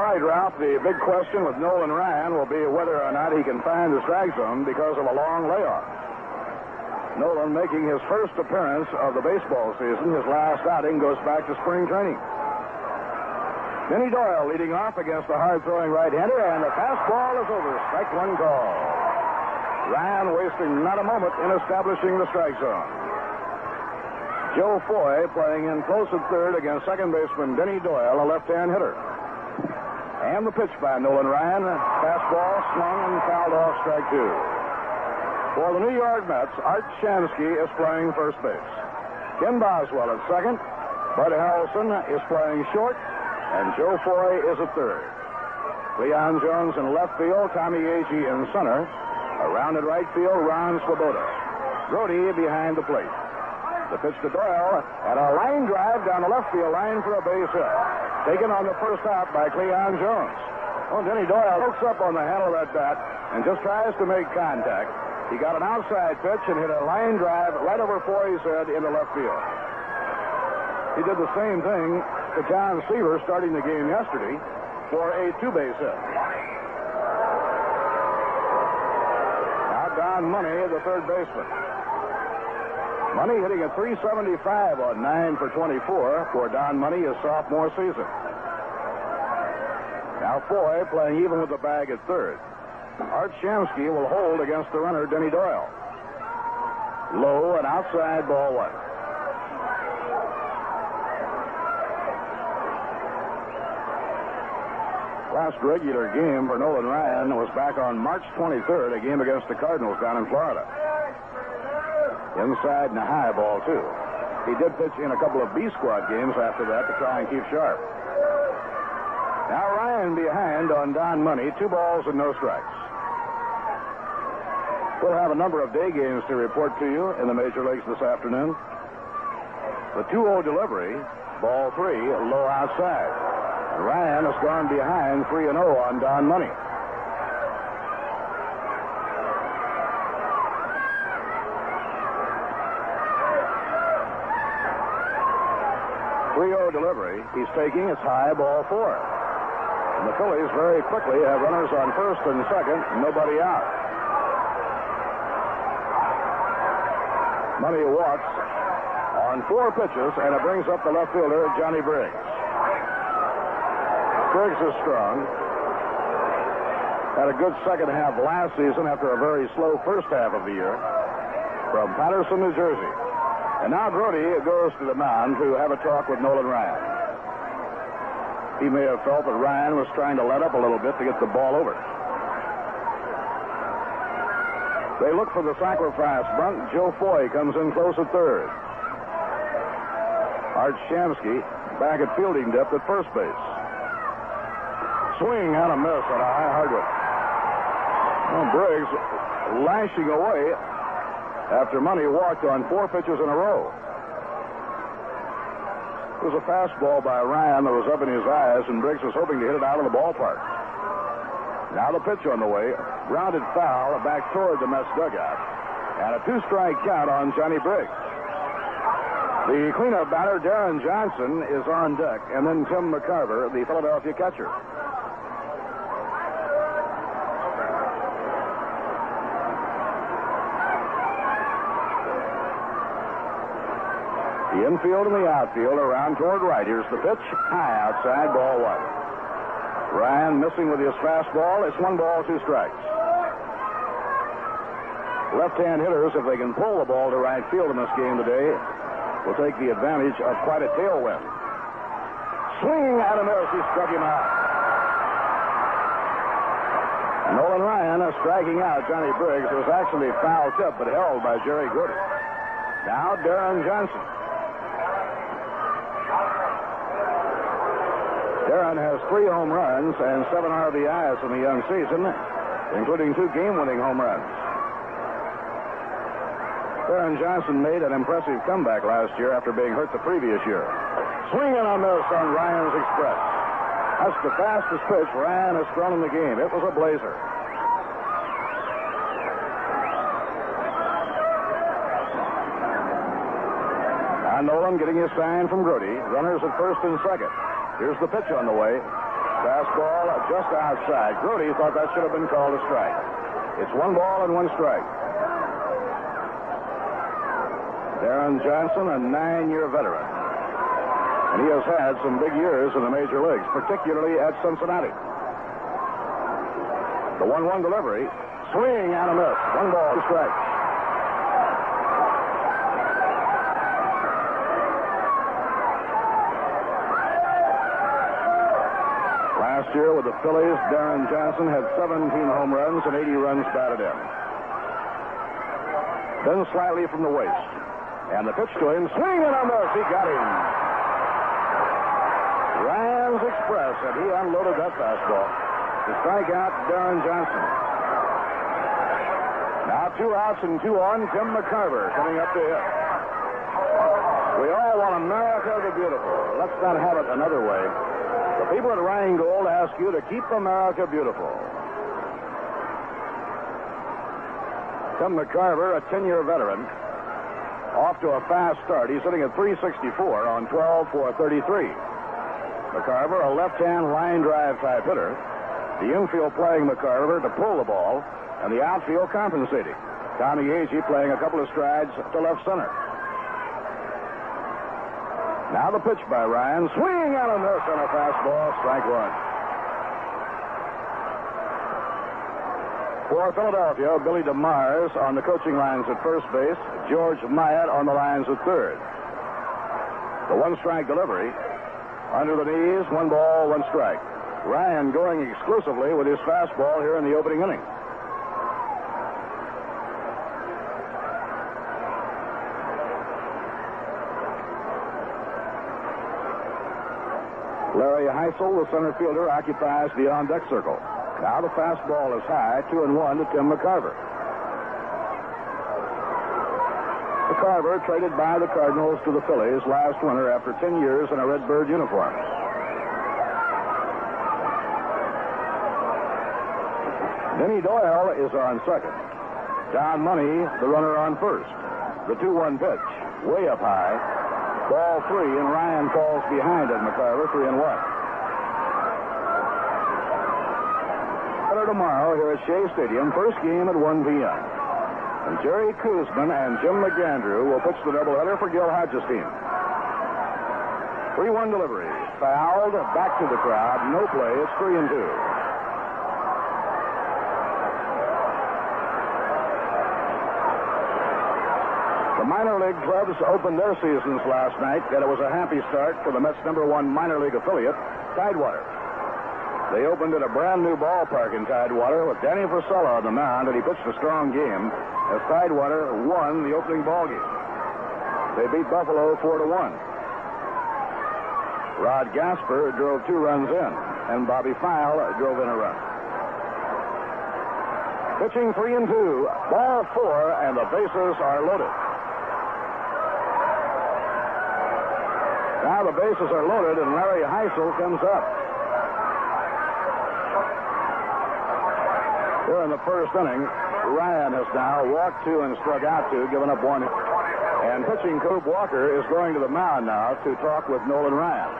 Tonight, Ralph, the big question with Nolan Ryan will be whether or not he can find the strike zone because of a long layoff. Nolan making his first appearance of the baseball season. His last outing goes back to spring training. Denny Doyle leading off against the hard-throwing right-hander, and the fastball is over. Strike one call. Ryan wasting not a moment in establishing the strike zone. Joe Foy playing in close at third against second baseman Denny Doyle, a left-hand hitter. And the pitch by Nolan Ryan. Fastball swung and fouled off, strike two. For the New York Mets, Art Shamsky is playing first base. Ken Boswell at second. Bud Harrelson is playing short. And Joe Foy is at third. Leon Jones in left field. Tommy Agee in center. Around at right field, Ron Swoboda. Brody behind the plate. The pitch to Doyle. And a line drive down the left field line for a base hit. Taken on the first out by Leon Jones. Well, Denny Doyle hooks up on the handle of that bat and just tries to make contact. He got an outside pitch and hit a line drive right over Foy's head into left field. He did the same thing to John Seaver starting the game yesterday for a two-base hit. Now Don Money, the third baseman. Money hitting at .375 on 9 for 24 for Don Money his sophomore season. Now Foy playing even with the bag at third. Art Shamsky will hold against the runner, Denny Doyle. Low and outside, ball one. Last regular game for Nolan Ryan was back on March 23rd, a game against the Cardinals down in Florida. Inside and a high ball, too. He did pitch in a couple of B squad games after that to try and keep sharp. Now Ryan behind on Don Money, 2 balls and no strikes. We'll have a number of day games to report to you in the major leagues this afternoon. The 2-0 delivery, ball 3, low outside. And Ryan has gone behind 3-0 on Don Money. Delivery. He's taking. It's high, ball 4. And the Phillies very quickly have runners on first and second, nobody out. Money walks on 4 pitches, and it brings up the left fielder, Johnny Briggs. Briggs is strong. Had a good second half last season after a very slow first half of the year. From Patterson, New Jersey. And now Brody goes to the mound to have a talk with Nolan Ryan. He may have felt that Ryan was trying to let up a little bit to get the ball over. They look for the sacrifice bunt. Joe Foy comes in close at third. Art Shamsky back at fielding depth at first base. Swing and a miss on a high hardwood. Well, Briggs lashing away after Money walked on 4 pitches in a row. It was a fastball by Ryan that was up in his eyes, and Briggs was hoping to hit it out of the ballpark. Now the pitch on the way. Grounded foul back toward the Mets dugout. And a 2-strike count on Johnny Briggs. The cleanup batter, Darren Johnson, is on deck, and then Tim McCarver, the Philadelphia catcher. The infield and the outfield around toward right. Here's the pitch. High outside, ball 1. Ryan missing with his fastball. It's 1 ball, 2 strikes. Left-hand hitters, if they can pull the ball to right field in this game today, will take the advantage of quite a tailwind. Swing and a miss. He struck him out. Nolan Ryan striking out Johnny Briggs was actually foul tip, but held by Jerry Gooder. Now Darren Johnson. Darren has 3 home runs and 7 RBIs in the young season, including 2 game-winning home runs. Darren Johnson made an impressive comeback last year after being hurt the previous year. Swing and a miss on Ryan's express. That's the fastest pitch Ryan has thrown in the game. It was a blazer. Now Nolan getting his sign from Grody. Runners at first and second. Here's the pitch on the way. Fastball just outside. Grody thought that should have been called a strike. It's 1 ball and 1 strike. Darren Johnson, a 9-year veteran. And he has had some big years in the major leagues, particularly at Cincinnati. The 1-1 delivery. Swing and a miss. 1 ball, 2 strikes. Last year with the Phillies, Darren Johnson had 17 home runs and 80 runs batted in. Then slightly from the waist. And the pitch to him. Swing and a miss. He got him. Ryan's Express, and he unloaded that fastball to strike out Darren Johnson. Now 2 outs and 2 on. Tim McCarver coming up to hit. We all want America the beautiful. Let's not have it another way. The people at Rheingold ask you to keep America beautiful. Tim McCarver, a 10-year veteran, off to a fast start. He's hitting at .364 on 12 for 33. McCarver, a left-hand line drive type hitter. The infield playing McCarver to pull the ball, and the outfield compensating. Tommy Agee playing a couple of strides to left center. Now the pitch by Ryan. Swing and a miss on a fastball. Strike 1. For Philadelphia, Billy DeMars on the coaching lines at first base. George Myatt on the lines at third. The 1-strike delivery. Under the knees, 1 ball, 1 strike. Ryan going exclusively with his fastball here in the opening inning. Larry Heisel, the center fielder, occupies the on-deck circle. Now the fastball is high, 2-1 to Tim McCarver. McCarver traded by the Cardinals to the Phillies last winter after 10 years in a Redbird uniform. Denny Doyle is on second. Don Money, the runner, on first. The 2-1 pitch, way up high. Ball 3, and Ryan falls behind at McCarver, 3-1. Better tomorrow here at Shea Stadium, first game at 1 p.m. And Jerry Koosman and Jim McAndrew will pitch the doubleheader for Gil Hodges' team. 3-1 delivery. Fouled, back to the crowd, no play, it's 3-2. The minor league clubs opened their seasons last night, and it was a happy start for the Mets' #1 minor league affiliate, Tidewater. They opened at a brand new ballpark in Tidewater with Danny Frisella on the mound, and he pitched a strong game as Tidewater won the opening ball game. They beat Buffalo 4-1. Rod Gasper drove 2 runs in, and Bobby File drove in a run. Pitching 3-2, ball 4, and the bases are loaded. Now the bases are loaded, and Larry Heisel comes up. Here in the first inning, Ryan has now walked 2 and struck out 2, given up 1. And pitching coach Walker is going to the mound now to talk with Nolan Ryan.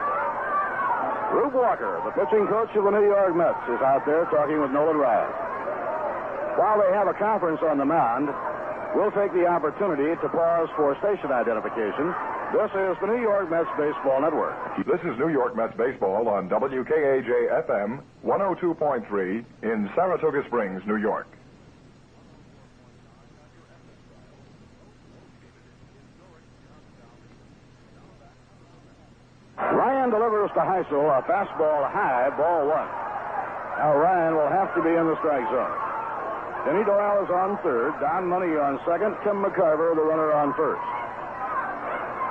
Rube Walker, the pitching coach of the New York Mets, is out there talking with Nolan Ryan. While they have a conference on the mound, we'll take the opportunity to pause for station identification. This is the New York Mets Baseball Network. This is New York Mets Baseball on WKAJ-FM 102.3 in Saratoga Springs, New York. Ryan delivers to Heisel a fastball high, ball 1. Now Ryan will have to be in the strike zone. Denny Doyle is on third, Don Money on second, Tim McCarver, the runner, on first.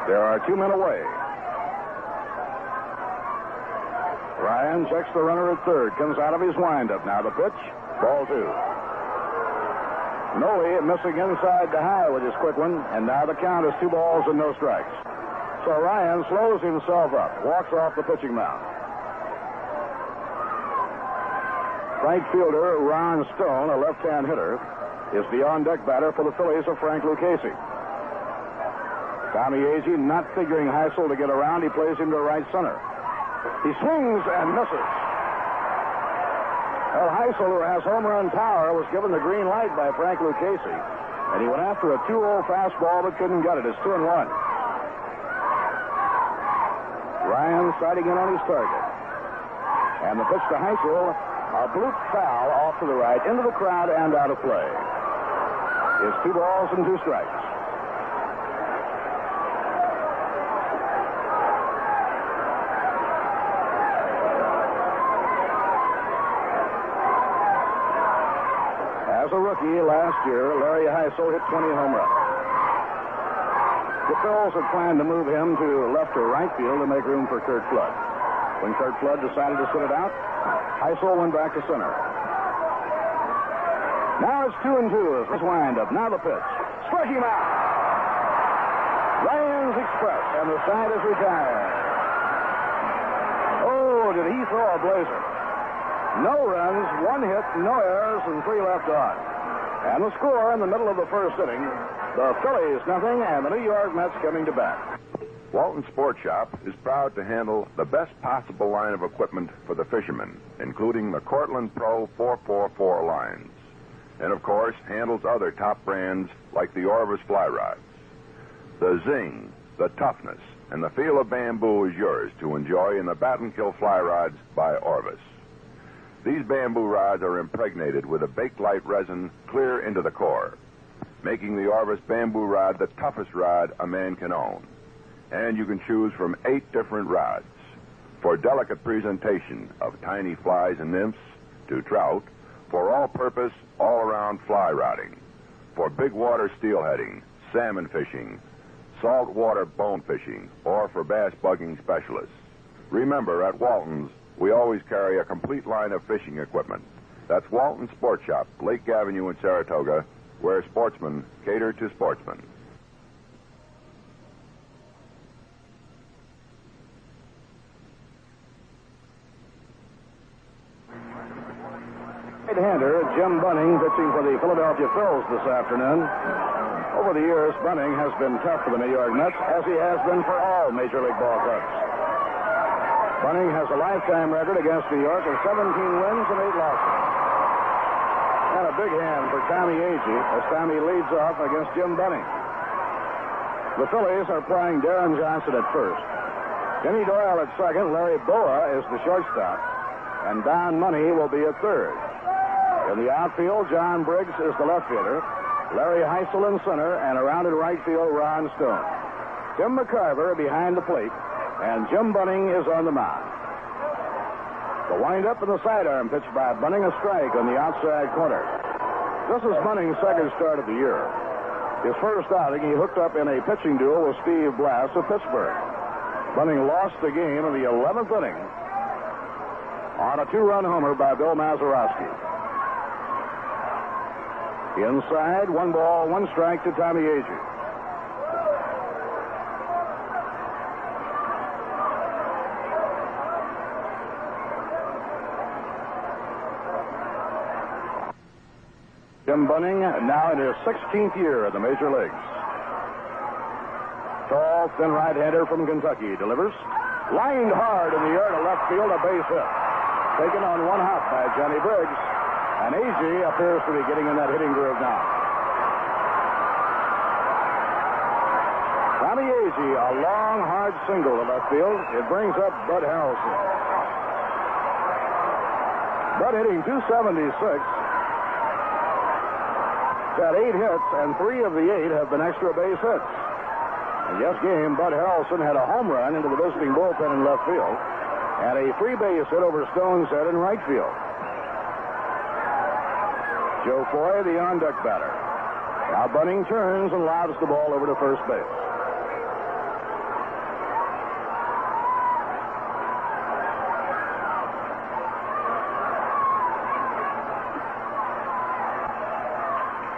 There are 2 men away. Ryan checks the runner at third, comes out of his windup. Now the pitch, ball 2. Nolan missing inside the high with his quick one, and now the count is 2 balls and no strikes. So Ryan slows himself up, walks off the pitching mound. Right fielder Ron Stone, a left-hand hitter, is the on-deck batter for the Phillies of Frank Lucchese. Tommy Agee not figuring Heisel to get around. He plays him to right center. He swings and misses. Well, Heisel, who has home run power, was given the green light by Frank Lucchese. And he went after a 2-0 fastball but couldn't get it. It's 2-1. Ryan starting in on his target. And the pitch to Heisel, a bloop foul off to the right, into the crowd and out of play. It's 2 balls and 2 strikes. As a rookie last year, Larry Heisel hit 20 home runs. The Phillies had planned to move him to left or right field to make room for Curt Flood. When Curt Flood decided to sit it out, Heisel went back to center. Now it's 2-2 as this windup. Now the pitch. Struck him out. Ryan's Express, and the side is retired. Oh, did he throw a blazer? No runs, 1 hit, no errors, and 3 left on. And the score in the middle of the first inning, the Phillies nothing, and the New York Mets coming to bat. Walton Sports Shop is proud to handle the best possible line of equipment for the fishermen, including the Cortland Pro 444 lines. And, of course, handles other top brands like the Orvis fly rods. The zing, the toughness, and the feel of bamboo is yours to enjoy in the Bat and Kill fly rods by Orvis. These bamboo rods are impregnated with a Bakelite resin clear into the core, making the Orvis bamboo rod the toughest rod a man can own. And you can choose from 8 different rods for delicate presentation of tiny flies and nymphs to trout, for all-purpose, all-around fly rodding, for big water steelheading, salmon fishing, saltwater bone fishing, or for bass bugging specialists. Remember, at Walton's, we always carry a complete line of fishing equipment. That's Walton Sports Shop, Lake Avenue in Saratoga, where sportsmen cater to sportsmen. Right-hander Jim Bunning pitching for the Philadelphia Phillies this afternoon. Over the years, Bunning has been tough for the New York Mets, as he has been for all Major League ball clubs. Bunning has a lifetime record against New York of 17 wins and 8 losses. And a big hand for Tommy Agee as Tommy leads off against Jim Bunning. The Phillies are playing Darren Johnson at first. Kenny Doyle at second. Larry Boa is the shortstop. And Don Money will be at third. In the outfield, John Briggs is the left fielder. Larry Heisel in center, and around in right field, Ron Stone. Tim McCarver behind the plate. And Jim Bunning is on the mound. The windup and the sidearm pitched by Bunning, a strike on the outside corner. This is Bunning's second start of the year. His first outing, he hooked up in a pitching duel with Steve Blass of Pittsburgh. Bunning lost the game in the 11th inning on a 2-run homer by Bill Mazeroski. Inside, 1 ball, 1 strike to Tommy Agee. Jim Bunning now in his 16th year in the major leagues. Tall, thin right-hander from Kentucky delivers. Lined hard in the air to left field, a base hit. Taken on 1 hop by Johnny Briggs. And Agee appears to be getting in that hitting groove now. Tommy Agee, a long, hard single to left field. It brings up Bud Harrelson. Bud hitting .276. Got 8 hits, and 3 of the 8 have been extra base hits. In this game, Bud Harrelson had a home run into the visiting bullpen in left field, and a free base hit over Stone's head in right field. Joe Foy, the on-deck batter. Now Bunning turns and lobs the ball over to first base.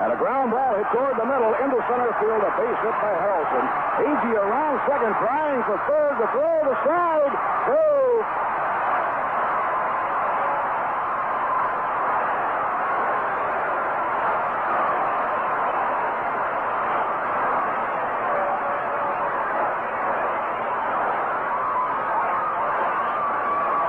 And a ground ball hit toward the middle into center field, a base hit by Harrelson. Agee around second, trying for third, to throw the side. Throw.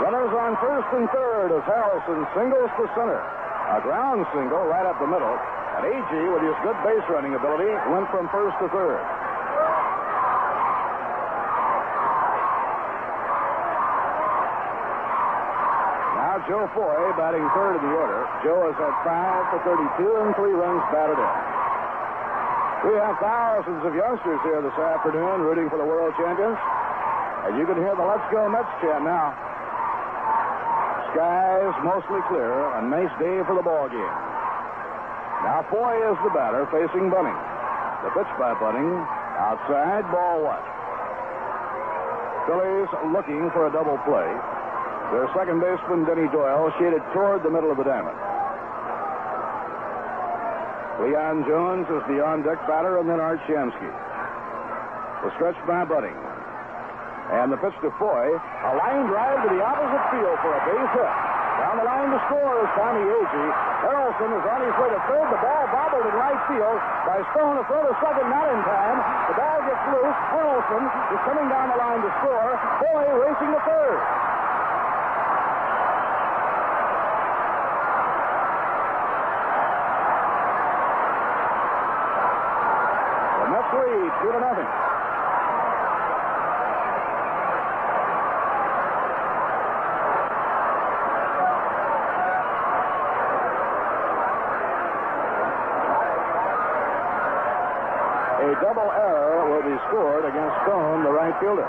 Runners on first and third as Harrelson singles to center. A ground single right up the middle. And Agee, with his good base running ability, went from first to third. Now Joe Foy batting third in the order. Joe is at 5 for 32 and 3 runs batted in. We have thousands of youngsters here this afternoon rooting for the world champions. And you can hear the Let's Go Mets chant now. Skies mostly clear. A nice day for the ball game. Now Foy is the batter facing Bunning. The pitch by Bunning. Outside, ball 1. Phillies looking for a double play. Their second baseman, Denny Doyle, shaded toward the middle of the diamond. Leon Jones is the on-deck batter, and then Art Shamsky. The stretch by Bunning. And the pitch to Foy. A line drive to the opposite field for a base hit. Down the line to score is Tommy Agee. Harrelson is on his way to third. The ball bobbled in right field by Stone to throw to second, not in time. The ball gets loose. Harrelson is coming down the line to score. Foy racing to third. The Mets lead 2-0. A double error will be scored against Stone, the right fielder.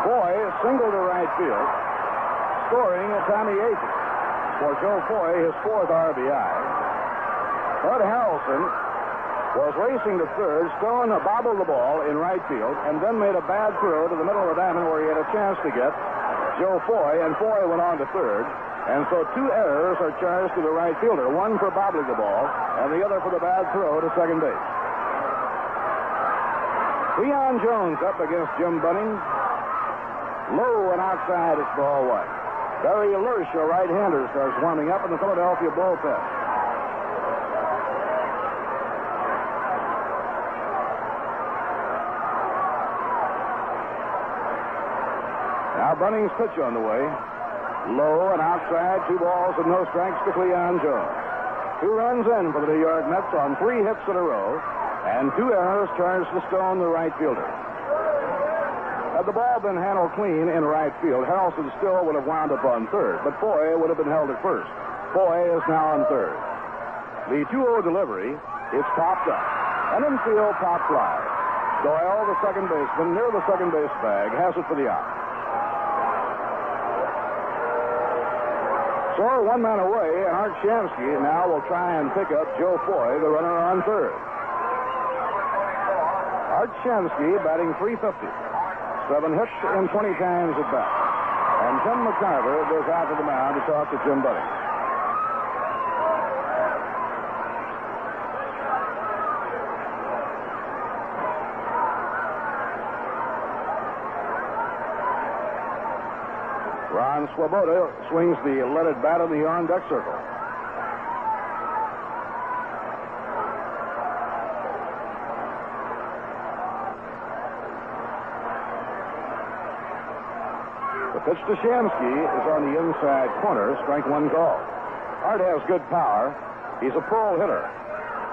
Foy singled to right field, scoring Tommy Agee. For Joe Foy, his 4th RBI. Bud Harrelson was racing to third. Stone bobbled the ball in right field and then made a bad throw to the middle of the diamond where he had a chance to get Joe Foy, and Foy went on to third. And so 2 errors are charged to the right fielder, one for bobbling the ball and the other for the bad throw to second base. Leon Jones up against Jim Bunning. Low and outside, it's ball 1. Barry Lurch, a right-hander, starts warming up in the Philadelphia bullpen. Now Bunning's pitch on the way. Low and outside, 2 balls and no strikes to Leon Jones. 2 runs in for the New York Mets on 3 hits in a row. And 2 errors charged to Stone, the right fielder. Had the ball been handled clean in right field, Harrelson still would have wound up on third, but Foy would have been held at first. Foy is now on third. The 2-0 delivery is popped up. An infield pop fly. Doyle, the second baseman, near the second base bag, has it for the out. So 1 man away, and Art Shamsky now will try and pick up Joe Foy, the runner on third. Art Shamsky batting .350. 7 hits in 20 times at bat. And Tim McCarver goes out to the mound to talk to Jim Bunning. Ron Swoboda swings the leaded bat in the on-deck circle. Pitch to Shamsky is on the inside corner. Strike 1 call. Art has good power. He's a pull hitter.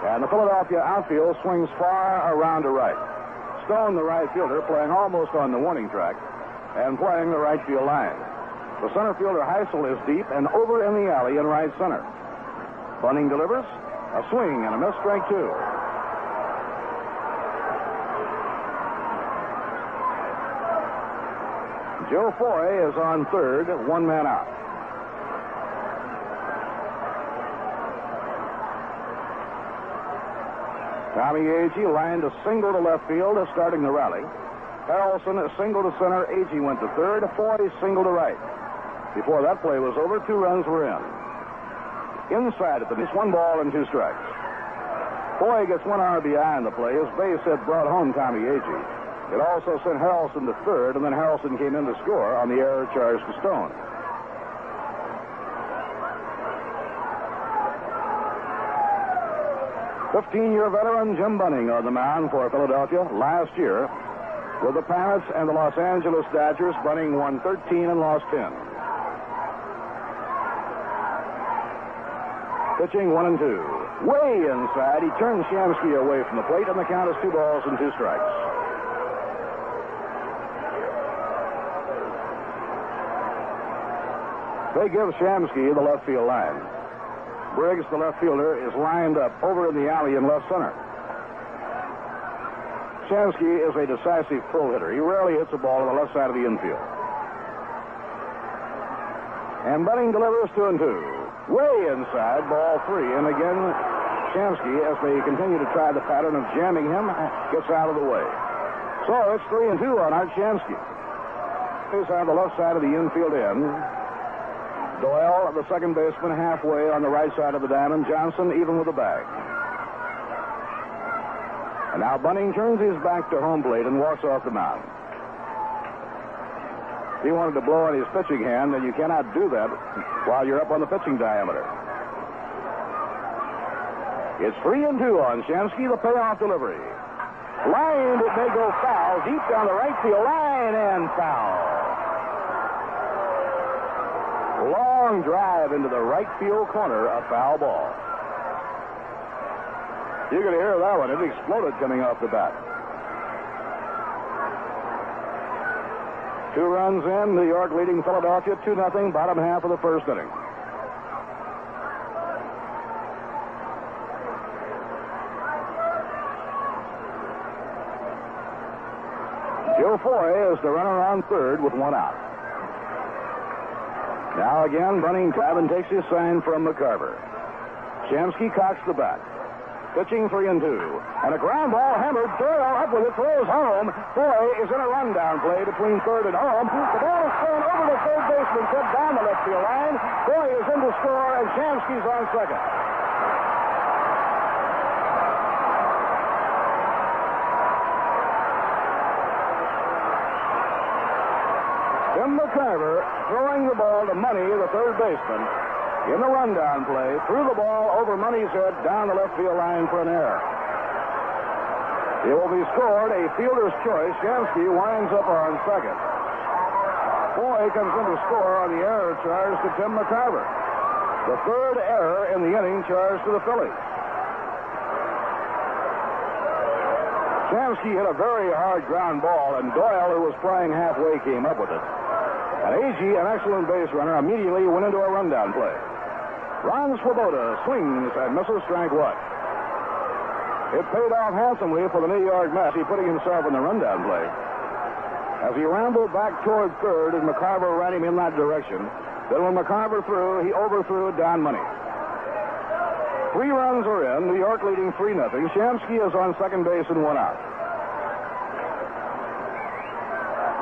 And the Philadelphia outfield swings far around to right. Stone, the right fielder, playing almost on the warning track and playing the right field line. The center fielder, Heisel, is deep and over in the alley in right center. Bunning delivers. A swing and a miss, strike 2. Joe Foy is on third, 1 man out. Tommy Agee lined a single to left field, starting the rally. Harrelson a single to center. Agee went to third. Foy single to right. Before that play was over, 2 runs were in. Inside at the base, 1 ball and 2 strikes. Foy gets 1 RBI in the play. His base hit brought home Tommy Agee. It also sent Harrelson to third, and then Harrelson came in to score on the error charged to Stone. '15-year veteran Jim Bunning on the mound for Philadelphia. Last year, with the Pirates and the Los Angeles Dodgers. Bunning won 13 and lost 10. Pitching 1-2. Way inside. He turns Shamsky away from the plate, and the count is 2 balls and 2 strikes. They give Shamsky the left field line. Briggs, the left fielder, is lined up over in the alley in left center. Shamsky is a decisive pull hitter. He rarely hits a ball on the left side of the infield. And Bunning delivers 2-2. Way inside, ball 3. And again, Shamsky, as they continue to try the pattern of jamming him, gets out of the way. So it's 3-2 on Art Shamsky. He's on the left side of the infield end. Doyle, the second baseman, halfway on the right side of the diamond. Johnson even with the bag. And now Bunning turns his back to home plate and walks off the mound. If he wanted to blow on his pitching hand, then you cannot do that while you're up on the pitching diameter. It's 3-2 on Shamsky, the payoff delivery. Lined, it may go foul, deep down the right field line, and foul. Long drive into the right field corner, a foul ball. You can hear that one. It exploded coming off the bat. 2 runs in, New York leading Philadelphia 2-0, bottom half of the first inning. Joe Foy is the runner on third with 1 out. Now again, Bunning Clavin takes his sign from McCarver. Shamsky cocks the bat. Pitching 3-2. And a ground ball hammered. Doyle up with it, throws home. Foy is in a rundown play between third and home. The ball is thrown over the third baseman, set down the left field line. Foy is in to score, and Shamsky's on second. Tim McCarver throwing the ball to Money, the third baseman. In the rundown play, threw the ball over Money's head down the left field line for an error. It will be scored a fielder's choice. Shamsky winds up on second. Foy comes in to score on the error charge to Tim McCarver. The third error in the inning charged to the Phillies. Shamsky hit a very hard ground ball, and Doyle, who was flying halfway, came up with it. And Agee, an excellent base runner, immediately went into a rundown play. Ron Swoboda swings and misses strike 1. It paid off handsomely for the New York Mets. He putting himself in the rundown play. As he rambled back toward third, and McCarver ran him in that direction. Then when McCarver threw, he overthrew Don Money. 3 runs are in. New York leading 3-0. Shamsky is on second base and 1 out.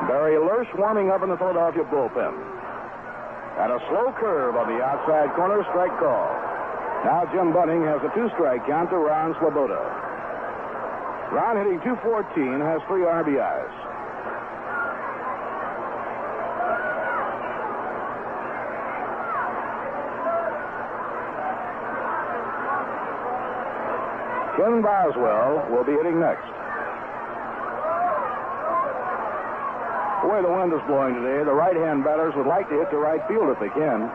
Barry Lersch warming up in the Philadelphia bullpen. And a slow curve on the outside corner, strike call. Now Jim Bunning has a 2-strike count to Ron Swoboda. Ron hitting .214, has 3 RBIs. Ken Boswell will be hitting next. The way the wind is blowing today, the right-hand batters would like to hit to right field if they can.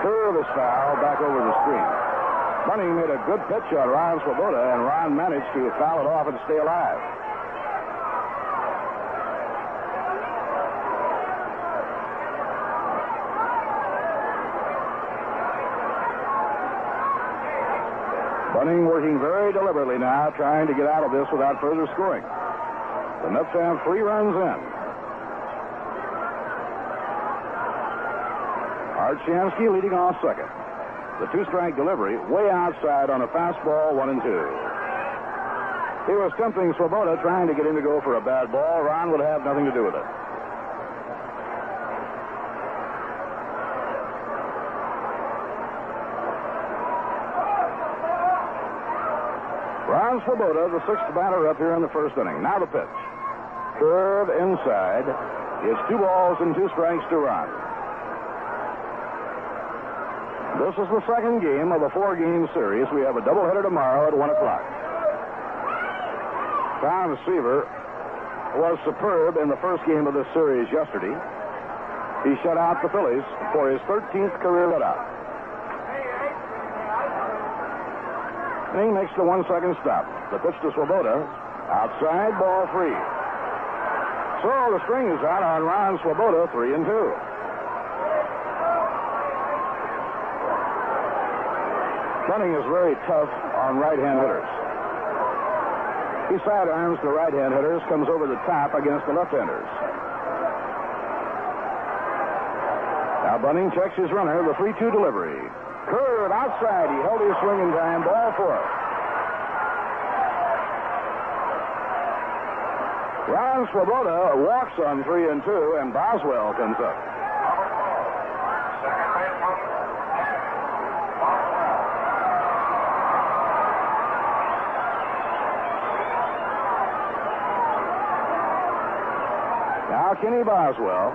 Curve is foul back over the screen. Bunning made a good pitch on Ron Swoboda, and Ron managed to foul it off and stay alive. Bunning working very deliberately now, trying to get out of this without further scoring. The Mets have 3 runs in. Art Shamsky leading off second. The 2-strike delivery way outside on a fastball, 1-2. He was tempting Swoboda, trying to get him to go for a bad ball. Ron would have nothing to do with it. Ron Swoboda, the 6th batter up here in the first inning. Now the pitch. Curve inside. It's 2 balls and 2 strikes to Ron. This is the second game of a 4-game series. We have a doubleheader tomorrow at 1 o'clock. Tom Seaver was superb in the first game of this series yesterday. He shut out the Phillies for his 13th career shutout. He makes the 1-second stop. The pitch to Swoboda. Outside, ball 3. So the string is out on Ron Swoboda, 3-2. Bunning is very tough on right-hand hitters. He sidearms the right-hand hitters, comes over the top against the left-handers. Now Bunning checks his runner, the 3-2 delivery. Curve outside. He held his swing in time. Ball 4. Ron Swoboda walks on 3-2, and Boswell comes up. Now Kenny Boswell.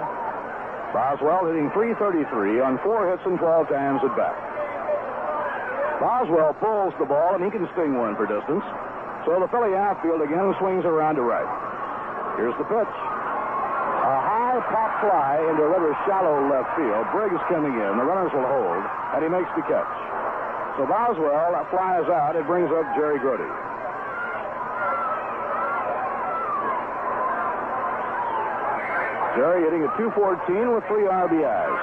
Boswell hitting .333 on 4 hits and 12 times at bat. Boswell pulls the ball, and he can sting one for distance. So the Philly outfield again swings around to right. Here's the pitch. A high pop fly into a rather shallow left field. Briggs coming in. The runners will hold, and he makes the catch. So Boswell flies out. It brings up Jerry Grody. Jerry hitting at .214 with 3 RBIs.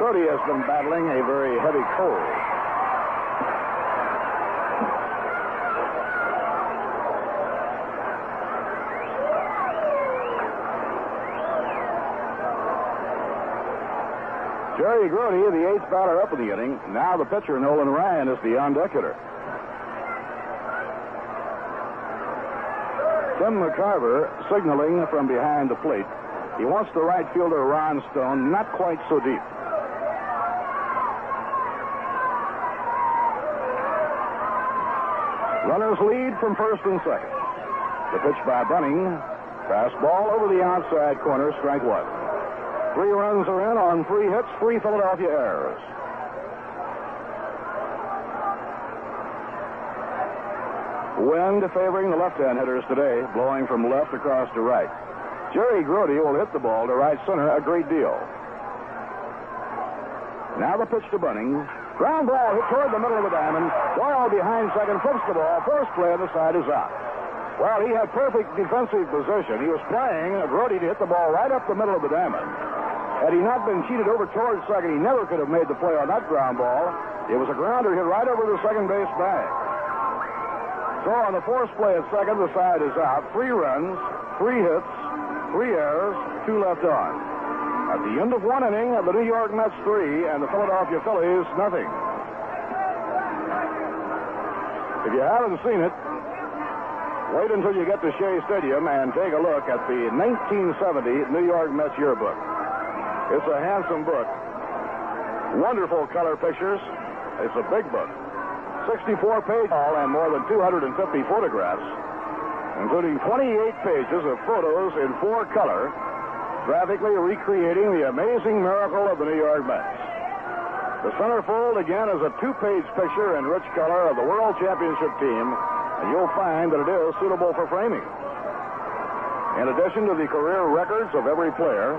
Grody has been battling a very heavy cold. Jerry Grody, the 8th batter up in the inning. Now the pitcher, Nolan Ryan, is the on-deck hitter. Tim McCarver signaling from behind the plate. He wants the right fielder, Ron Stone, not quite so deep. Runners lead from first and second. The pitch by Bunning. Fastball over the outside corner, strike 1. 3 runs are in on 3 hits, 3 Philadelphia errors. Wind favoring the left-hand hitters today, blowing from left across to right. Jerry Grody will hit the ball to right center a great deal. Now the pitch to Bunning. Ground ball hit toward the middle of the diamond. Doyle behind second flips the ball. First play on the side is out. Well, he had perfect defensive position. He was playing Grody to hit the ball right up the middle of the diamond. Had he not been cheated over towards second, he never could have made the play on that ground ball. It was a grounder hit right over the second base bag. So on the force play at second, the side is out. 3 runs, 3 hits, 3 errors, 2 left on. At the end of 1 inning, the New York Mets 3 and the Philadelphia Phillies nothing. If you haven't seen it, wait until you get to Shea Stadium and take a look at the 1970 New York Mets yearbook. It's a handsome book. Wonderful color pictures. It's a big book. 64 pages and more than 250 photographs, including 28 pages of photos in 4 color, graphically recreating the amazing miracle of the New York Mets. The centerfold, again, is a 2-page picture in rich color of the World Championship team, and you'll find that it is suitable for framing. In addition to the career records of every player,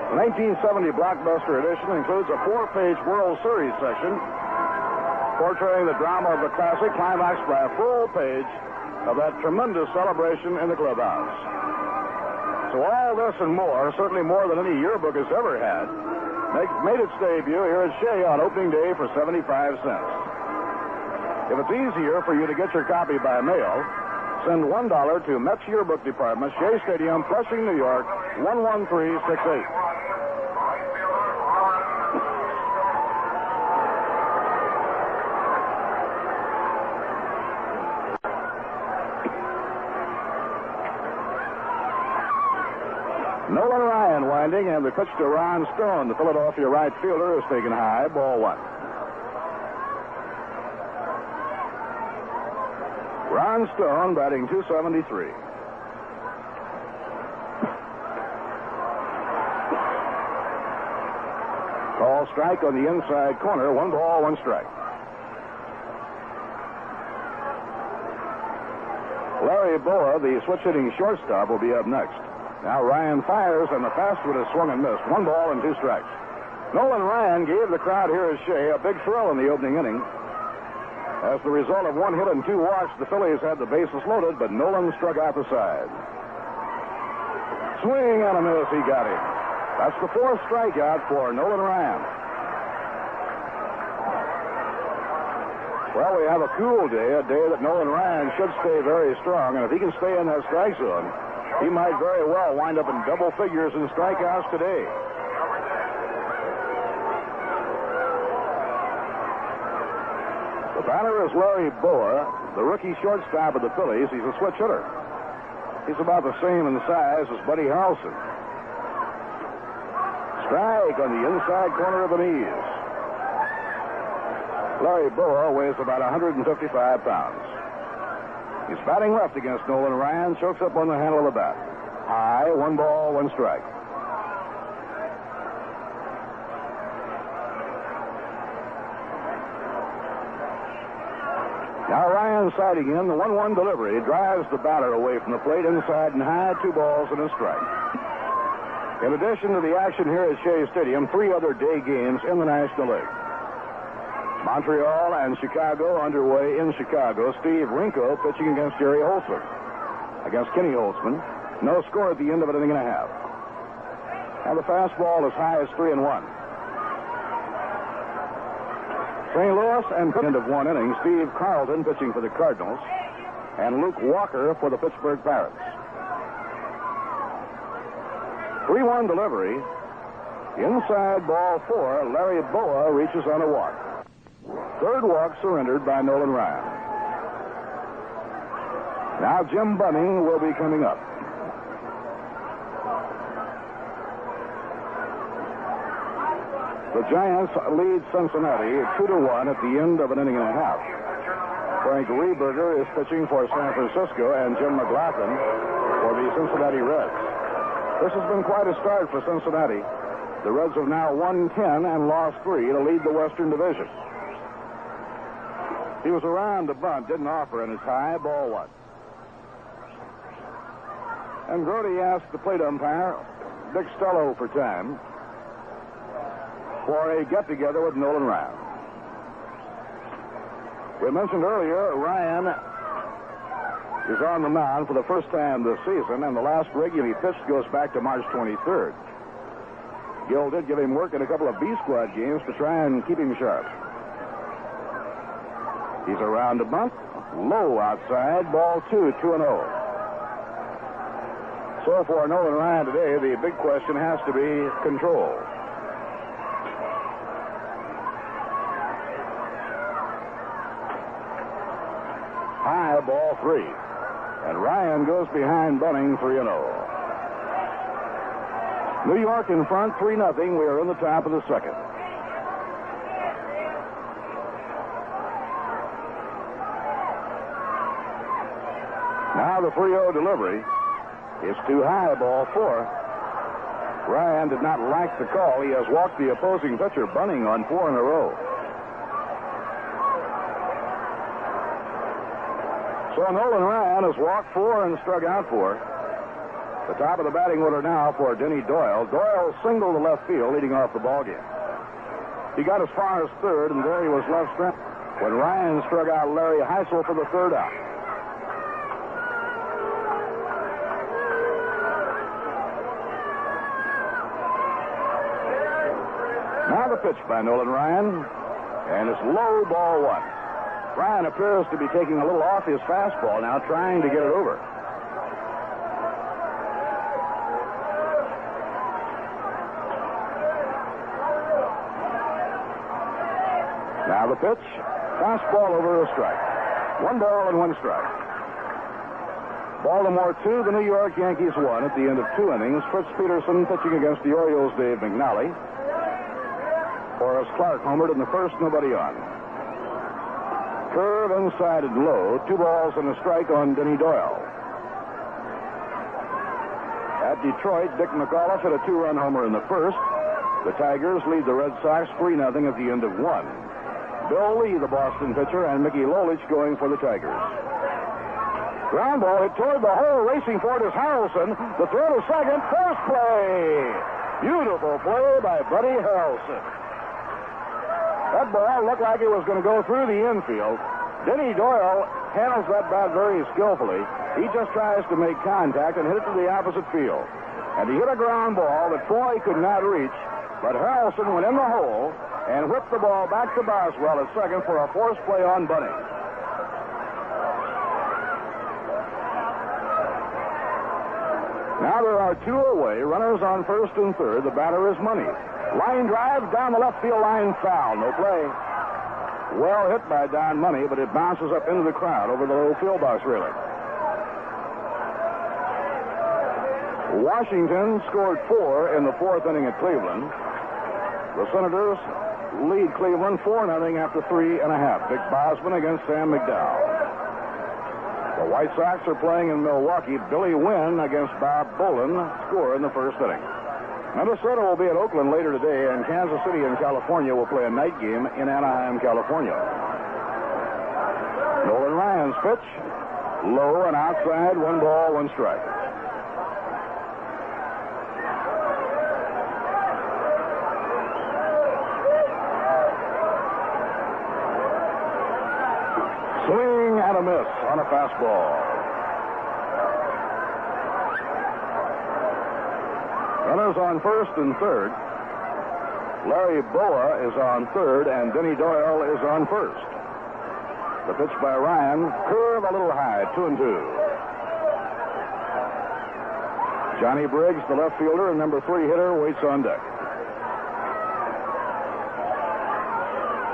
the 1970 blockbuster edition includes a 4-page World Series section portraying the drama of the classic, climaxed by a full page of that tremendous celebration in the clubhouse. So all this and more, certainly more than any yearbook has ever had, made its debut here at Shea on opening day for 75 cents. If it's easier for you to get your copy by mail, send $1 to Mets Yearbook Department, Shea Stadium, Flushing, New York, 11368. Nolan Ryan winding, and the pitch to Ron Stone. The Philadelphia right fielder is taken high, ball 1. Ron Stone batting .273. Call strike on the inside corner. 1 ball, 1 strike. Larry Larry Boa, the switch-hitting shortstop, will be up next. Now Ryan fires, and the fast one is swung and missed. 1 ball and 2 strikes. Nolan Ryan gave the crowd here at Shea a big thrill in the opening inning. As the result of 1 hit and 2 walks, the Phillies had the bases loaded, but Nolan struck out the side. Swing and a miss, he got him. That's the 4th strikeout for Nolan Ryan. Well, we have a cool day, a day that Nolan Ryan should stay very strong, and if he can stay in that strike zone, he might very well wind up in double figures in strikeouts today. The batter is Larry Boa, the rookie shortstop of the Phillies. He's a switch hitter. He's about the same in size as Buddy Harrelson. Strike on the inside corner of the knees. Larry Boa weighs about 155 pounds. He's batting left against Nolan Ryan, chokes up on the handle of the bat. High, 1 ball, 1 strike. Now Ryan siding in. The 1-1 delivery drives the batter away from the plate, inside and high, 2 balls and a strike. In addition to the action here at Shea Stadium, 3 other day games in the National League. Montreal and Chicago underway in Chicago. Steve Rinko pitching against Jerry Holtzman. Against Kenny Holtzman. No score at the end of an inning and a half. And the fastball as high as 3-1. St. Louis and end of 1 inning. Steve Carlton pitching for the Cardinals. And Luke Walker for the Pittsburgh Pirates. 3-1 delivery. Inside ball 4. Larry Boa reaches on a walk. 3rd walk surrendered by Nolan Ryan. Now Jim Bunning will be coming up. The Giants lead Cincinnati 2-1 at the end of an inning and a half. Frank Rehberger is pitching for San Francisco, and Jim McLaughlin for the Cincinnati Reds. This has been quite a start for Cincinnati. The Reds have now won 10 and lost 3 to lead the Western Division. He was around the bunt, didn't offer, and it's high, ball 1. And Grody asked the plate umpire, Dick Stello, for time for a get-together with Nolan Ryan. We mentioned earlier, Ryan is on the mound for the first time this season, and the last regular he pitched goes back to March 23rd. Gill did give him work in a couple of B-squad games to try and keep him sharp. He's around the bunt, low outside, ball 2, 2-0. So for Nolan Ryan today, the big question has to be control. High, ball 3. And Ryan goes behind Bunning, 3-0. New York in front, 3-0. We are in the top of the 2nd. Now the 3-0 delivery is too high, ball 4. Ryan did not like the call. He has walked the opposing pitcher, Bunning, on 4 in a row. So Nolan Ryan has walked 4 and struck out 4. The top of the batting order now for Denny Doyle. Doyle singled to left field, leading off the ballgame. He got as far as 3rd, and there he was left stranded when Ryan struck out Larry Heisel for the 3rd out. Now the pitch by Nolan Ryan, and it's low, ball 1. Ryan appears to be taking a little off his fastball now, trying to get it over. Now the pitch, fastball over a strike. 1 ball and 1 strike. Baltimore 2, the New York Yankees 1 at the end of 2 innings. Fritz Peterson pitching against the Orioles' Dave McNally. Horace Clark homered in the first, nobody on. Curve inside and low, 2 balls and a strike on Denny Doyle. At Detroit, Dick McAuliffe hit a 2-run homer in the first. The Tigers lead the Red Sox 3-0 at the end of 1. Bill Lee, the Boston pitcher, and Mickey Lolich going for the Tigers. Ground ball hit toward the hole. Racing for it is Harrelson. The throw to second. First play. Beautiful play by Buddy Harrelson. That ball looked like it was going to go through the infield. Denny Doyle handles that bat very skillfully. He just tries to make contact and hit it to the opposite field. And he hit a ground ball that Foy could not reach, but Harrelson went in the hole and whipped the ball back to Boswell at second for a forced play on Bunny. Now there are two away, runners on first and third. The batter is Money. Line drive down the left field line, foul, no play. Well hit by Don Money, but it bounces up into the crowd over the little field box railing. Washington scored 4 in the fourth inning at Cleveland. The Senators lead Cleveland 4-0 after 3.5. Dick Bosman against Sam McDowell. The White Sox are playing in Milwaukee. Billy Wynn against Bob Bolin score in the first inning. Minnesota will be at Oakland later today, and Kansas City in California will play a night game in Anaheim, California. Nolan Ryan's pitch, low and outside, 1 ball, 1 strike. Swing and a miss on a fastball. Runners on first and third. Larry Boa is on third, and Denny Doyle is on first. The pitch by Ryan, curve a little high, 2-2. Johnny Briggs, the left fielder and number 3 hitter, waits on deck.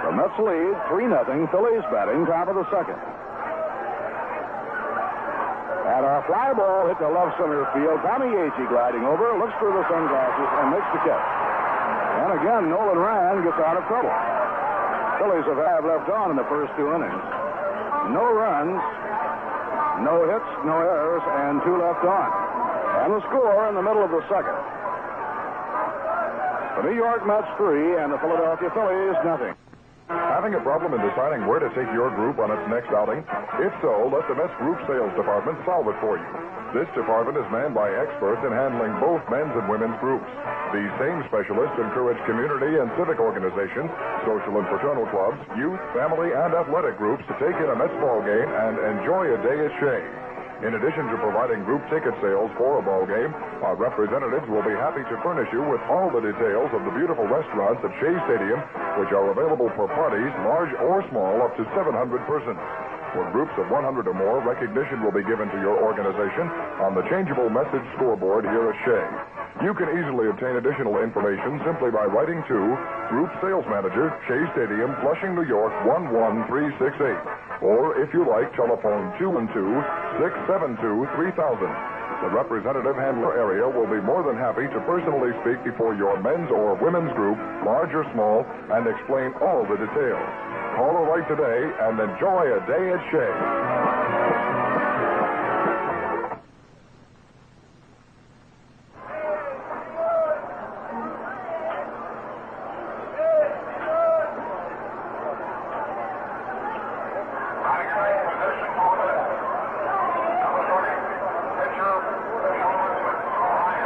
The Mets lead 3-0. Phillies batting, top of the second. And a fly ball hit to left center field. Tommy Agee gliding over, looks through the sunglasses, and makes the catch. And again, Nolan Ryan gets out of trouble. Phillies have 5 left on in the first 2 innings. No runs, no hits, no errors, and 2 left on. And the score in the middle of the second. The New York Mets 3 and the Philadelphia Phillies nothing. Having a problem in deciding where to take your group on its next outing? If so, let the Mets Group Sales Department solve it for you. This department is manned by experts in handling both men's and women's groups. These same specialists encourage community and civic organizations, social and fraternal clubs, youth, family, and athletic groups to take in a Mets ball game and enjoy a day at Shea. In addition to providing group ticket sales for a ball game, our representatives will be happy to furnish you with all the details of the beautiful restaurants at Shea Stadium, which are available for parties, large or small, up to 700 persons. For groups of 100 or more, recognition will be given to your organization on the changeable message scoreboard here at Shea. You can easily obtain additional information simply by writing to Group Sales Manager, Shea Stadium, Flushing, New York, 11368. Or, if you like, telephone 212-672-3000. The representative handler area will be more than happy to personally speak before your men's or women's group, large or small, and explain all the details. Call or write today and enjoy a day at Shea.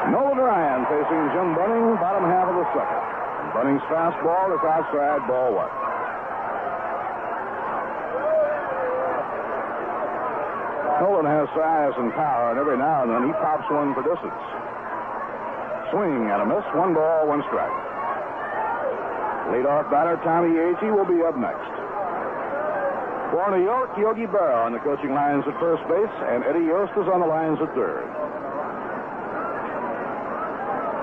Nolan Ryan facing Jim Bunning, bottom half of the second. Bunning's fastball is outside, ball 1. Nolan has size and power, and every now and then he pops one for distance. Swing and a miss, 1 ball, 1 strike. Leadoff batter Tommy Agee will be up next. For New York, Yogi Berra on the coaching lines at first base, and Eddie Yost is on the lines at third.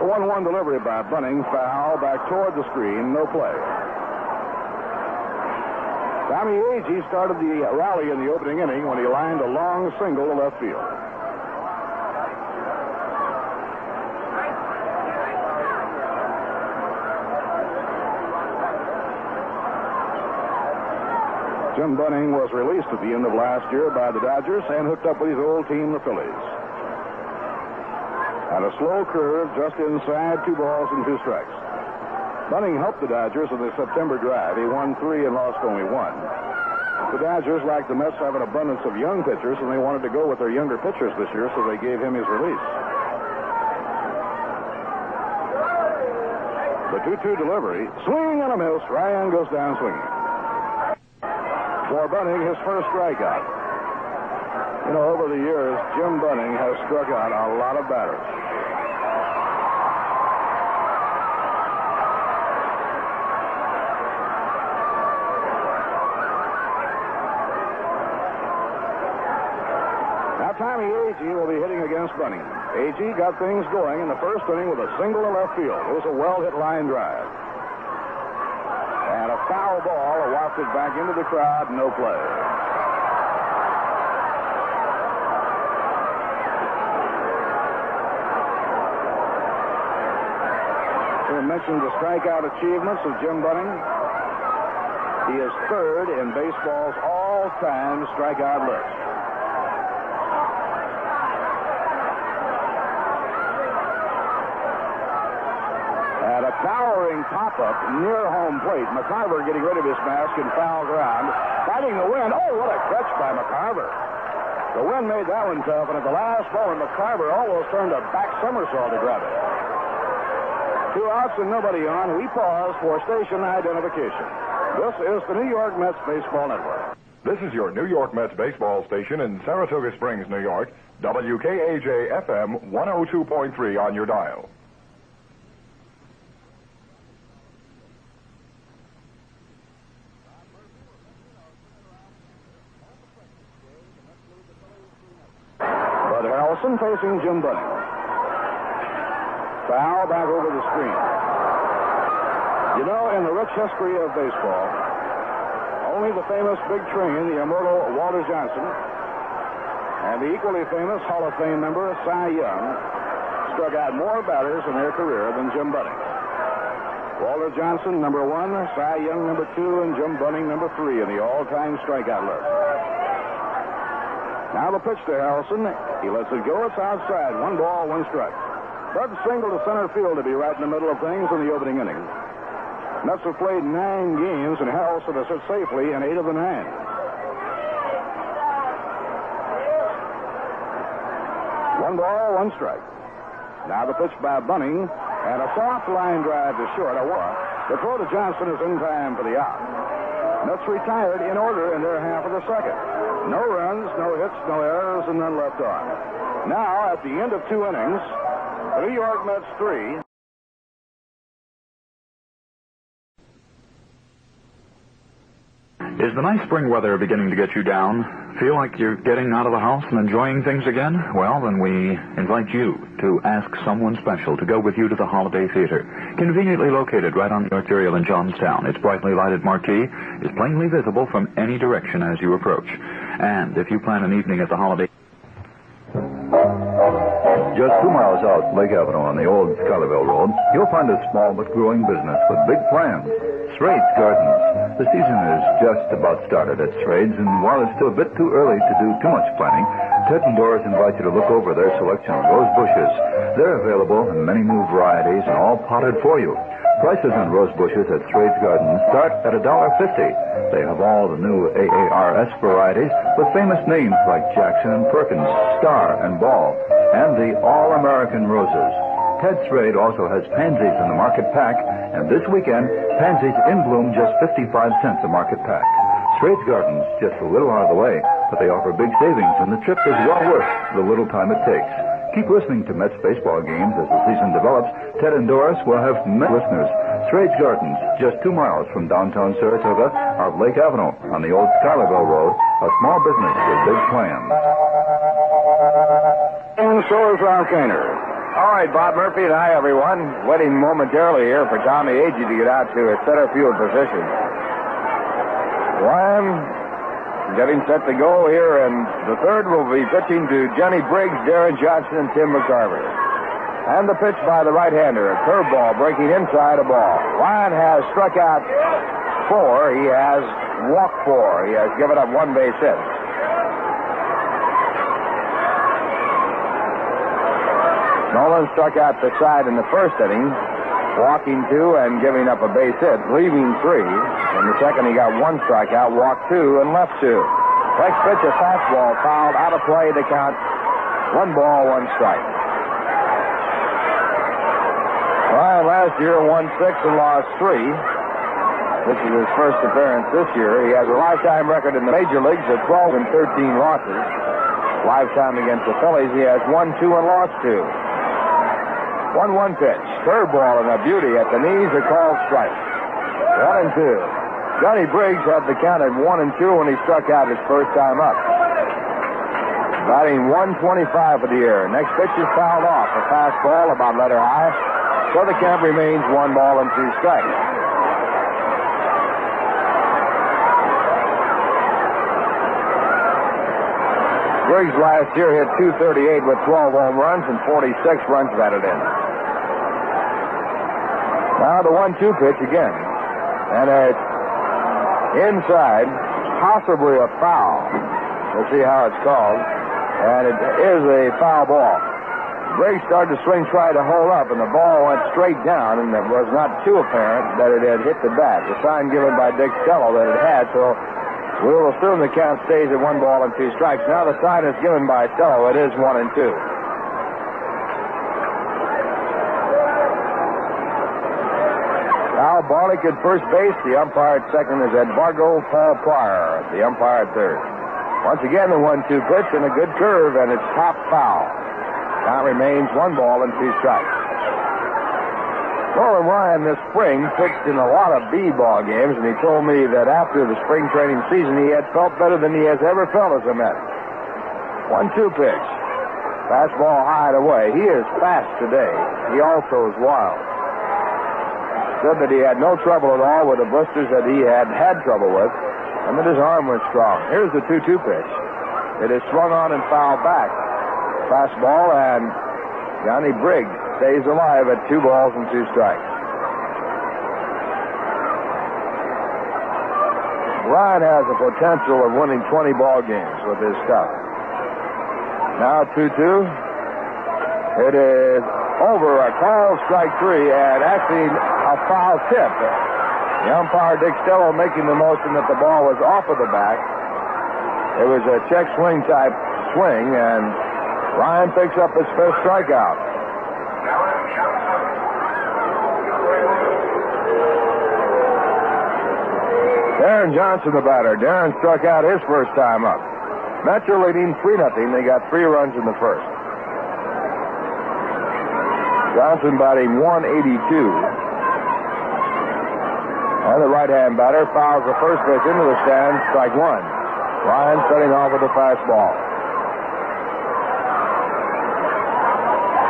A 1-1 delivery by Bunning, foul, back toward the screen, no play. Tommy Agee started the rally in the opening inning when he lined a long single to left field. Jim Bunning was released at the end of last year by the Dodgers and hooked up with his old team, the Phillies. And a slow curve just inside, 2 balls and 2 strikes. Bunning helped the Dodgers in the September drive. He won 3 and lost only 1. The Dodgers, like the Mets, have an abundance of young pitchers, and they wanted to go with their younger pitchers this year, so they gave him his release. The 2-2 delivery. Swing and a miss. Ryan goes down swinging. For Bunning, his first strikeout. You know, over the years, Jim Bunning has struck out a lot of batters. Now, Tommy Agee will be hitting against Bunning. Agee got things going in the first inning with a single to left field. It was a well-hit line drive. And a foul ball wafted back into the crowd, no play. We mentioned the strikeout achievements of Jim Bunning. He is third in baseball's all-time strikeout list. At a towering pop-up near home plate, McCarver getting rid of his mask in foul ground, fighting the wind. Oh, what a catch by McCarver. The wind made that one tough, and at the last moment, McCarver almost turned a back somersault to grab it. 2 outs and nobody on. We pause for station identification. This is the New York Mets Baseball Network. This is your New York Mets baseball station in Saratoga Springs, New York. WKAJ-FM 102.3 on your dial. Bud Harrelson facing Jim Bunning. Foul back over the screen. You know, in the rich history of baseball, only the famous Big Train, the immortal Walter Johnson, and the equally famous Hall of Fame member Cy Young struck out more batters in their career than Jim Bunning. Walter Johnson, number 1, Cy Young, number 2, and Jim Bunning, number 3 in the all-time strikeout list. Now the pitch to Harrelson. He lets it go. It's outside. 1 ball, 1 strike. Bud singled to center field to be right in the middle of things in the opening inning. Mets have played 9 games, and Harrelson has hit safely in 8 of the 9. 1 ball, 1 strike. Now the pitch by Bunning, and a soft line drive to short, a walk. The throw to Johnson is in time for the out. Mets retired in order in their half of the second. No runs, no hits, no errors, and none left on. Now, at the end of 2 innings, the New York Mets 3. Is the nice spring weather beginning to get you down? Feel like you're getting out of the house and enjoying things again? Well, then we invite you to ask someone special to go with you to the Holiday Theater. Conveniently located right on the arterial in Johnstown, its brightly lighted marquee is plainly visible from any direction as you approach. And if you plan an evening at the Holiday... Just 2 miles out Lake Avenue on the old Schuylerville Road, you'll find a small but growing business with big plans. Straits Gardens. The season is just about started at Straits, and while it's still a bit too early to do too much planning, Ted and Doris invite you to look over their selection of rose bushes. They're available in many new varieties and all potted for you. Prices on rose bushes at Straits Gardens start at $1.50. They have all the new AARS varieties with famous names like Jackson and Perkins, Star and Ball, and the All-American Roses. Ted Straight also has pansies in the market pack, and this weekend, pansies in bloom just 55 cents a market pack. Straits Gardens just a little out of the way, but they offer big savings, and the trip is well worth the little time it takes. Keep listening to Mets baseball games as the season develops. Ted and Doris will have many listeners. Straits Gardens, just 2 miles from downtown Saratoga, off Lake Avenue on the old Schuylerville Road, a small business with big plans. And so is Ralph Gaynor. All right, Bob Murphy and hi, everyone. Waiting momentarily here for Tommy Agee to get out to a center field position. One, getting set to go here, and the third will be pitching to Johnny Briggs, Darren Johnson, and Tim McCarver. And the pitch by the right-hander, a curveball breaking inside a ball. Ryan has struck out 4. He has walked 4. He has given up 1 base hit. Nolan struck out the side in the first inning. walking 2 and giving up a base hit, leaving 3. In the second, he got 1 strikeout, walked 2, and left 2. Next pitch, a fastball fouled out of play to count 1 ball, 1 strike. Ryan last year won 6 and lost 3. This is his first appearance this year. He has a lifetime record in the major leagues of 12 and 13 losses. Lifetime against the Phillies, he has won 2 and lost 2. 1-1 pitch. Curveball and a beauty at the knees, a called strike. 1-2. Johnny Briggs had the count at 1-2 when he struck out his first time up. Batting .125 for the year. Next pitch is fouled off. A fastball about letter high. So the count remains 1 ball and 2 strikes. Briggs last year hit .238 with 12 home runs and 46 runs batted in. Now the 1-2 pitch again. And it's inside, possibly a foul. We'll see how it's called. And it is a foul ball. Briggs started to swing, tried to hold up, and the ball went straight down, and it was not too apparent that it had hit the bat. The sign given by Dick Stello that it had, so we'll assume the count stays at 1 ball and 2 strikes. Now the sign is given by Stello. It is 1-2. Now Barlick at first base. The umpire at second is Edbargo. Paul Pryor, the umpire at third. Once again, the 1-2 pitch and a good curve, and it's top foul. Count remains 1 ball and 2 strikes. Nolan Ryan this spring pitched in a lot of B-ball games, and he told me that after the spring training season, he had felt better than he has ever felt as a Met. 1-2 pitch. Fastball high and away. He is fast today. He also is wild. Said that he had no trouble at all with the blisters that he had trouble with, and that his arm was strong. Here's the 2-2 pitch. It is swung on and fouled back. Fastball, and Johnny Briggs stays alive at 2 balls and 2 strikes. Ryan has the potential of winning 20 ball games with his stuff. Now 2-2. It is over, a call, strike 3, and actually a foul tip. The umpire, Dick Stello, making the motion that the ball was off of the back. It was a check swing type swing, and Ryan picks up his first strikeout. Darren Johnson, the batter. Darren struck out his first time up. Mets are leading 3-0. They got 3 runs in the first. Johnson batting .182. And the right-hand batter fouls the first pitch into the stand, strike 1. Ryan setting off with a fastball.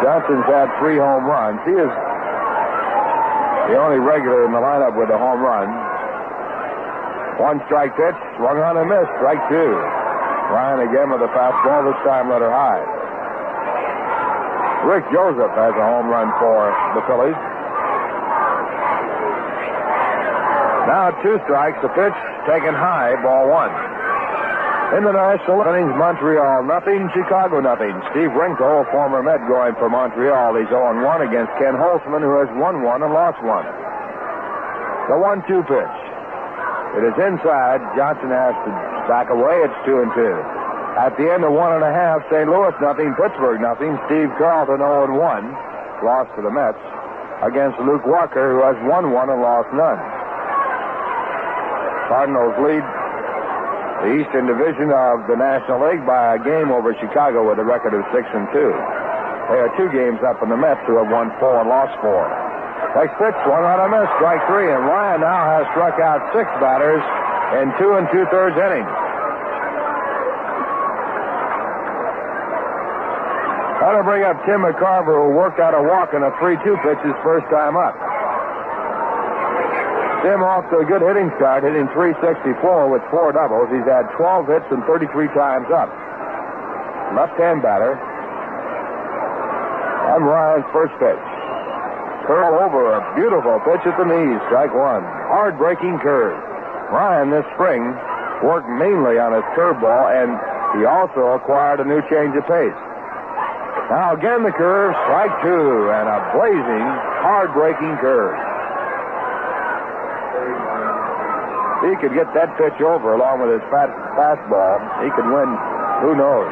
Johnson's had 3 home runs. He is the only regular in the lineup with a home run. 1 strike pitch, swung on and missed, strike 2. Ryan again with a fastball, this time letter high. Rick Joseph has a home run for the Phillies. Now 2 strikes, the pitch taken high, ball 1. In the National innings, Montreal nothing, Chicago nothing. Steve Rinko, former Met, going for Montreal. He's 0-1 against Ken Holtzman, who has won 1 and lost 1. The 1-2 pitch. It is inside. Johnson has to back away. It's 2-2. At the end of 1 1/2, St. Louis nothing, Pittsburgh nothing. Steve Carlton 0-1, lost to the Mets, against Luke Walker, who has won 1 and lost none. Cardinals lead the Eastern Division of the National League by a game over Chicago with a record of 6-2. They are 2 games up in the Mets, who have won 4 and lost 4. Next pitch, swung on a miss, strike 3, and Ryan now has struck out 6 batters in 2 2/3 innings. That'll bring up Tim McCarver, who worked out a walk in a 3-2 pitch his first time up. Tim off to a good hitting start, hitting .364 with 4 doubles. He's had 12 hits and 33 times up. Left-hand batter. And Ryan's first pitch. Curl over, a beautiful pitch at the knees, strike 1. Hard-breaking curve. Ryan this spring worked mainly on his curveball, and he also acquired a new change of pace. Now again the curve, strike two, and a blazing, hard-breaking curve. If he could get that pitch over along with his fastball, he could win. Who knows?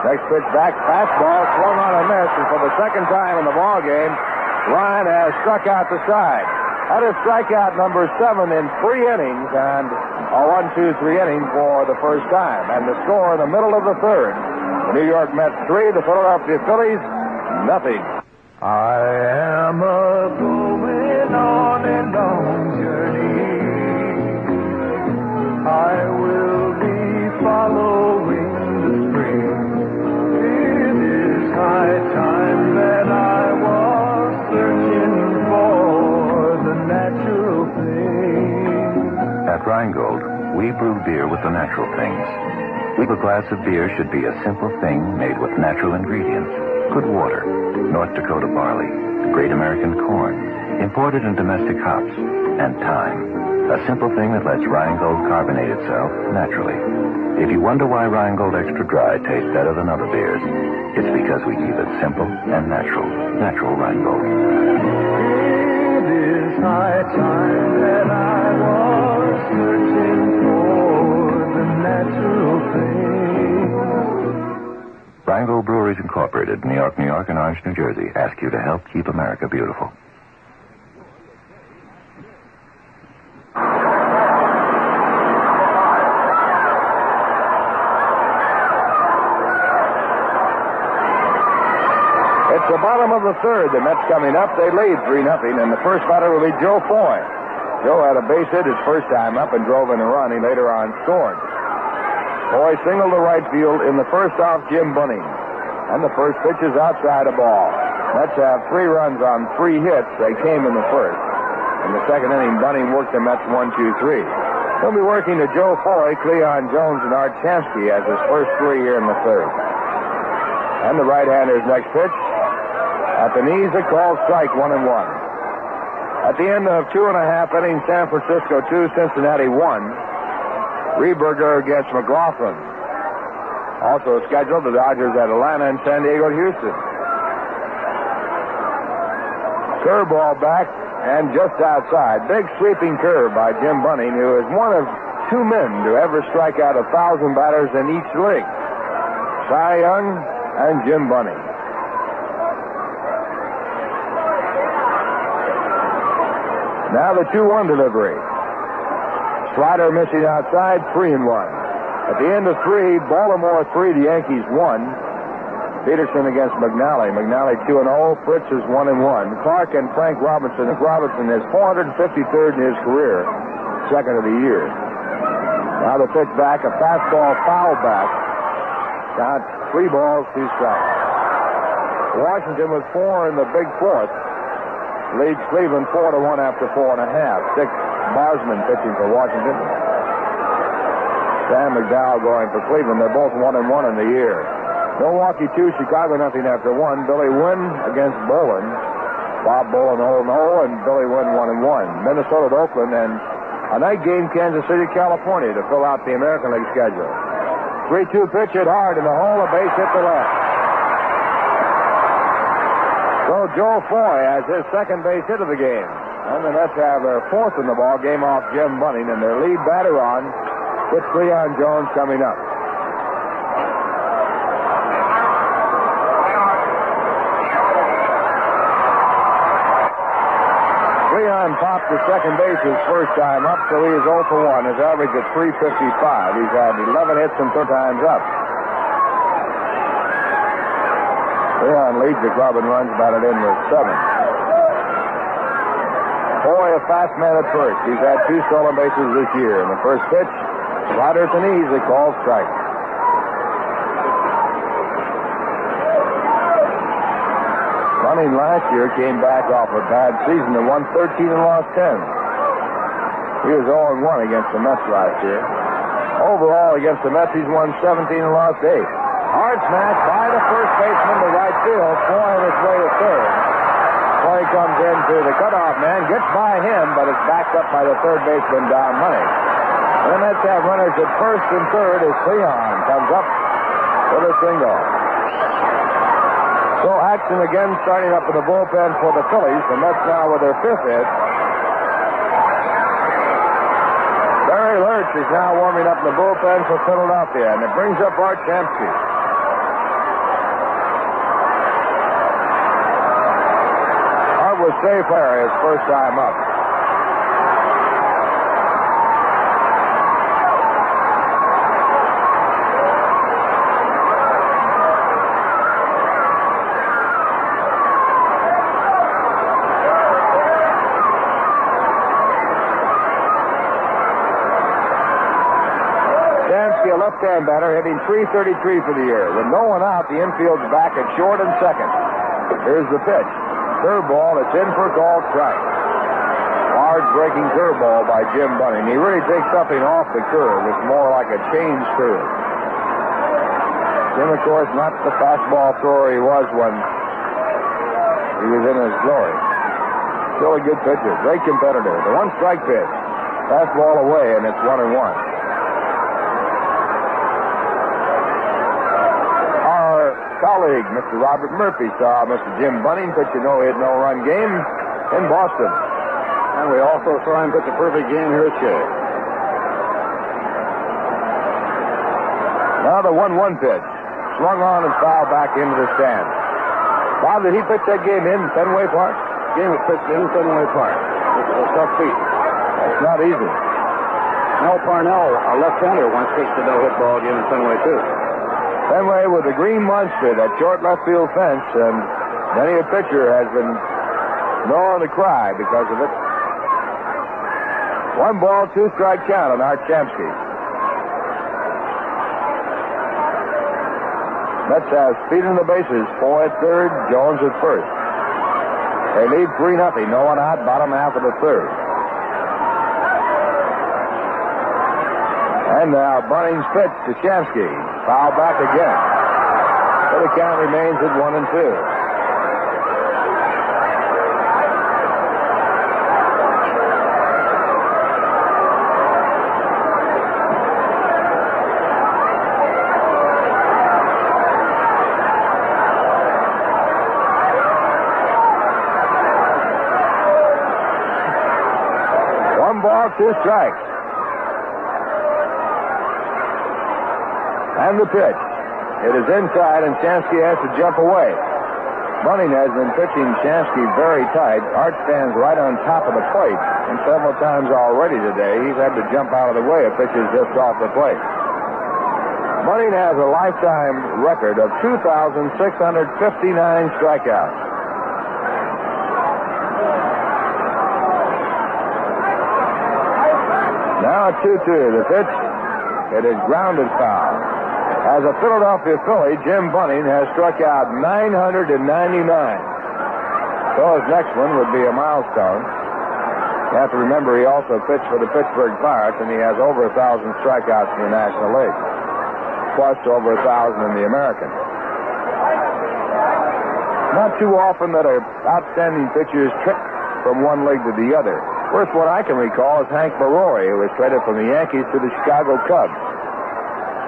Next pitch back, fastball swung on a miss, and for the second time in the ball game, Ryan has struck out the side. That is strikeout number 7 in 3 innings, and a 1-2-3 inning for the first time. And the score in the middle of the third: the New York Mets 3, the Philadelphia Phillies nothing. I am a going on a long journey. I will be following the spring. It is high time that I was searching for the natural thing. At Rheingold, we brew beer with the natural things. A glass of beer should be a simple thing made with natural ingredients. Good water, North Dakota barley, great American corn, imported and domestic hops, and time. A simple thing that lets Rheingold carbonate itself naturally. If you wonder why Rheingold Extra Dry tastes better than other beers, it's because we keep it simple and natural. Natural Rheingold. It is high time that I was searching for the natural thing. Rheingold Breweries Incorporated, New York, New York, and Orange, New Jersey, ask you to help keep America beautiful. It's the bottom of the third. The Mets coming up. They lead 3-0, and the first batter will be Joe Foy. Joe had a base hit his first time up and drove in a run. He later on scored. Foy singled to right field in the first off Jim Bunning. And the first pitch is outside a ball. Mets have 3 runs on 3 hits. They came in the first. In the second inning, Bunning worked the Mets 1-2-3. He'll be working to Joe Foy, Cleon Jones, and Art Shamsky as his first 3 here in the third. And the right-hander's next pitch. At the knees, a called strike, 1-1. At the end of 2.5 innings, San Francisco 2, Cincinnati 1. Rieberger against McLaughlin. Also scheduled, the Dodgers at Atlanta and San Diego at Houston. Curveball back and just outside. Big sweeping curve by Jim Bunning, who is one of 2 men to ever strike out 1,000 batters in each league. Cy Young and Jim Bunning. Now the 2-1 delivery. Slider missing outside, 3-1. At the end of 3, Baltimore 3, the Yankees 1. Peterson against McNally. McNally 2-0, Fritz is 1-1. Clark and Frank Robinson. Robinson is 453rd in his career, second of the year. Now the pitch back, a fastball foul back. Got 3 balls, 2 strikes. Washington with 4 in the big fourth. Leads Cleveland 4-1 after 4.5. Dick Barsman pitching for Washington. Sam McDowell going for Cleveland. They're both 1-1 in the year. Milwaukee 2, Chicago nothing after 1. Billy Wynn against Bolin. Bob Bolin 0-0 and Billy Wynn 1-1. Minnesota at Oakland and a night game Kansas City, California to fill out the American League schedule. 3-2 pitch hit hard in the hole, a base hit to left. So Joe Foy has his second base hit of the game. And the Mets have their 4th in the ball game off Jim Bunning, and their lead batter on with Cleon Jones coming up. Cleon popped to second base his first time up, so he is 0 for 1. His average at .355. He's had 11 hits and 2 times up. Leon leads the club and runs batted in with 7. Foy, a fast man at first. He's had 2 stolen bases this year. In the first pitch, slider at the knees, they call strike. Bunning last year came back off a bad season and won 13 and lost 10. He was 0-1 against the Mets last year. Overall, against the Mets, he's won 17 and lost 8. Hard smash by the first baseman to right field. Foy on his way to third. Foy comes into the cutoff man, gets by him, but is backed up by the third baseman, Don Money. And the Mets have runners at first and third as Cleon comes up with a single. Jackson again starting up in the bullpen for the Phillies. The Mets now with their 5th hit. Barry Lurch is now warming up in the bullpen for Philadelphia, and it brings up Art Shamsky. Art was safe there his first time up. A left-hand batter hitting .333 for the year. With no one out, the infield's back at short and second. Here's the pitch. Curveball. It's in for a called strike. Hard-breaking curveball by Jim Bunning. He really takes something off the curve. It's more like a change curve. Jim, of course, not the fastball thrower he was when he was in his glory. Still a good pitcher. Great competitor. The one-strike pitch. Fastball away, and it's 1-1. Colleague, Mr. Robert Murphy, saw Mr. Jim Bunning pitch a no-hit, no-run game in Boston. And we also saw him pitch a perfect game here at Shea. Now the 1-1 pitch. Swung on and fouled back into the stand. Bob, did he pitch that game in Fenway Park? Game was pitched in Fenway Park. This is a tough feat. That's not easy. Mel Parnell, a left-hander, once pitched a no-hit ball game in Fenway, too. Fenway with the green monster, that short left field fence, and many a pitcher has been known to cry because of it. 1 ball, 2-strike count on Art Shamsky. Mets have speed in the bases. Foy at third, Jones at first. They lead 3-0. No one out, bottom half of the third. And now Bunning's pitch to Shamsky. Foul back again. So the count remains at 1-2. One ball, 2 strikes. And the pitch. It is inside, and Shamsky has to jump away. Bunning has been pitching Shamsky very tight. Art stands right on top of the plate, and several times already today he's had to jump out of the way of pitches just off the plate. Bunning has a lifetime record of 2,659 strikeouts. Now 2-2. The pitch. It is grounded foul. As a Philadelphia Philly, Jim Bunning has struck out 999. So his next one would be a milestone. You have to remember he also pitched for the Pittsburgh Pirates, and he has over 1,000 strikeouts in the National League, plus over 1,000 in the American. Not too often that an outstanding pitcher is tripped from one leg to the other. First one I can recall is Hank Barori, who was traded from the Yankees to the Chicago Cubs.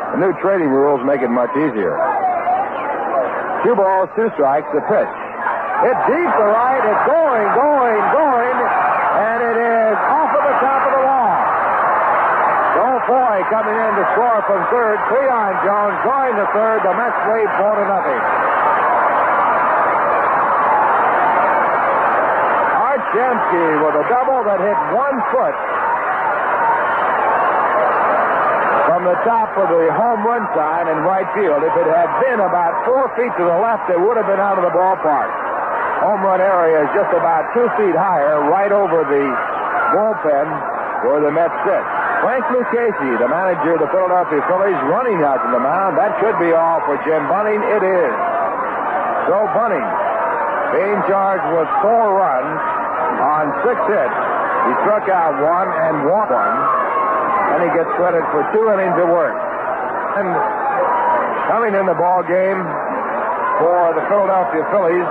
The new trading rules make it much easier. 2 balls, 2 strikes, the pitch. It's deep to right, it's going, and it is off of the top of the wall. Joe Foy coming in to score from third. 3 on Jones, going to third. The Mets lead 4-0. Art Shamsky with a double that hit 1 foot from the top of the home run sign in right field. If it had been about 4 feet to the left, it would have been out of the ballpark. Home run area is just about 2 feet higher, right over the bullpen where the Mets sit. Frank Lucchesi, the manager of the Philadelphia Phillies, running out to the mound. That should be all for Jim Bunning. It is. So Bunning being charged with 4 runs on 6 hits. He struck out 1 and walked 1. And he gets credit for 2 innings of work. And coming in the ball game for the Philadelphia Phillies,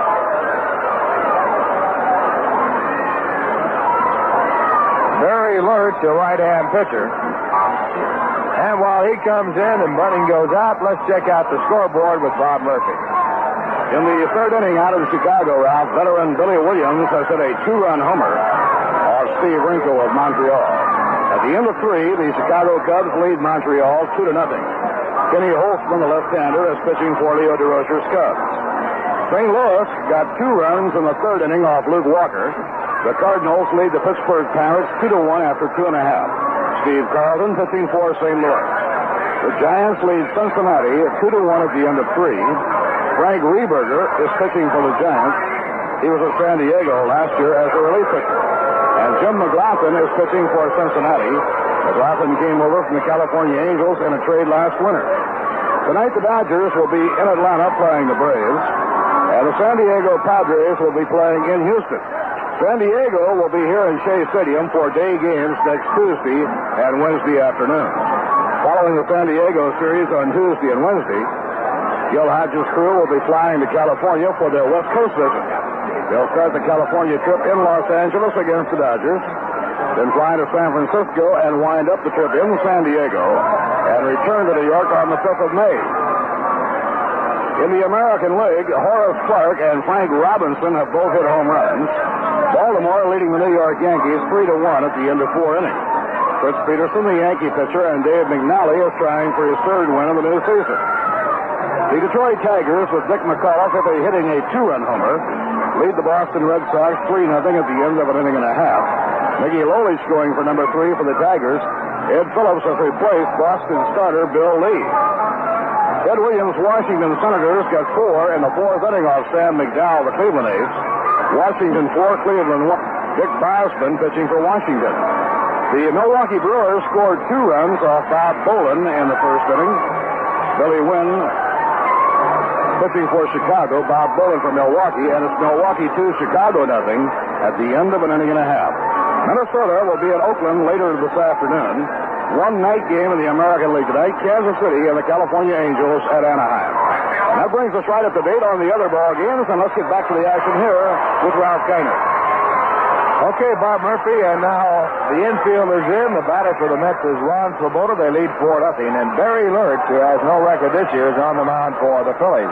Barry Lurch, a right-hand pitcher. And while he comes in and Bunning goes out, let's check out the scoreboard with Bob Murphy. In the third inning out of Chicago, Ralph, veteran Billy Williams has hit a 2-run homer off Steve Rinko of Montreal. At the end of 3, the Chicago Cubs lead Montreal 2-0. Kenny Holtzman, the left-hander, is pitching for Leo DeRocher's Cubs. St. Louis got 2 runs in the third inning off Luke Walker. The Cardinals lead the Pittsburgh Pirates 2-1 after 2.5. Steve Carlton pitching for St. Louis. The Giants lead Cincinnati 2-1 at the end of 3. Frank Rehberger is pitching for the Giants. He was at San Diego last year as a relief pitcher. And Jim McLaughlin is pitching for Cincinnati. McLaughlin came over from the California Angels in a trade last winter. Tonight the Dodgers will be in Atlanta playing the Braves. And the San Diego Padres will be playing in Houston. San Diego will be here in Shea Stadium for day games next Tuesday and Wednesday afternoon. Following the San Diego series on Tuesday and Wednesday, Gil Hodges' crew will be flying to California for their West Coast visit. They'll start the California trip in Los Angeles against the Dodgers, then fly to San Francisco and wind up the trip in San Diego, and return to New York on the 5th of May. In the American League, Horace Clarke and Frank Robinson have both hit home runs. Baltimore leading the New York Yankees 3-1 at the end of 4 innings. Fritz Peterson, the Yankee pitcher, and Dave McNally is trying for his 3rd win of the new season. The Detroit Tigers, with Dick McCullough hitting a 2-run homer, lead the Boston Red Sox 3-0 at the end of an inning and a half. Mickey Lolich going for number 3 for the Tigers. Ed Phillips has replaced Boston starter Bill Lee. Ted Williams' Washington Senators got 4 in the 4th inning off Sam McDowell, the Cleveland A's. Washington 4, Cleveland 1. Dick Bosman pitching for Washington. The Milwaukee Brewers scored 2 runs off Bob Bolin in the 1st inning. Billy Wynn pitching for Chicago. Bob Bolin for Milwaukee, and it's Milwaukee 2, Chicago 0 at the end of an inning and a half. Minnesota will be in Oakland later this afternoon. One night game in the American League tonight, Kansas City and the California Angels at Anaheim. That brings us right up to date on the other ball games, and let's get back to the action here with Ralph Kiner. Okay, Bob Murphy, and now the infield is in. The batter for the Mets is Ron Swoboda. They lead 4-0, and Barry Lurch, who has no record this year, is on the mound for the Phillies.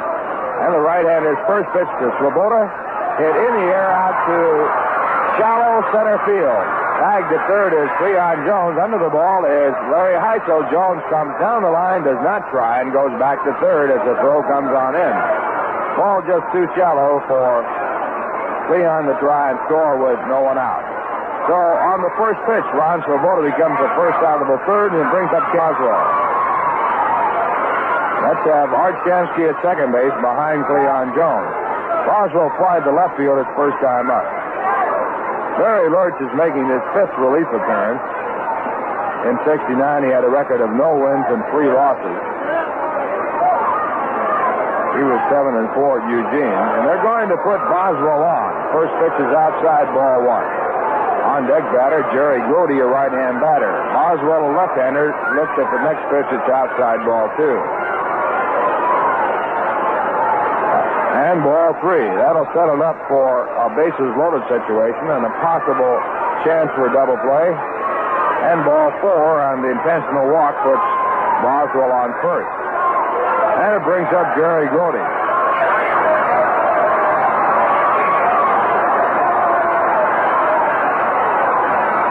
And the right-hander's first pitch to Swoboda hit in the air out to shallow center field. Tagged at third is Cleon Jones. Under the ball is Larry Heisel. Jones comes down the line, does not try, and goes back to third as the throw comes on in. Ball just too shallow for Cleon to try and score with no one out. So on the first pitch, Ron Swoboda becomes the first out of the third and brings up Boswell. Let's have Art Shamsky at second base behind Cleon Jones. Boswell flied to left field his first time up. Barry Lurch is making his 5th relief appearance. In '69, he had a record of no wins and 3 losses. He was 7-4 at Eugene, and they're going to put Boswell on. First pitch is outside, ball 1. On deck batter, Jerry Grody, a right-hand batter. Boswell, a left-hander, looks at the next pitch, it's outside, ball 2. And ball 3. That'll set it up for a bases-loaded situation and a possible chance for a double play. And ball 4 on the intentional walk puts Boswell on first. And it brings up Jerry Grody.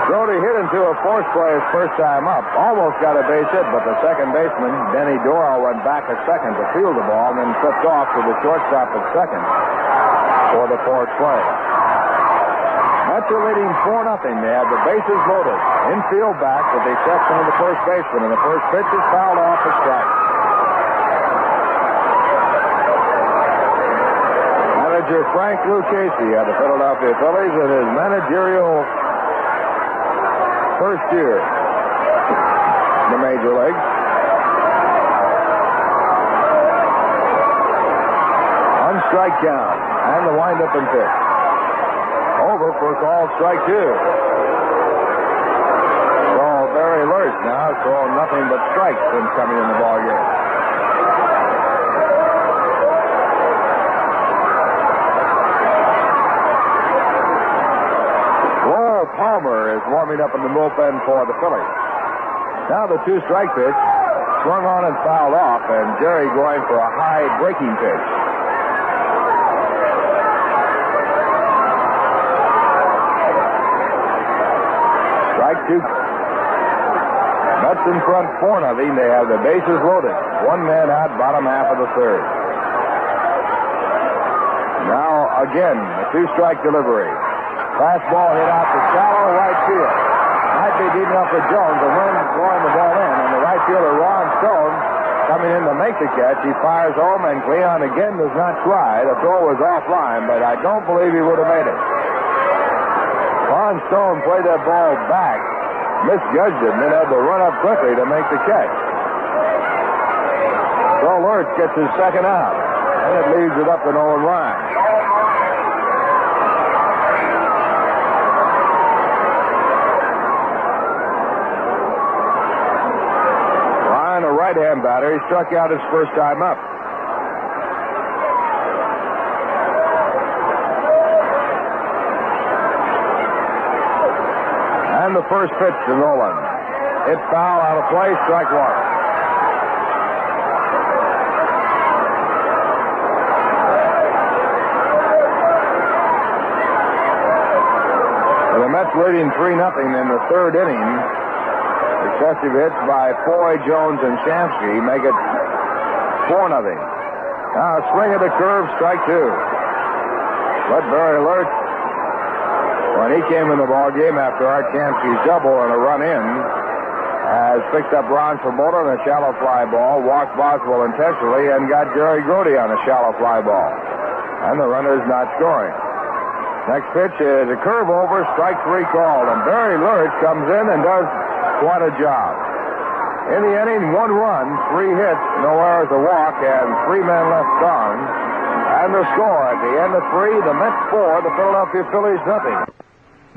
Grody hit into a force play his first time up. Almost got a base hit, but the second baseman, Denny Doyle, went back a second to field the ball and then flipped off to the shortstop at second for the fourth play. Mets are leading 4-0. They have the bases loaded. Infield back with the exception of the first baseman, and the first pitch is fouled off a strike. Manager Frank Lucchese of the Philadelphia Phillies in his managerial first year in the major leagues. On strike count, and the windup and pitch. Over for a call, strike 2. So Barry Lurch now has thrown nothing but strikes since coming in the ball game. Lowell Palmer is warming up in the bullpen for the Phillies. Now the 2-strike pitch swung on and fouled off, and Jerry going for a high breaking pitch. strike two. Mets in front 4-0. They have the bases loaded. One man out, bottom half of the third. Now again, a two-strike delivery. Fastball hit out to shallow right field. Might be deep enough for Jones. The wind blowing the ball in, and the right fielder Ron Stone coming in to make the catch. He fires home, and Cleon again does not try. The throw was offline, but I don't believe he would have made it. Ron Stone played that ball back, misjudged it, and then had to run up quickly to make the catch. So Lurch gets his second out, and it leaves it up to Nolan Ryan. Ryan, a right-hand batter, he struck out his first time up. And the first pitch to Nolan. Hit foul, out of play, strike one. The Mets leading 3-0 in the third inning. Successive hits by Foy, Jones, and Shamsky make it 4-0. Now a swing at the curve, strike two. But Barry Lurch, when he came in the ball game after Art Shamsky's double and a run in, has picked up Ron Swoboda on a shallow fly ball, walked Boswell intentionally, and got Jerry Grody on a shallow fly ball. And the runner's not scoring. Next pitch is a curve over, strike three called, and Barry Lurch comes in and does quite a job. In the inning, 1 run, 3 hits, no errors, a walk, and 3 men left gone. And the score at the end of 3, the Mets 4, the Philadelphia Phillies nothing.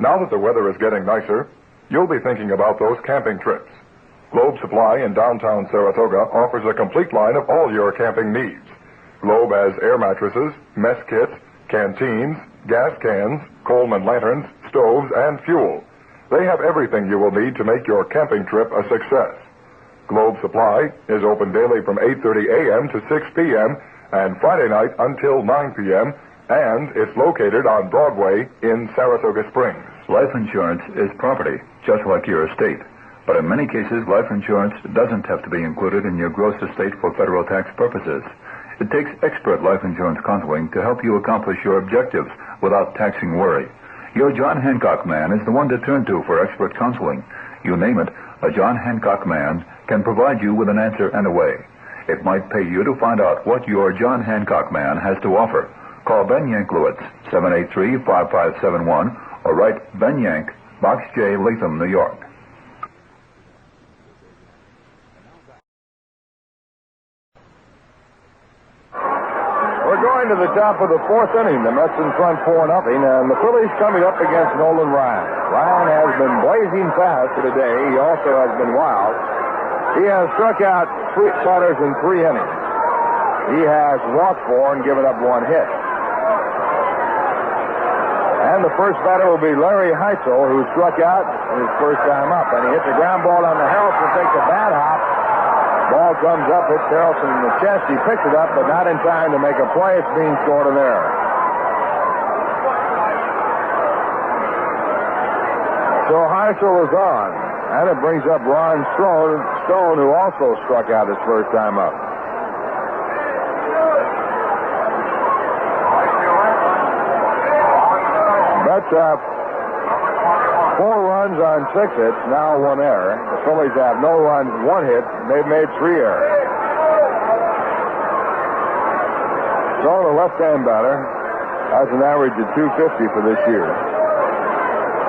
Now that the weather is getting nicer, you'll be thinking about those camping trips. Globe Supply in downtown Saratoga offers a complete line of all your camping needs. Globe has air mattresses, mess kits, canteens, gas cans, Coleman lanterns, stoves, and fuel. They have everything you will need to make your camping trip a success. Globe Supply is open daily from 8:30 a.m. to 6 p.m. and Friday night until 9 p.m., and it's located on Broadway in Saratoga Springs. Life insurance is property, just like your estate. But in many cases, life insurance doesn't have to be included in your gross estate for federal tax purposes. It takes expert life insurance counseling to help you accomplish your objectives without taxing worry. Your John Hancock man is the one to turn to for expert counseling. You name it, a John Hancock man can provide you with an answer and a way. It might pay you to find out what your John Hancock man has to offer. Call Ben Yanklowitz, 783-5571, or write Ben Yank, Box J, Latham, New York. We're going to the top of the fourth inning. The Mets in front 4-0, and the Phillies coming up against Nolan Ryan. Ryan has been blazing fast today. He also has been wild. He has struck out 3 starters in 3 innings. He has walked 4 and given up 1 hit. And the first batter will be Larry Heitzel, who struck out his first time up. And he hits a ground ball on the Harrelson, takes a bad hop. Ball comes up, hits Harrelson in the chest. He picks it up, but not in time to make a play. It's being scored an error. So Heitzel is on. And it brings up Ron Stone, who also struck out his first time up. Mets have 4 runs on 6 hits, now 1 error. The Phillies have no runs, 1 hit. They've made 3 errors. So the left-hand batter has an average of 250 for this year.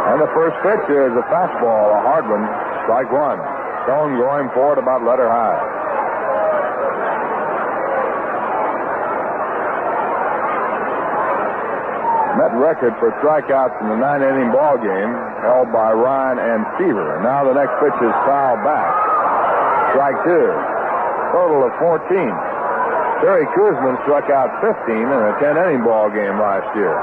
And the first pitch is a fastball, a hard one, strike 1. Stone going for it about letter high. Met record for strikeouts in the 9-inning ball game held by Ryan and Seaver. Now the next pitch is fouled back. Strike 2. Total of 14. Terry Kuzman struck out 15 in a 10-inning ball game last year.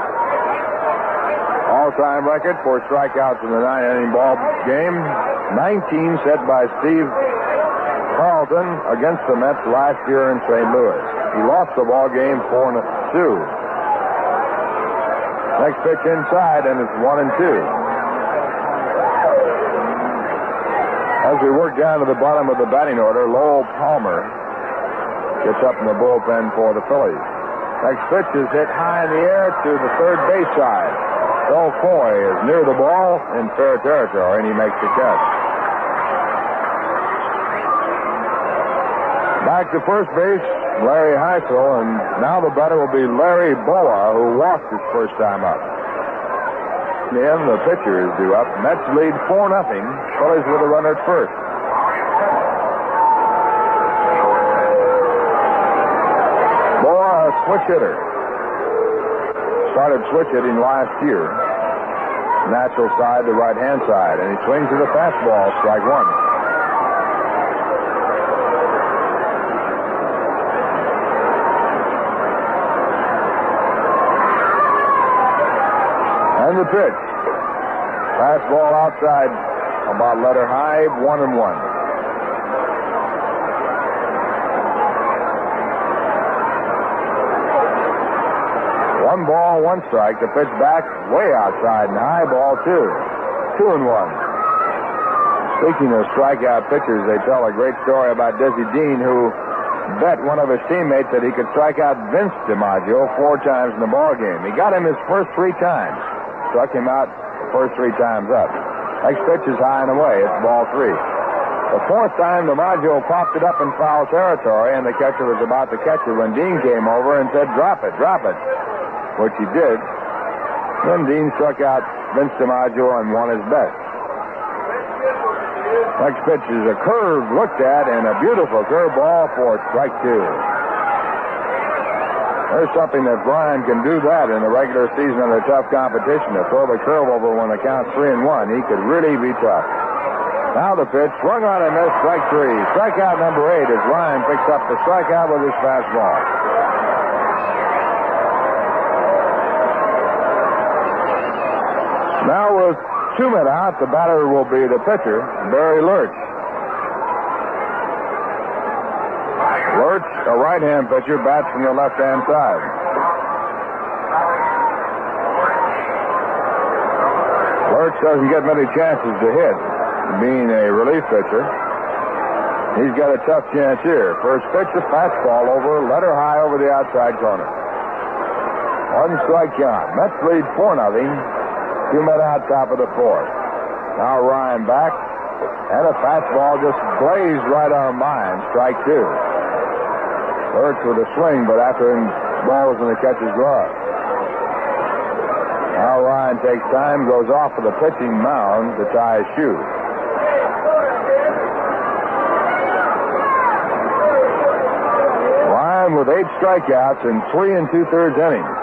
All-time record for strikeouts in the 9-inning ball game, 19 set by Steve Carlton against the Mets last year in St. Louis. He lost the ball game 4-2. Next pitch inside, and it's 1-2. As we work down to the bottom of the batting order, Lowell Palmer gets up in the bullpen for the Phillies. Next pitch is hit high in the air to the third base side. Bill Foy is near the ball in fair territory, and he makes the catch. Back to first base, Larry Heisel, and now the batter will be Larry Boa, who walked his first time up. Then the pitcher is due up. Mets lead 4-0. Phillies with a runner at first. Boa, a switch hitter. Started switch hitting last year. Natural side to right-hand side, and he swings to the fastball, strike one. And the pitch. Fastball outside, about letter high, 1-1. One ball, one strike. The pitch back, way outside and high, ball two. 2-1. Speaking of strikeout pitchers, they tell a great story about Dizzy Dean, who bet one of his teammates that he could strike out Vince DiMaggio 4 times in the ball game. He got him his first 3 times. Struck him out the first 3 times up. Next pitch is high and away. It's ball 3. The 4th time, DiMaggio popped it up in foul territory, and the catcher was about to catch it when Dean came over and said, drop it, which he did. Then Dean struck out Vince DiMaggio and won his bet. Next pitch is a curve looked at, and a beautiful curveball for strike 2. There's something that Brian can do that in the regular season under tough competition. To throw the curve over when the count's 3-1, he could really be tough. Now the pitch, swung on and missed, strike 3. Strikeout number 8 as Ryan picks up the strikeout with his fastball. Now with 2 men out, the batter will be the pitcher, Barry Lurch. Lurch, a right-hand pitcher, bats from the left-hand side. Lurch doesn't get many chances to hit, being a relief pitcher. He's got a tough chance here. First pitch, a fastball over, letter high over the outside corner. 1 strike count. Mets lead 4-0. 2 men out, top of the 4th. Now Ryan back, and a fastball just blazed right on mine. Strike 2. Lurch with a swing, but after him, ball was in the catcher's glove. Now Ryan takes time, goes off of the pitching mound to tie his shoe. Ryan with 8 strikeouts in 3 2/3 innings.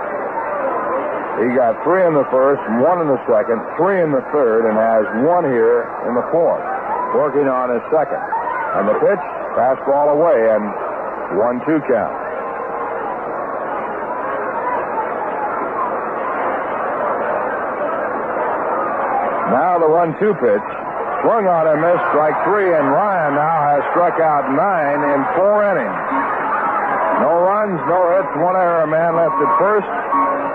He got 3 in the first, 1 in the second, 3 in the third, and has 1 here in the 4th. Working on his second. And the pitch, fastball away, and 1-2 count. Now the 1-2 pitch. Swung on and missed, strike 3, and Ryan now has struck out 9 in 4 innings. No runs, no hits, 1 error, a man left at first.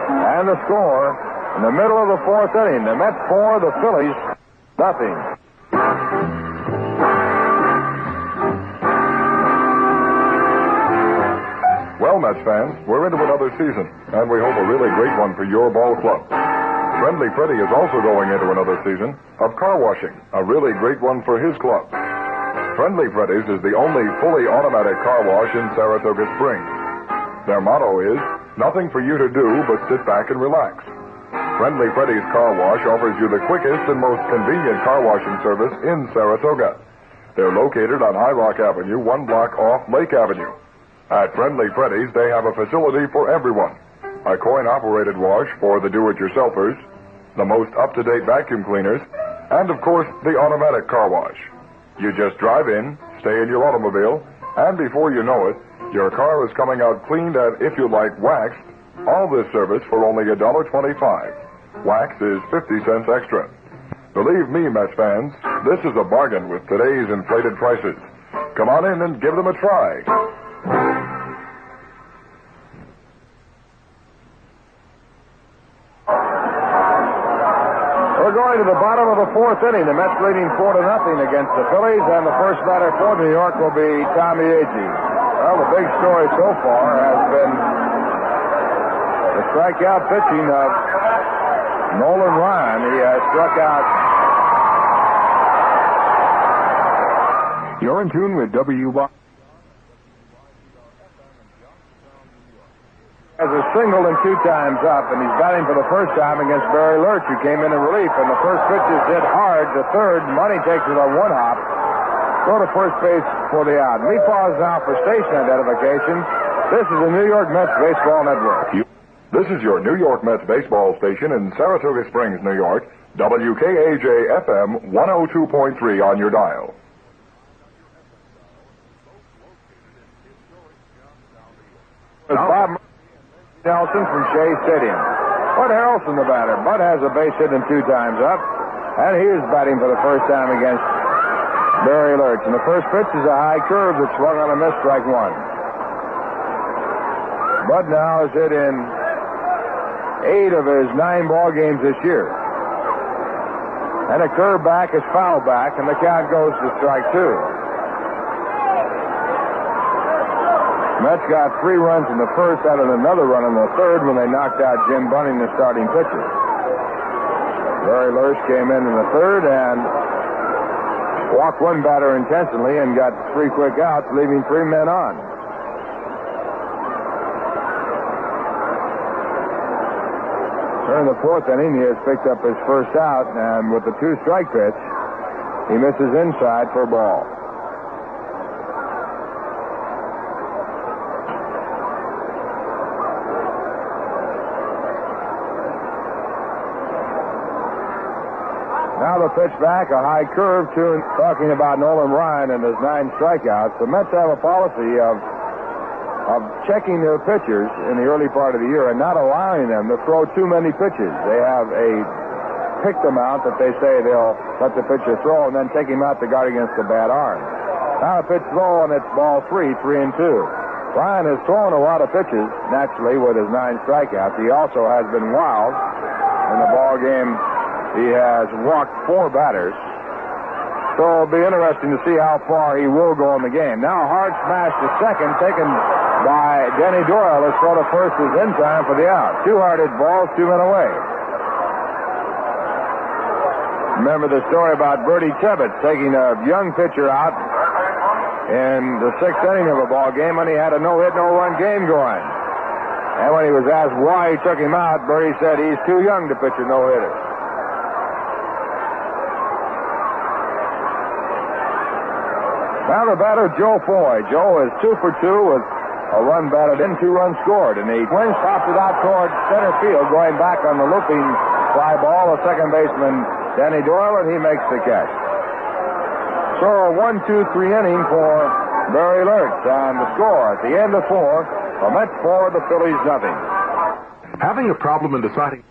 And the score in the middle of the 4th inning. The Mets 4, the Phillies nothing. Well, Mets fans, we're into another season, and we hope a really great one for your ball club. Friendly Freddy is also going into another season of car washing, a really great one for his club. Friendly Freddy's is the only fully automatic car wash in Saratoga Springs. Their motto is, nothing for you to do but sit back and relax. Friendly Freddy's Car Wash offers you the quickest and most convenient car washing service in Saratoga. They're located on High Rock Avenue, 1 block off Lake Avenue. At Friendly Freddy's, they have a facility for everyone. A coin-operated wash for the do-it-yourselfers, the most up-to-date vacuum cleaners, and, of course, the automatic car wash. You just drive in, stay in your automobile, and before you know it, your car is coming out cleaned and, if you like, waxed. All this service for only $1.25. Wax is 50 cents extra. Believe me, Mets fans, this is a bargain with today's inflated prices. Come on in and give them a try. We're going to the bottom of the fourth inning. The Mets leading 4-0 against the Phillies, and the first batter for New York will be Tommy Agee. Well, the big story so far has been the strikeout pitching of Nolan Ryan. He has struck out. You're in tune with WY. Has a single and 2 times up, and he's batting for the first time against Barry Lurch, who came in relief. And the first pitch is hit hard to third. Money takes it on 1 hop. Go to first base for the out. We pause now for station identification. This is the New York Mets Baseball Network. This is your New York Mets baseball station in Saratoga Springs, New York. WKAJ-FM 102.3 on your dial. Bob Nelson from Shea Stadium. Bud Harrelson, the batter. Bud has a base hit and 2 times up, and he is batting for the first time against Barry Lurch. And the first pitch is a high curve that swung on a miss, strike 1. Bud now has hit in 8 of his 9 ball games this year. And a curve back is foul back, and the count goes to strike 2. Mets got 3 runs in the first, added another run in the third when they knocked out Jim Bunning, the starting pitcher. Barry Lurch came in the third and walked 1 batter intentionally and got 3 quick outs, leaving 3 men on. During the fourth inning, he has picked up his first out, and with the 2-strike pitch, he misses inside for a ball. Now the pitch back, a high curve to talking about Nolan Ryan and his 9 strikeouts. The Mets have a policy of checking their pitchers in the early part of the year and not allowing them to throw too many pitches. They have a picked amount that they say they'll let the pitcher throw and then take him out to guard against the bad arm. Now a pitch low and it's ball 3, 3-2. Ryan has thrown a lot of pitches, naturally, with his 9 strikeouts. He also has been wild in the ball game. He has walked 4 batters. So it'll be interesting to see how far he will go in the game. Now a hard smash to second, taken by Denny Doyle. His throw to first is in time for the out. 2 hard hit balls, 2 men away. Remember the story about Bertie Tibbetts taking a young pitcher out in the 6th inning of a ball game when he had a no-hit, no-run game going. And when he was asked why he took him out, Bertie said he's too young to pitch a no-hitter. Now the batter, Joe Foy. Joe is 2 for 2 with a run batted in, 2 runs scored. And he swings, pops it out toward center field, going back on the looping fly ball of second baseman Danny Doyle, and he makes the catch. So a 1-2-3 inning for Barry Lurch. And the score at the end of 4, the Mets 4, the Phillies nothing. Having a problem in deciding...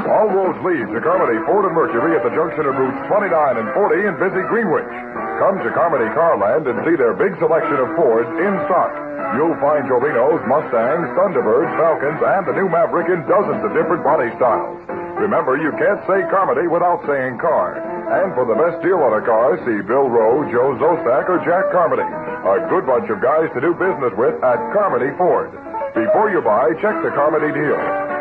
All roads lead to Carmody Ford and Mercury at the junction of routes 29 and 40 in busy Greenwich. Come to Carmody Carland and see their big selection of Fords in stock. You'll find Torinos, Mustangs, Thunderbirds, Falcons, and the new Maverick in dozens of different body styles. Remember, you can't say Carmody without saying car. And for the best deal on a car, see Bill Rowe, Joe Zostak, or Jack Carmody. A good bunch of guys to do business with at Carmody Ford. Before you buy, check the Carmody deal.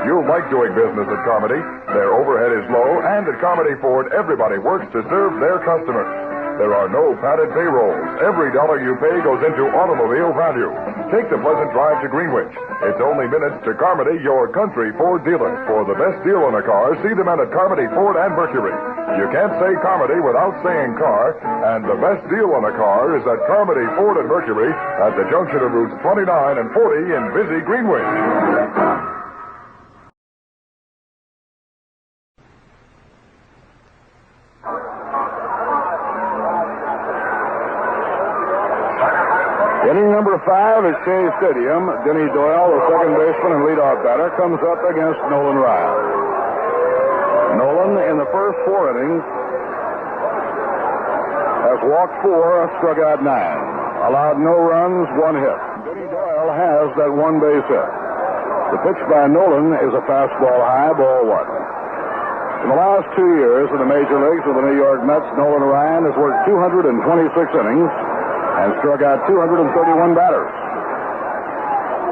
You'll like doing business at Carmody. Their overhead is low, and at Carmody Ford, everybody works to serve their customers. There are no padded payrolls. Every dollar you pay goes into automobile value. Take the pleasant drive to Greenwich. It's only minutes to Carmody, your country Ford dealer. For the best deal on a car, see the men at Carmody Ford and Mercury. You can't say Carmody without saying car, and the best deal on a car is at Carmody Ford and Mercury at the junction of routes 29 and 40 in busy Greenwich. Inning number 5 at Shea Stadium. Denny Doyle, the second baseman and leadoff batter, comes up against Nolan Ryan. Nolan, in the first 4 innings, has walked 4, struck out 9, allowed no runs, 1 hit. Denny Doyle has that 1 base hit. The pitch by Nolan is a fastball high, ball one. In the last 2 years in the major leagues with the New York Mets, Nolan Ryan has worked 226 innings and struck out 231 batters.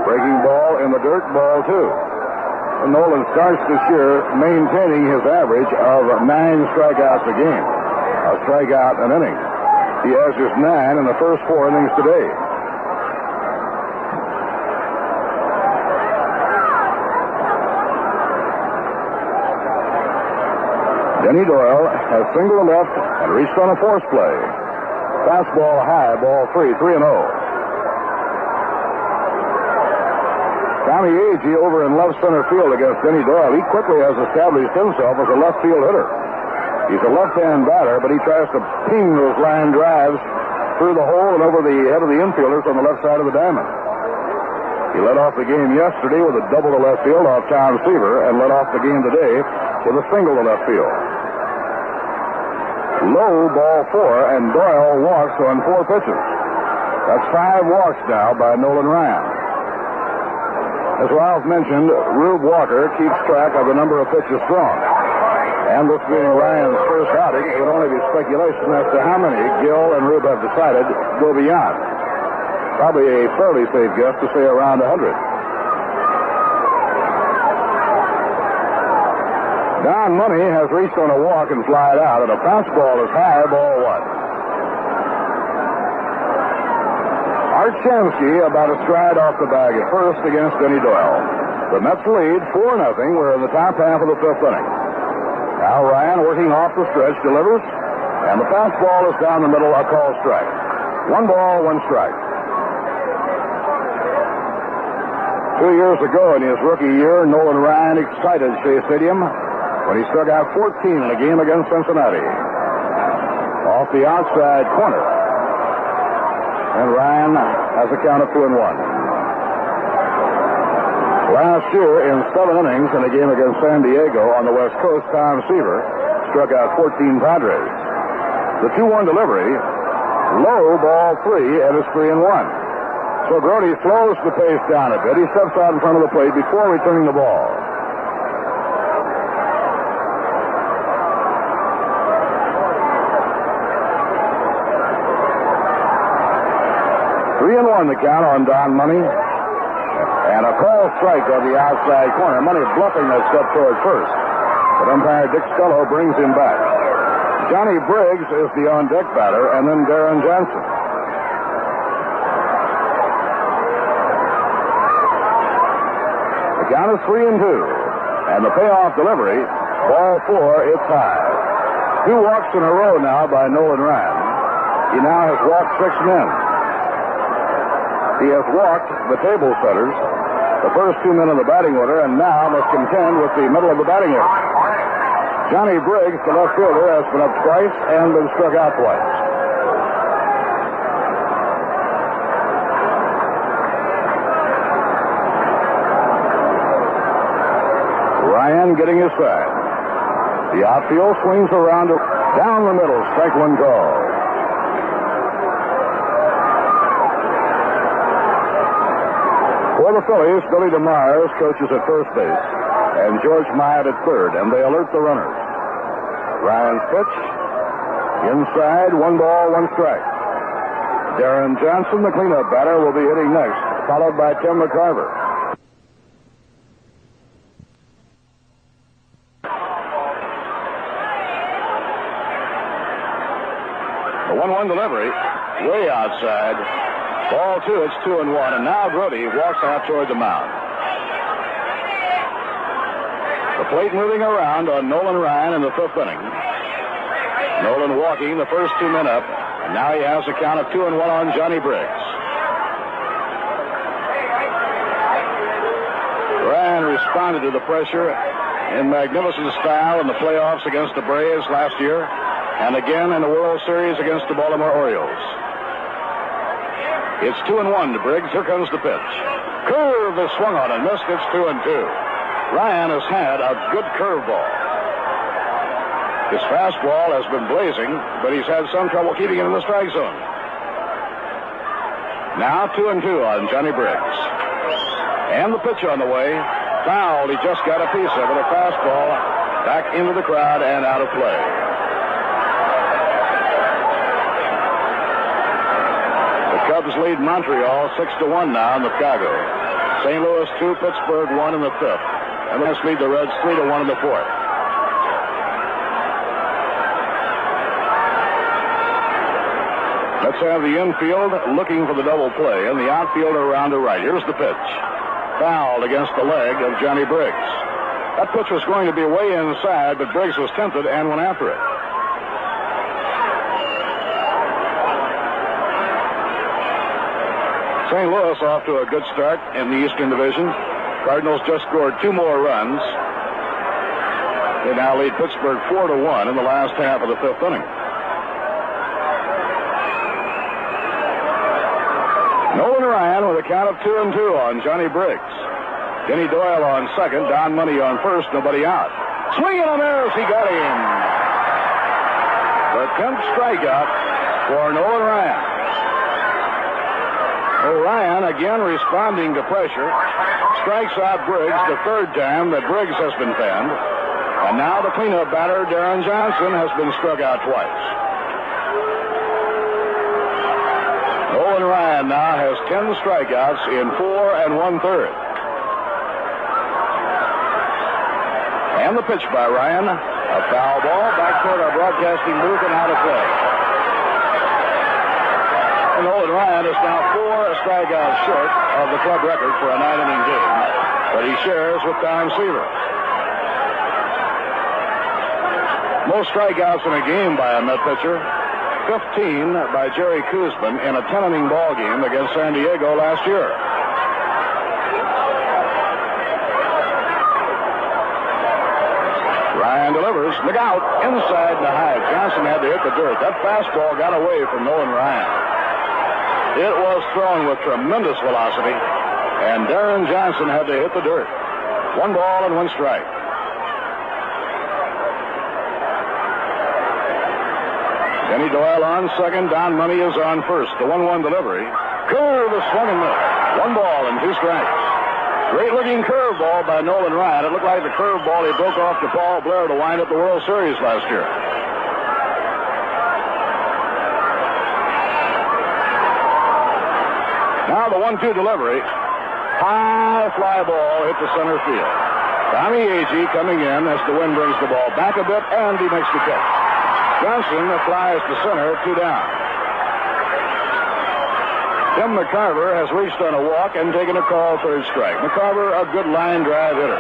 Breaking ball in the dirt, ball two. And Nolan starts this year maintaining his average of 9 strikeouts a game. A strikeout an inning. He has his 9 in the first 4 innings today. Denny Doyle has singled to left and reached on a force play. Fastball high, ball 3, 3-0. Tommy Agee over in left center field against Denny Doyle. He quickly has established himself as a left field hitter. He's a left-hand batter, but he tries to ping those line drives through the hole and over the head of the infielders on the left side of the diamond. He led off the game yesterday with a double to left field off Tom Seaver and led off the game today with a single to left field. Low, ball 4, and Doyle walks on 4 pitches. That's 5 walks now by Nolan Ryan. As Ralph mentioned, Rube Walker keeps track of the number of pitches thrown. And this being Ryan's first outing, it would only be speculation as to how many Gill and Rube have decided go beyond. Probably a fairly safe guess to say around 100. Don Money has reached on a walk and flied out, and a fastball is high, ball 1. Art Shamsky about a stride off the bag at first against Denny Doyle. The Mets lead 4-0. We're in the top half of the 5th inning. Now Ryan working off the stretch delivers, and the fastball is down the middle, a call strike. 1 ball, 1 strike. 2 years ago in his rookie year, Nolan Ryan excited Shea Stadium when he struck out 14 in a game against Cincinnati. Off the outside corner. And Ryan has a count of 2-1. Last year, in 7 innings in a game against San Diego on the West Coast, Tom Seaver struck out 14 Padres. The 2-1 delivery, low, ball 3, and it's 3-1. So Grody slows the pace down a bit. He steps out in front of the plate before returning the ball. Three and 1 the count on Don Money. And a call strike on the outside corner. Money bluffing that step toward first. But umpire Dick Stello brings him back. Johnny Briggs is the on-deck batter, and then Darren Johnson. The count is 3-2. And the payoff delivery, ball 4, it's high. 2 walks in a row now by Nolan Ryan. He now has walked 6 men. He has walked the table setters, the first 2 men in the batting order, and now must contend with the middle of the batting order. Johnny Briggs, the left fielder, has been up twice and been struck out twice. Ryan getting his side. The outfield swings around down the middle, strike 1 call. For the Phillies, Billy DeMars coaches at first base, and George Myatt at third, and they alert the runners. Ryan's pitch, inside, 1 ball, 1 strike. Darren Johnson, the cleanup batter, will be hitting next, followed by Tim McCarver. The 1-1 delivery, way outside. Ball 2, it's 2-1, and now Grody walks out toward the mound. The plate moving around on Nolan Ryan in the 5th inning. Nolan walking the first 2 men up, and now he has a count of 2-1 on Johnny Briggs. Ryan responded to the pressure in magnificent style in the playoffs against the Braves last year, and again in the World Series against the Baltimore Orioles. It's 2-1 to Briggs. Here comes the pitch. Curve is swung on and missed. It's 2-2. Ryan has had a good curveball. His fastball has been blazing, but he's had some trouble keeping it in the strike zone. Now 2-2 on Johnny Briggs. And the pitch on the way. Fouled. He just got a piece of it. A fastball back into the crowd and out of play. The Cubs lead Montreal 6-1 now in the Chicago. St. Louis 2, Pittsburgh 1 in the fifth. And the Mets lead the Reds 3-1 in the fourth. Let's have the infield looking for the double play, and the outfield around to right. Here's the pitch. Fouled against the leg of Johnny Briggs. That pitch was going to be way inside, but Briggs was tempted and went after it. St. Louis off to a good start in the Eastern Division. Cardinals just scored 2 more runs. They now lead Pittsburgh 4-1 in the last half of the fifth inning. Nolan Ryan with a count of 2-2 on Johnny Briggs. Denny Doyle on second. Don Money on first. Nobody out. Swinging on there as he got him. The 10th strikeout for Nolan Ryan. Ryan again responding to pressure. Strikes out Briggs the third time that Briggs has been fanned. And now the cleanup batter, Darren Johnson, has been struck out twice. Nolan Ryan now has 10 strikeouts in 4 1/3. And the pitch by Ryan. A foul ball back toward our broadcasting booth and out of play. Nolan Ryan is now 4 strikeouts short of the club record for a 9-inning game, but he shares with Don Seaver. Most strikeouts in a game by a Met pitcher, 15 by Jerry Koosman in a 10-inning ball game against San Diego last year. Ryan delivers. Look out. Inside the hive. Johnson had to hit the dirt. That fastball got away from Nolan Ryan. It was thrown with tremendous velocity, and Darren Johnson had to hit the dirt. 1 ball and 1 strike. Denny Doyle on second. Don Money is on first. The 1-1 delivery. Curve is swung and missed. 1 ball and 2 strikes. Great-looking curveball by Nolan Ryan. It looked like the curveball he broke off to Paul Blair to wind up the World Series last year. Now the 1-2 delivery. High fly ball hit the center field. Tommy Agee coming in as the wind brings the ball back a bit, and he makes the catch. Johnson flies to center, 2 down. Tim McCarver has reached on a walk and taken a call, 3rd strike. McCarver, a good line drive hitter.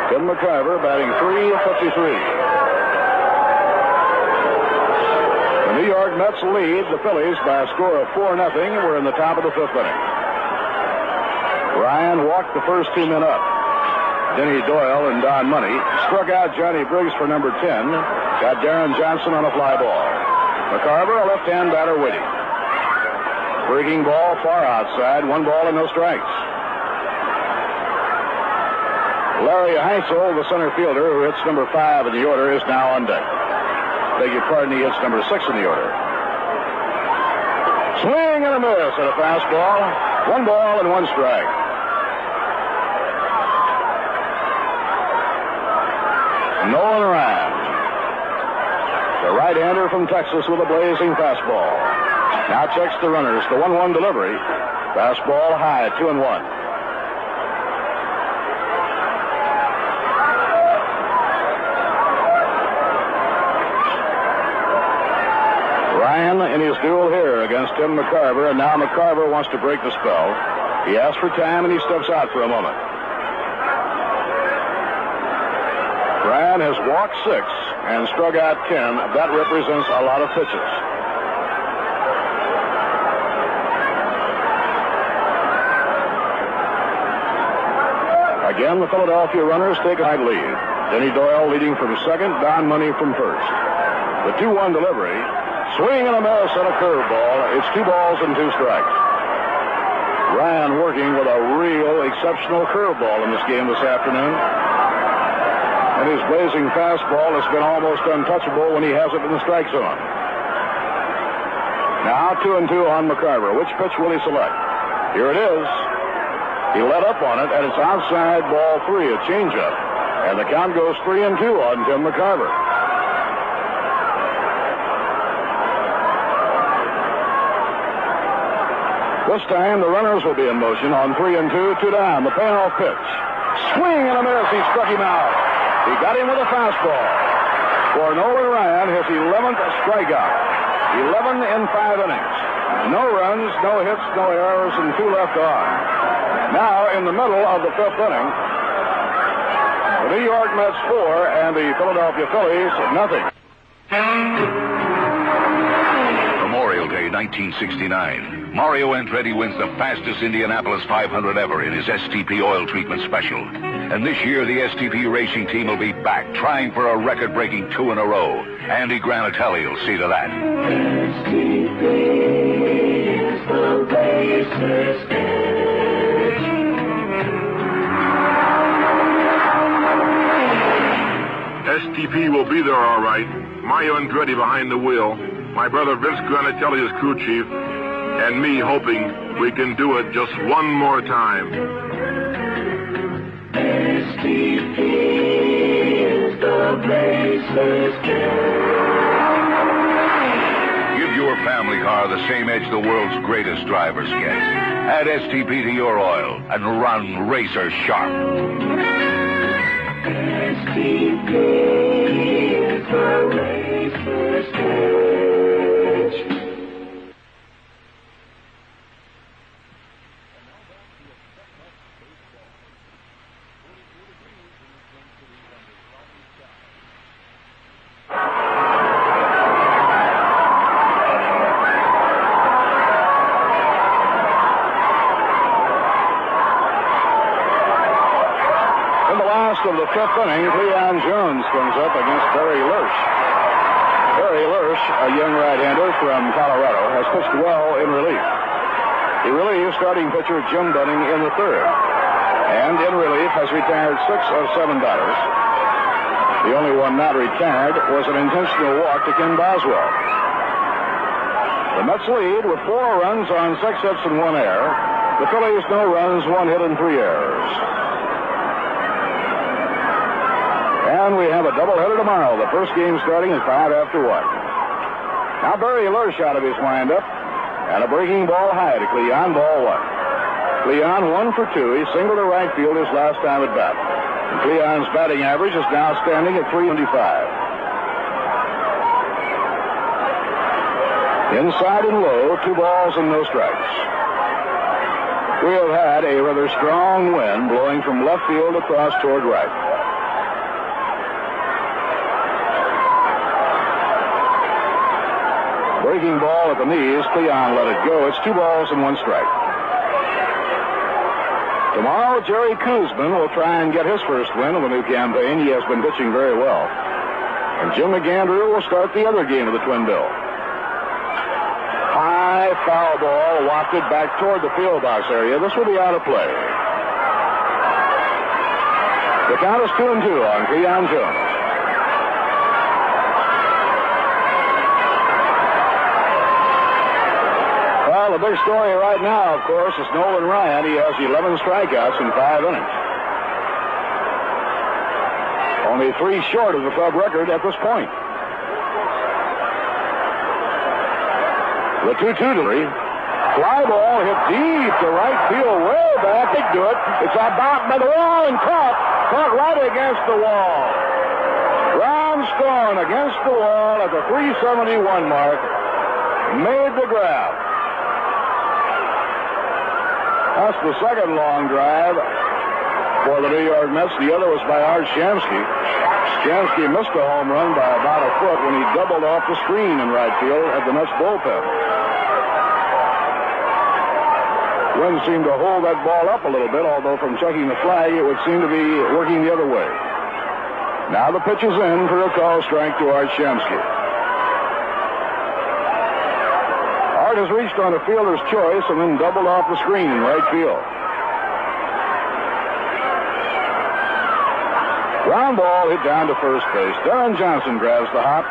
Tim McCarver batting .353. The New York Mets lead the Phillies by a score of 4-0. We're in the top of the 5th inning. Ryan walked the first 2 men up. Denny Doyle and Don Money struck out Johnny Briggs for number 10. Got Darren Johnson on a fly ball. McCarver, a left-hand batter, waiting. Breaking ball far outside. 1 ball and no strikes. Larry Heisel, the center fielder, who hits number 5 in the order, is now on deck. Beg your pardon, he hits number 6 in the order. Swing and a miss at a fastball. 1 ball and 1 strike. Nolan Ryan, the right-hander from Texas with a blazing fastball. Now checks the runners. The 1-1 delivery. Fastball high, 2-1. Ryan in his duel here against Tim McCarver, and now McCarver wants to break the spell. He asks for time, and he steps out for a moment. Ryan has walked 6 and struck out 10. That represents a lot of pitches. Again, the Philadelphia runners take a high lead. Denny Doyle leading from second, Don Money from first. The 2-1 delivery. Swing and a miss and a curveball. It's 2 balls and 2 strikes. Ryan working with a real exceptional curveball in this game this afternoon. And his blazing fastball has been almost untouchable when he has it in the strike zone. Now 2-2 on McCarver. Which pitch will he select? Here it is. He let up on it, and it's outside ball 3, a changeup. And the count goes 3-2 on Tim McCarver. This time, the runners will be in motion on 3-2, 2 down. The payoff pitch. Swing and a miss. He struck him out. He got him with a fastball. For Nolan Ryan, his 11th strikeout. 11 in 5 innings. No runs, no hits, no errors, and 2 left on. Now, in the middle of the 5th inning, the New York Mets 4 and the Philadelphia Phillies nothing. Memorial Day 1969. Mario Andretti wins the fastest Indianapolis 500 ever in his STP oil treatment special. And this year, the STP racing team will be back, trying for a record-breaking 2 in a row. Andy Granatelli will see to that. STP is the racer's edge. STP will be there all right. Mario Andretti behind the wheel. My brother Vince Granatelli is crew chief. And me hoping we can do it just one more time. STP is the racer's edge. Give your family car the same edge the world's greatest drivers get. Add STP to your oil and run racer sharp. STP is the racer's edge. Of the 5th inning, Cleon Jones comes up against Barry Lersch. Barry Lersch, a young right-hander from Colorado, has pitched well in relief. He relieves starting pitcher Jim Dunning in the 3rd. And in relief has retired 6 of 7 batters. The only one not retired was an intentional walk to Ken Boswell. The Mets lead with 4 runs on 6 hits and 1 error. The Phillies, no runs, 1 hit and 3 errors. And we have a doubleheader tomorrow. The first game starting at 5 after 1. Now Barry Lersch out of his windup. And a breaking ball high to Cleon, ball 1. Cleon 1 for 2. He singled to right field his last time at bat. And Cleon's batting average is now standing at .325. Inside and low, 2 balls and no strikes. We have had a rather strong wind blowing from left field across toward right. Breaking ball at the knees. Cleon let it go. It's 2 balls and 1 strike. Tomorrow, Jerry Koosman will try and get his first win of the new campaign. He has been pitching very well. And Jim McAndrew will start the other game of the Twin Bill. High foul ball wafted back toward the field box area. This will be out of play. The count is 2-2 on Cleon Jones. Well, the big story right now, of course, is Nolan Ryan. He has 11 strikeouts in 5 innings. Only 3 short of the club record at this point. The 2-2 delivery. Fly ball hit deep to right field, way back. They do it. It's about by the wall and caught right against the wall. Ron Stone against the wall at the 371 mark. Made the grab. That's the second long drive for the New York Mets. The other was by Art Shamsky. Shamsky missed a home run by about a foot when he doubled off the screen in right field at the Mets bullpen. Wind seemed to hold that ball up a little bit, although from checking the flag, it would seem to be working the other way. Now the pitch is in for a call strike to Art Shamsky. Art has reached on a fielder's choice and then doubled off the screen in right field. Ground ball hit down to first base. Darren Johnson grabs the hop.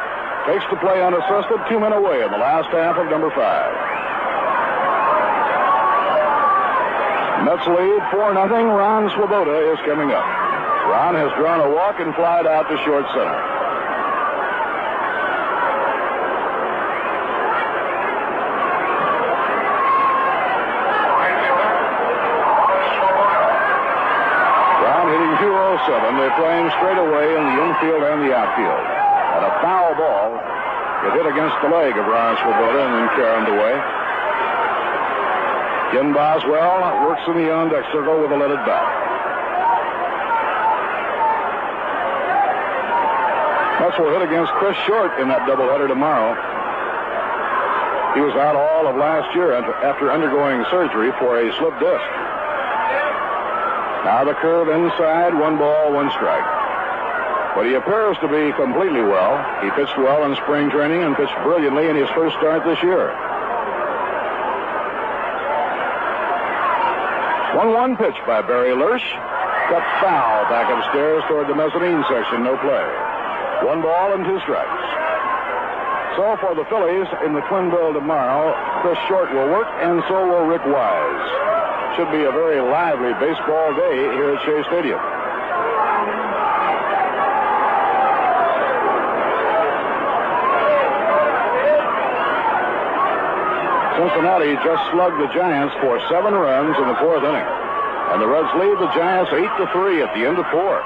Takes the play unassisted, 2 men away in the last half of number 5. Mets lead 4-0. Ron Swoboda is coming up. Ron has drawn a walk and flied out to short center. Ron hitting .207. They're playing straight away in the infield and the outfield. And a foul ball. It hit against the leg of Ron Swoboda and then caromed away. Ken Boswell works in the on-deck circle with a leaded bat. Mets will hit against Chris Short in that doubleheader tomorrow. He was out all of last year after undergoing surgery for a slip disc. Now the curve inside, 1 ball, 1 strike. But he appears to be completely well. He pitched well in spring training and pitched brilliantly in his first start this year. 1-1 pitch by Barry Lersch. Cut foul back upstairs toward the mezzanine section. No play. 1 ball and 2 strikes. So for the Phillies in the twin bill tomorrow, Chris Short will work and so will Rick Wise. Should be a very lively baseball day here at Shea Stadium. Cincinnati just slugged the Giants for 7 runs in the 4th inning. And the Reds lead the Giants 8-3 at the end of 4.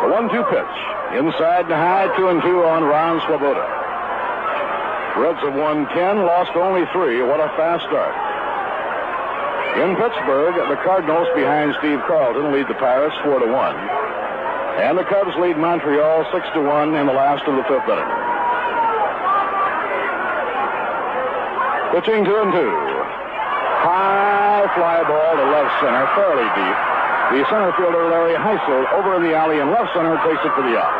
The 1-2 pitch. Inside and high, 2-2 on Ron Swoboda. Reds have won 10, lost only 3. What a fast start. In Pittsburgh, the Cardinals behind Steve Carlton lead the Pirates 4-1. And the Cubs lead Montreal 6-1 in the last of the 5th inning. Pitching 2-2. High fly ball to left center, fairly deep. The center fielder, Larry Heisel, over in the alley in left center, takes it for the out.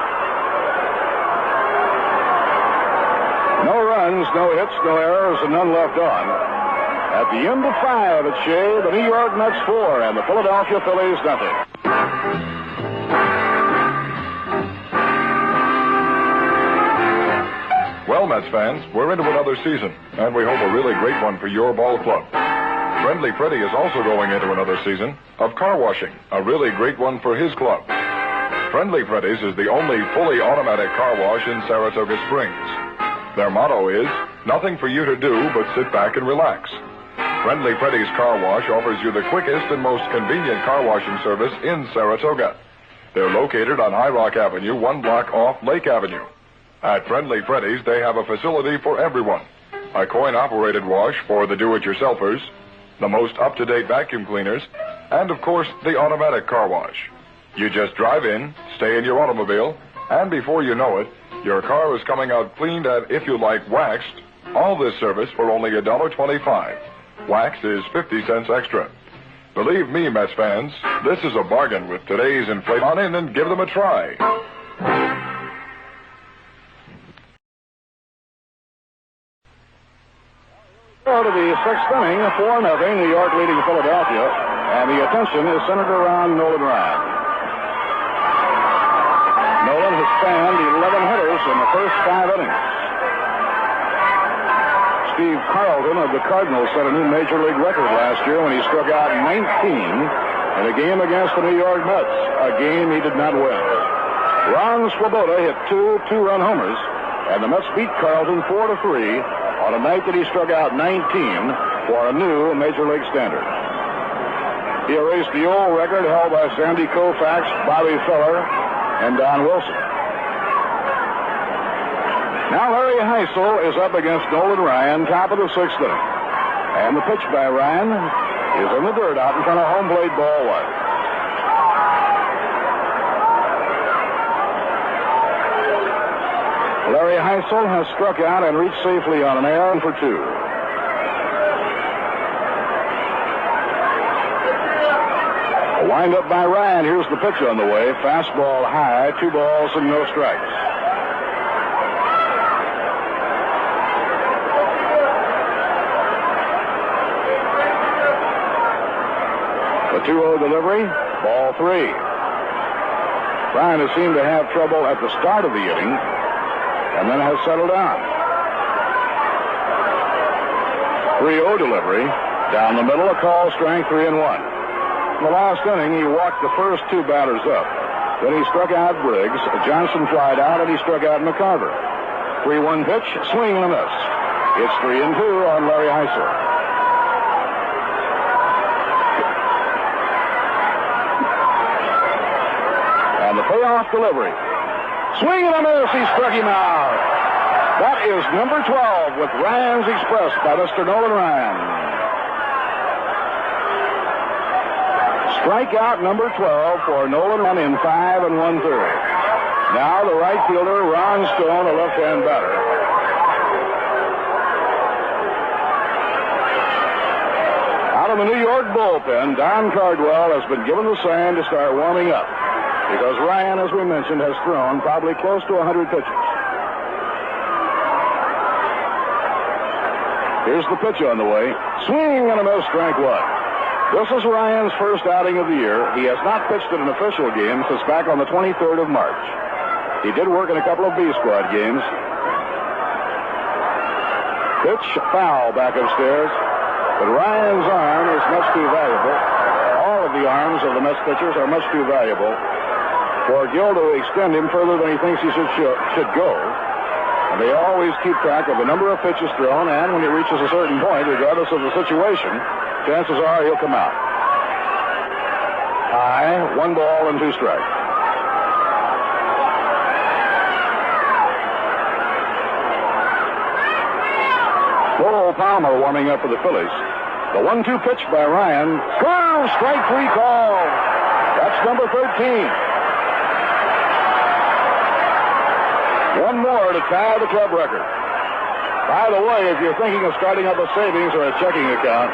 No runs, no hits, no errors, and none left on. At the end of 5 at Shea, the New York Mets 4 and the Philadelphia Phillies nothing. Well, Mets fans, we're into another season, and we hope a really great one for your ball club. Friendly Freddy is also going into another season of car washing, a really great one for his club. Friendly Freddy's is the only fully automatic car wash in Saratoga Springs. Their motto is, nothing for you to do but sit back and relax. Friendly Freddy's Car Wash offers you the quickest and most convenient car washing service in Saratoga. They're located on High Rock Avenue, 1 block off Lake Avenue. At Friendly Freddy's, they have a facility for everyone. A coin-operated wash for the do-it-yourselfers, the most up-to-date vacuum cleaners, and, of course, the automatic car wash. You just drive in, stay in your automobile, and before you know it, your car is coming out cleaned and, if you like, waxed. All this service for only $1.25. Wax is 50 cents extra. Believe me, Mets fans, this is a bargain with today's inflation. On in and give them a try. Go to the 6th inning, 4-0, New York leading Philadelphia, and the attention is centered around Nolan Ryan. Nolan has spanned 11 hitters in the first 5 innings. Steve Carlton of the Cardinals set a new Major League record last year when he struck out 19 in a game against the New York Mets, a game he did not win. Ron Swoboda hit 2 two-run homers, and the Mets beat Carlton 4-3 on a night that he struck out 19 for a new Major League standard. He erased the old record held by Sandy Koufax, Bobby Feller, and Don Wilson. Now Larry Heisel is up against Nolan Ryan, top of the 6th inning. And the pitch by Ryan is in the dirt out in front of home plate, ball 1. Larry Heisel has struck out and reached safely on an error for 2. A windup by Ryan. Here's the pitch on the way. Fastball high, 2 balls and no strikes. The 2-0 delivery, ball 3. Ryan has seemed to have trouble at the start of the inning. and then has settled down. 3-0 delivery. Down the middle, a call, strike 3-1. In the last inning, he walked the first two batters up. Then he struck out Briggs. Johnson flied out, and he struck out McCarver. 3-1 pitch, swing and a miss. It's 3-2 on Larry Heiser. And the payoff delivery. Swing and a miss, he struck him out. That is number 12 with Ryan's Express by Mr. Nolan Ryan. Strikeout number 12 for Nolan Ryan in 5 1/3. Now the right fielder, Ron Stone, a left-hand batter. Out of the New York bullpen, Don Cardwell has been given the sign to start warming up because Ryan, as we mentioned, has thrown probably close to 100 pitches. Here's the pitch on the way. Swing and a miss, strike 1. This is Ryan's first outing of the year. He has not pitched in an official game since back on the 23rd of March. He did work in a couple of B-squad games. Pitch foul back upstairs. But Ryan's arm is much too valuable. All of the arms of the Mets pitchers are much too valuable for Gill to extend him further than he thinks he should go. And they always keep track of the number of pitches thrown, and when he reaches a certain point, regardless of the situation, chances are he'll come out. High, 1 ball and 2 strikes. Lowell Palmer warming up for the Phillies. The 1-2 pitch by Ryan. Curve, strike 3 call. That's number 13. One more to tie the club record. By the way, if you're thinking of starting up a savings or a checking account,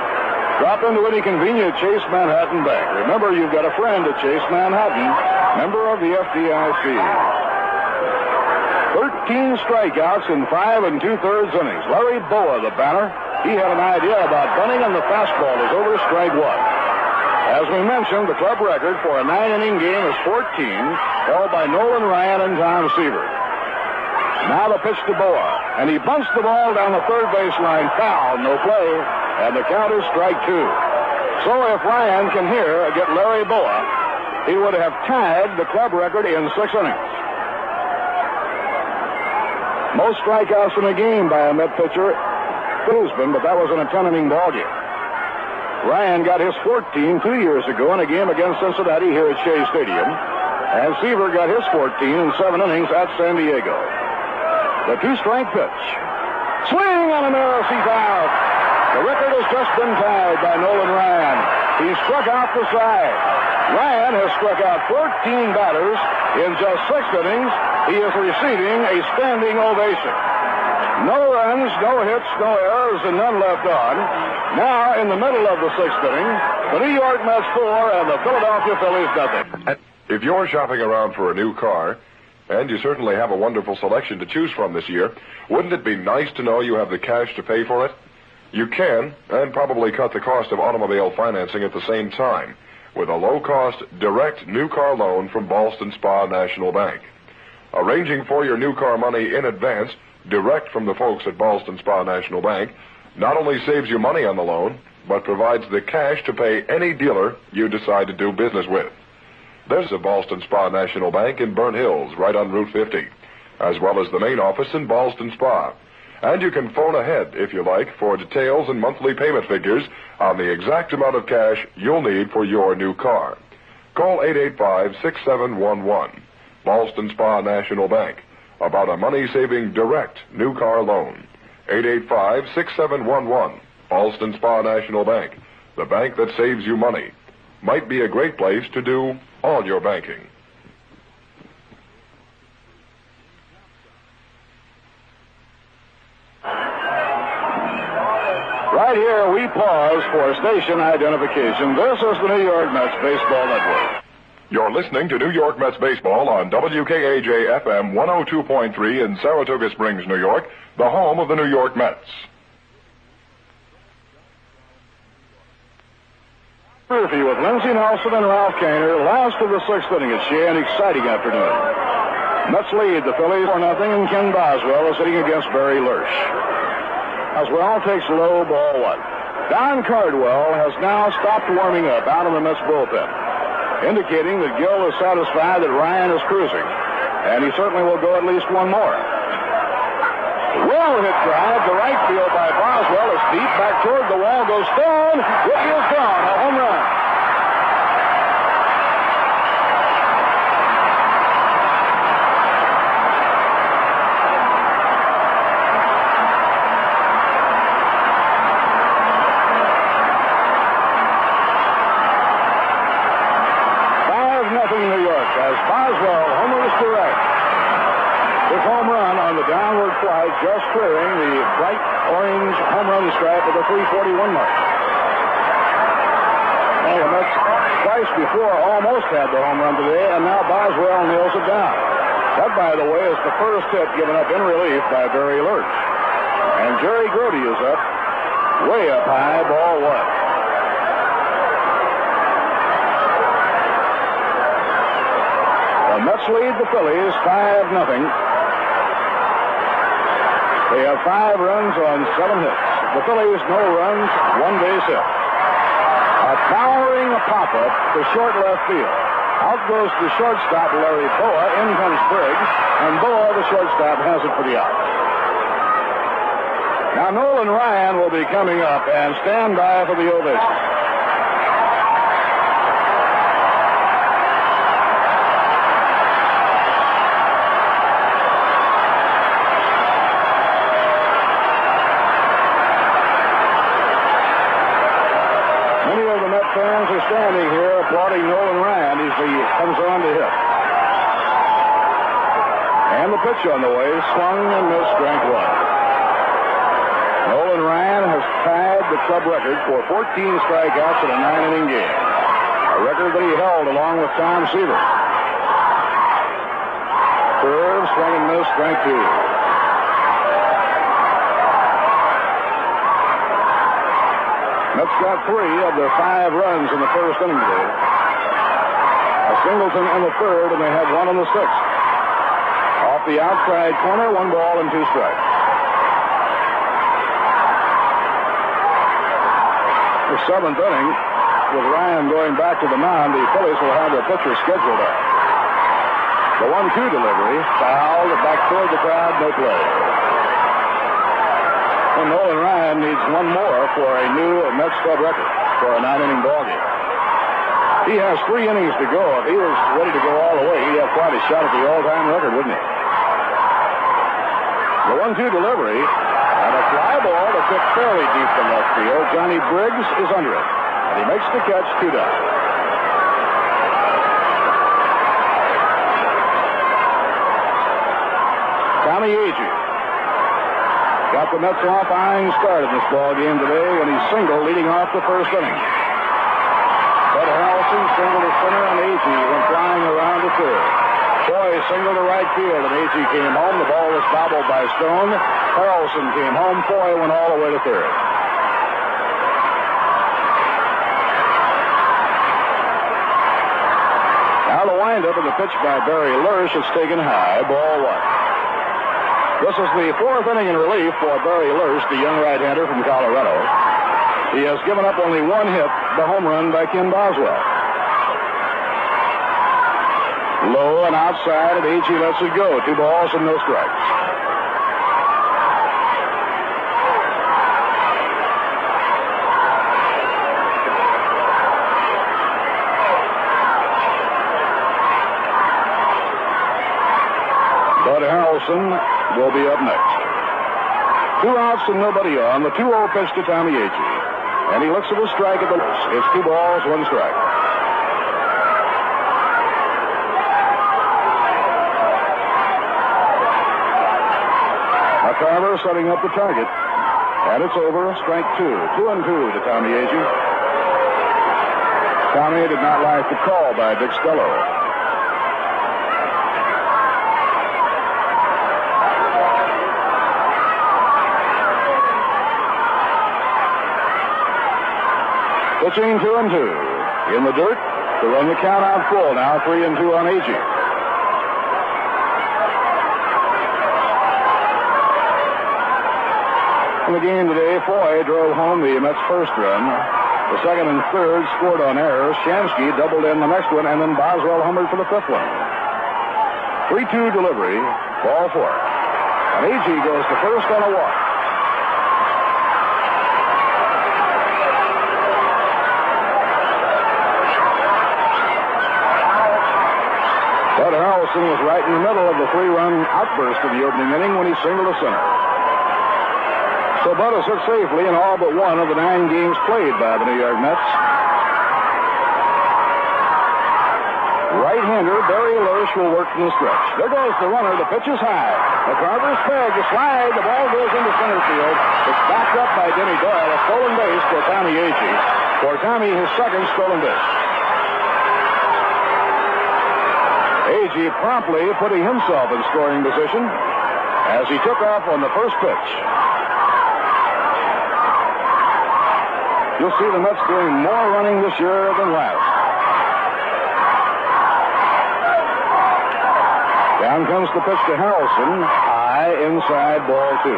drop into any convenient Chase Manhattan Bank. Remember, you've got a friend at Chase Manhattan, member of the FDIC. 13 strikeouts in 5 2/3 innings. Larry Boa, the batter, he had an idea about bunting, and the fastball is over strike 1. As we mentioned, the club record for a 9-inning game is 14, held by Nolan Ryan and Tom Seaver. Now the pitch to Boa, and he bunts the ball down the third baseline. Foul, no play, and the count is strike 2. So if Ryan can here get Larry Boa, he would have tied the club record in 6 innings. Most strikeouts in a game by a Met pitcher, Boozman, but that was in a 10-inning ballgame. Ryan got his 14 2 years ago in a game against Cincinnati here at Shea Stadium, and Seaver got his 14 in 7 innings at San Diego. The 2-strike pitch. Swing on a miss, he's out. The record has just been tied by Nolan Ryan. He struck out the side. Ryan has struck out 14 batters in just 6 innings. He is receiving a standing ovation. No runs, no hits, no errors, and none left on. Now, in the middle of the 6th inning, the New York Mets 4 and the Philadelphia Phillies nothing. If you're shopping around for a new car, and you certainly have a wonderful selection to choose from this year, wouldn't it be nice to know you have the cash to pay for it? You can, and probably cut the cost of automobile financing at the same time, with a low-cost, direct new car loan from Ballston Spa National Bank. Arranging for your new car money in advance, direct from the folks at Ballston Spa National Bank, not only saves you money on the loan, but provides the cash to pay any dealer you decide to do business with. There's a Ballston Spa National Bank in Burnt Hills, right on Route 50, as well as the main office in Ballston Spa. And you can phone ahead, if you like, for details and monthly payment figures on the exact amount of cash you'll need for your new car. Call 885-6711, Ballston Spa National Bank, about a money-saving direct new car loan. 885-6711, Ballston Spa National Bank, the bank that saves you money. Might be a great place to do all your banking. Right here, we pause for station identification. This is the New York Mets Baseball Network. You're listening to New York Mets Baseball on WKAJ-FM 102.3 in Saratoga Springs, New York, the home of the New York Mets. Murphy with Lindsey Nelson and Ralph Kainer, last of the 6th inning. It's an exciting afternoon. Mets lead the Phillies 4-0, and Ken Boswell is hitting against Barry Lurch. Boswell takes low, ball one. Don Cardwell has now stopped warming up out of the Mets bullpen, indicating that Gill is satisfied that Ryan is cruising, and he certainly will go at least one more. Well hit drive to right field by Boswell is deep back toward the wall, goes Stone. Ricky is gone, a home run. New York as Boswell homers to right. His home run on the downward flight just clearing the bright orange home run stripe at the 341 mark. Well, the Mets twice before almost had the home run today, and now Boswell nails it down. That, by the way, is the first hit given up in relief by Barry Lurch. And Jerry Grody is up, way up high, ball one. The Mets lead the Phillies 5-0. They have 5 runs on 7 hits. The Phillies, no runs, 1 base hit. A towering pop-up to short left field. Out goes the shortstop, Larry Boa. In comes Briggs, and Boa, the shortstop, has it for the out. Now Nolan Ryan will be coming up and stand by for the ovation. Fans are standing here applauding Nolan Ryan as he comes on to hit. And the pitch on the way, swung and missed, strike one. Nolan Ryan has tied the club record for 14 strikeouts in a 9-inning game, a record that he held along with Tom Seaver. Curve, swung and missed, strike two. Mets got 3 of their 5 runs in the first inning today. A singleton in the third, and they have 1 in the 6th. Off the outside corner, 1 ball and 2 strikes. The 7th inning, with Ryan going back to the mound, the Phillies will have their pitcher scheduled up. The 1-2 delivery, fouled back toward the crowd, no play. And Nolan Ryan needs 1 more for a new Mets club record for a 9-inning ballgame. He has 3 innings to go. If he was ready to go all the way, he'd have quite a shot at the all-time record, wouldn't he? The 1-2 delivery and a fly ball that's hit fairly deep to left field. Johnny Briggs is under it, and he makes the catch, 2 down. Tommy Agee got the Mets off eyeing start in this ball game today when he singled leading off the first inning. Bud Harrelson singled to center, and Agee went flying around to third. Foy singled to right field, and Agee came home. The ball was bobbled by Stone. Harrelson came home. Foy went all the way to third. Now the windup of the pitch by Barry Lurch is taken high, ball one. This is the 4th inning in relief for Barry Lurch, the young right-hander from Colorado. He has given up only 1 hit, the home run by Ken Boswell. Low and outside, and Agee lets it go. 2 balls and no strikes. Bud Harrelson will be up next. 2 outs and nobody on. The 2-0 pitch to Tommy Agee. And he looks at a strike at the list. It's 2 balls, 1 strike. McCarver setting up the target. And it's over. Strike 2. 2-2 to Tommy Agee. Tommy did not like the call by Dick Stello. Pitching 2-2. In the dirt to run the count out full. Now 3-2 on Agee. In the game today, Foy drove home the Mets' first run. The second and third scored on errors. Shamsky doubled in the next one, and then Boswell homered for the fifth one. 3-2 delivery, ball four. And Agee goes to first on a walk. Bud Harrelson was right in the middle of the three-run outburst of the opening inning when he singled to center. So Bud is hit safely in all but one of the 9 games played by the New York Mets. Right-hander Barry Lurch will work from the stretch. There goes the runner. The pitch is high. McCarver's peg, the slide. The ball goes into center field. It's backed up by Denny Doyle. A stolen base for Tommy Agee. For Tommy, his second stolen base. Agee promptly putting himself in scoring position as he took off on the first pitch. You'll see the Mets doing more running this year than last. Down comes the pitch to Harrelson. High inside, ball two.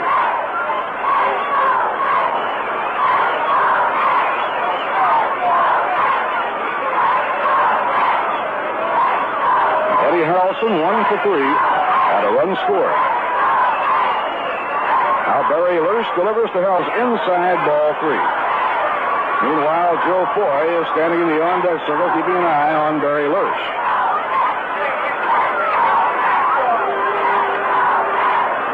Eddie Harrelson 1 for 3 and a run scored. Now Barry Lurch delivers to Harrelson inside, ball 3. Meanwhile, Joe Foy is standing in the on-deck circle, keeping an eye on Barry Lurch.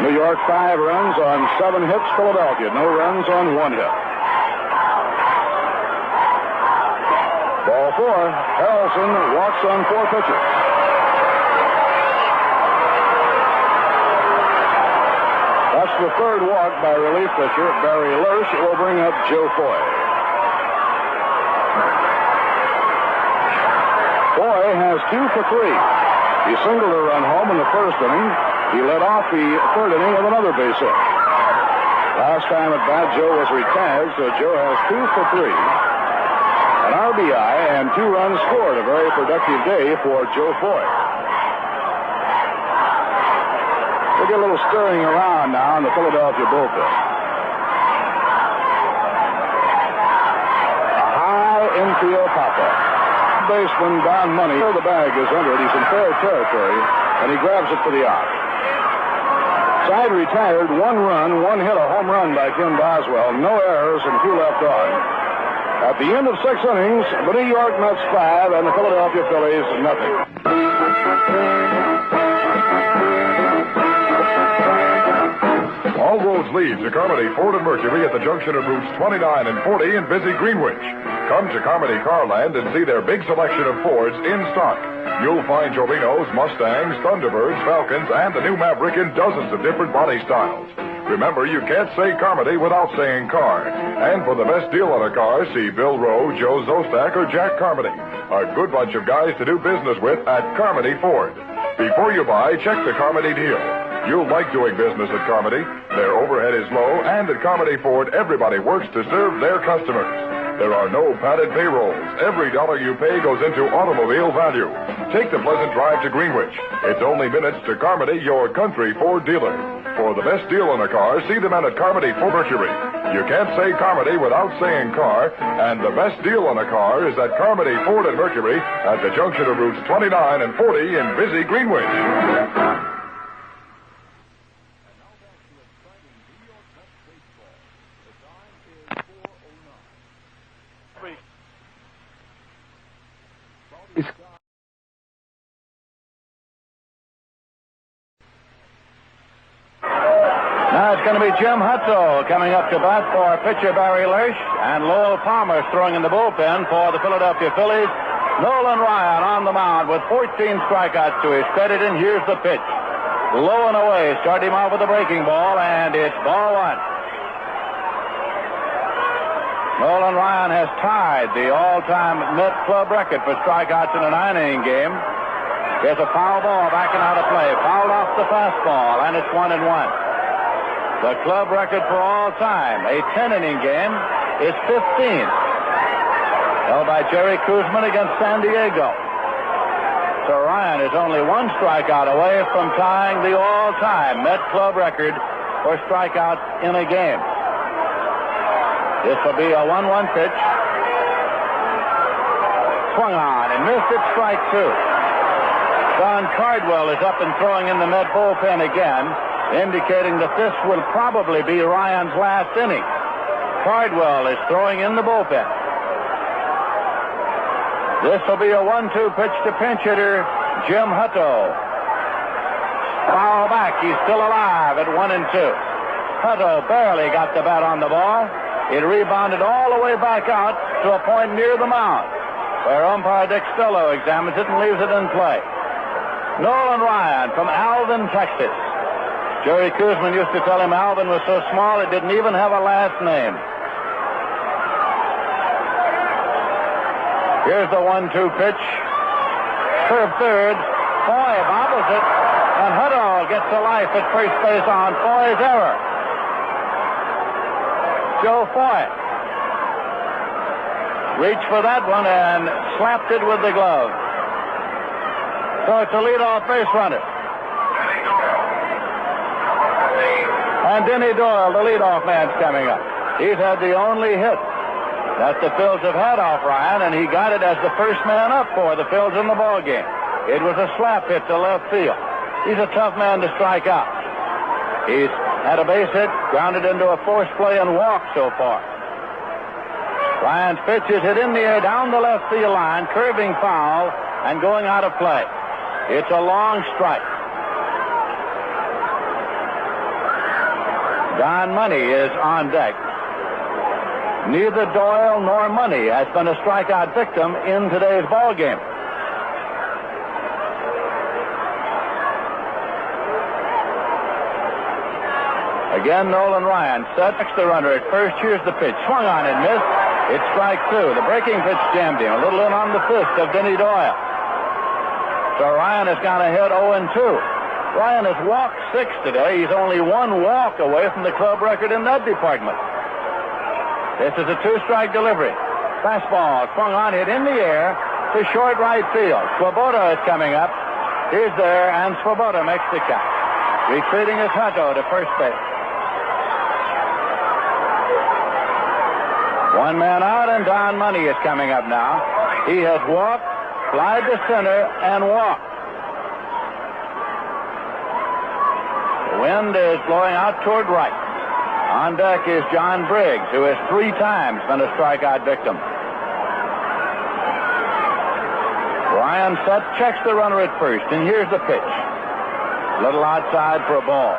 New York 5 runs on 7 hits. Philadelphia no runs on 1 hit. Ball 4. Harrelson walks on 4 pitches. That's the third walk by relief pitcher Barry Lurch. It will bring up Joe Foy. Foy has 2 for 3. He singled a run home in the first inning. He led off the third inning with another base hit. Last time at bat, Joe was retired, so Joe has 2 for 3. An RBI and 2 runs scored. A very productive day for Joe Foy. We'll get a little stirring around now in the Philadelphia bullpen. A high infield pop-up. Baseman Don Money. The bag is under it. He's in fair territory, and he grabs it for the out. Side retired, 1 run, 1 hit, a home run by Tim Boswell. No errors and 2 left on. At the end of 6 innings, the New York Mets 5 and the Philadelphia Phillies nothing. All roads lead to Carmody Ford and Mercury at the junction of routes 29 and 40 in busy Greenwich. Come to Carmody Carland and see their big selection of Fords in stock. You'll find Torinos, Mustangs, Thunderbirds, Falcons, and the new Maverick in dozens of different body styles. Remember, you can't say Carmody without saying car. And for the best deal on a car, see Bill Rowe, Joe Zostack, or Jack Carmody. A good bunch of guys to do business with at Carmody Ford. Before you buy, check the Carmody deal. You'll like doing business at Carmody. Their overhead is low, and at Carmody Ford, everybody works to serve their customers. There are no padded payrolls. Every dollar you pay goes into automobile value. Take the pleasant drive to Greenwich. It's only minutes to Carmody, your country Ford dealer. For the best deal on a car, see the men at Carmody Ford Mercury. You can't say Carmody without saying car, and the best deal on a car is at Carmody Ford and Mercury at the junction of routes 29 and 40 in busy Greenwich. Now it's going to be Jim Hutzel coming up to bat for pitcher Barry Lurch, and Lowell Palmer throwing in the bullpen for the Philadelphia Phillies. Nolan Ryan on the mound with 14 strikeouts to his credit, and here's the pitch. Low and away. Start him off with a breaking ball, and it's ball 1. Nolan Ryan has tied the all-time Met club record for strikeouts in a 9-inning game. There's a foul ball backing out of play. Fouled off the fastball, and it's 1-1. The club record for all time, a 10-inning game, is 15. Held by Jerry Kuzman against San Diego. So Ryan is only 1 strikeout away from tying the all-time Met club record for strikeouts in a game. This will be a 1-1 pitch. Swung on and missed it, strike two. Don Cardwell is up and throwing in the Met bullpen again, indicating that this will probably be Ryan's last inning. Cardwell is throwing in the bullpen. This will be a 1-2 pitch to pinch hitter Jim Hutto. Foul back. He's still alive at 1-2. Hutto barely got the bat on the ball. It rebounded all the way back out to a point near the mound, where umpire Dick Stello examines it and leaves it in play. Nolan Ryan from Alvin, Texas. Jerry Kuzman used to tell him Alvin was so small it didn't even have a last name. Here's the 1-2 pitch. Curve third. Foy bobbles it, and Hutto gets to life at first base on Foy's error. Joe Foy reached for that one and slapped it with the glove. So it's a leadoff base runner. And Denny Doyle, the leadoff man's coming up. He's had the only hit that the Phils have had off Ryan, and he got it as the first man up for the Phils in the ball game. It was a slap hit to left field. He's a tough man to strike out. He's had a base hit, grounded into a forced play, and walked so far. Ryan's pitch is hit in the air down the left field line, curving foul, and going out of play. It's a long strike. Don Money is on deck. Neither Doyle nor Money has been a strikeout victim in today's ball game. Again, Nolan Ryan sets the runner at first. Here's the pitch. Swung on and missed. It's strike two. The breaking pitch jammed him. A little in on the fist of Denny Doyle. So Ryan has got a hit 0-2. Ryan has walked 6 today. He's only one walk away from the club record in that department. This is a 2-strike delivery. Fastball swung on, hit in the air to short right field. Swoboda is coming up. He's there, and Swoboda makes the catch. Retreating is Hutto to first base. One man out, and Don Money is coming up now. He has walked, flied to center, and walked. The wind is blowing out toward right. On deck is John Briggs, who has 3 times been a strikeout victim. Ryan set, checks the runner at first, and here's the pitch. A little outside for a ball.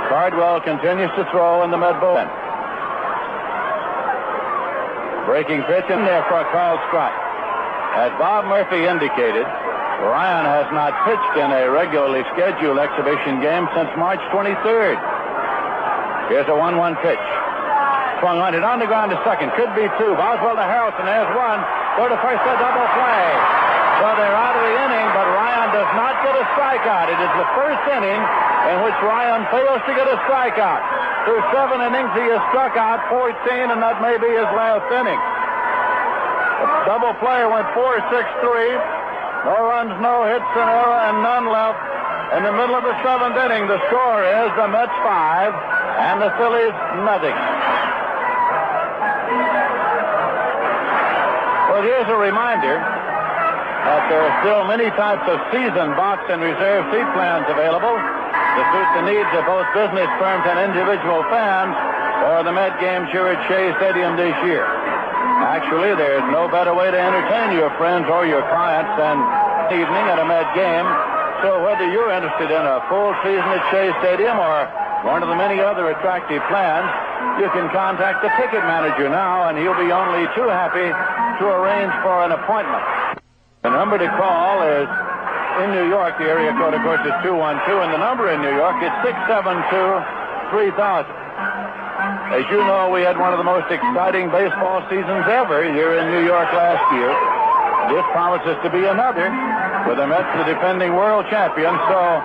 Cardwell continues to throw in the mid bullpen. Breaking pitch in there for a called strike. As Bob Murphy indicated, Ryan has not pitched in a regularly scheduled exhibition game since March 23rd. Here's a 1-1 pitch. Swung on it on the ground to second. Could be 2. Boswell to Harrelson. There's 1. Go to first, a double play. So they're out of the inning, but Ryan does not get a strikeout. It is the first inning in which Ryan fails to get a strikeout. Through 7 innings, he has struck out 14, and that may be his last inning. The double play went 4-6-3. No runs, no hits, an error, and none left. In the middle of the 7th inning, the score is the Mets 5 and the Phillies nothing. Well, here's a reminder that there are still many types of season box and reserve seat plans available to suit the needs of both business firms and individual fans for the Met games here at Shea Stadium this year. Actually, there's no better way to entertain your friends or your clients than evening at a Met game. So whether you're interested in a full season at Shea Stadium or one of the many other attractive plans, you can contact the ticket manager now, and he'll be only too happy to arrange for an appointment. The number to call is in New York. The area code, of course, is 212, and the number in New York is 672-3000. As you know, we had one of the most exciting baseball seasons ever here in New York last year. This promises to be another, with the Mets the defending world champions. So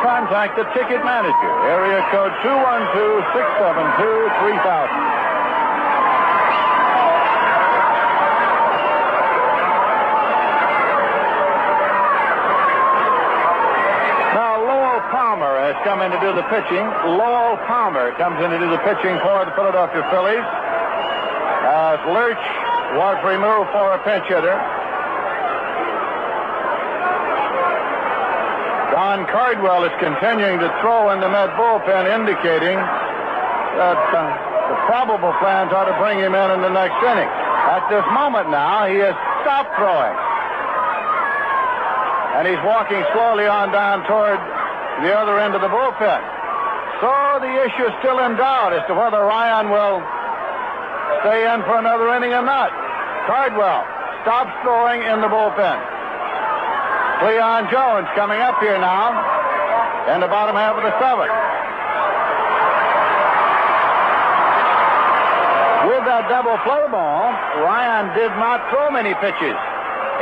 contact the ticket manager. Area code 212-672-3000. Coming in to do the pitching. Lowell Palmer comes in to do the pitching for the Philadelphia Phillies. As Lurch was removed for a pinch hitter. Don Cardwell is continuing to throw in the Met bullpen, indicating that the probable plans are to bring him in the next inning. At this moment now, he has stopped throwing. And he's walking slowly on down toward the other end of the bullpen. So the issue is still in doubt as to whether Ryan will stay in for another inning or not. Cardwell stops throwing in the bullpen. Cleon Jones coming up here now in the bottom half of the seventh. With that double play ball, Ryan did not throw many pitches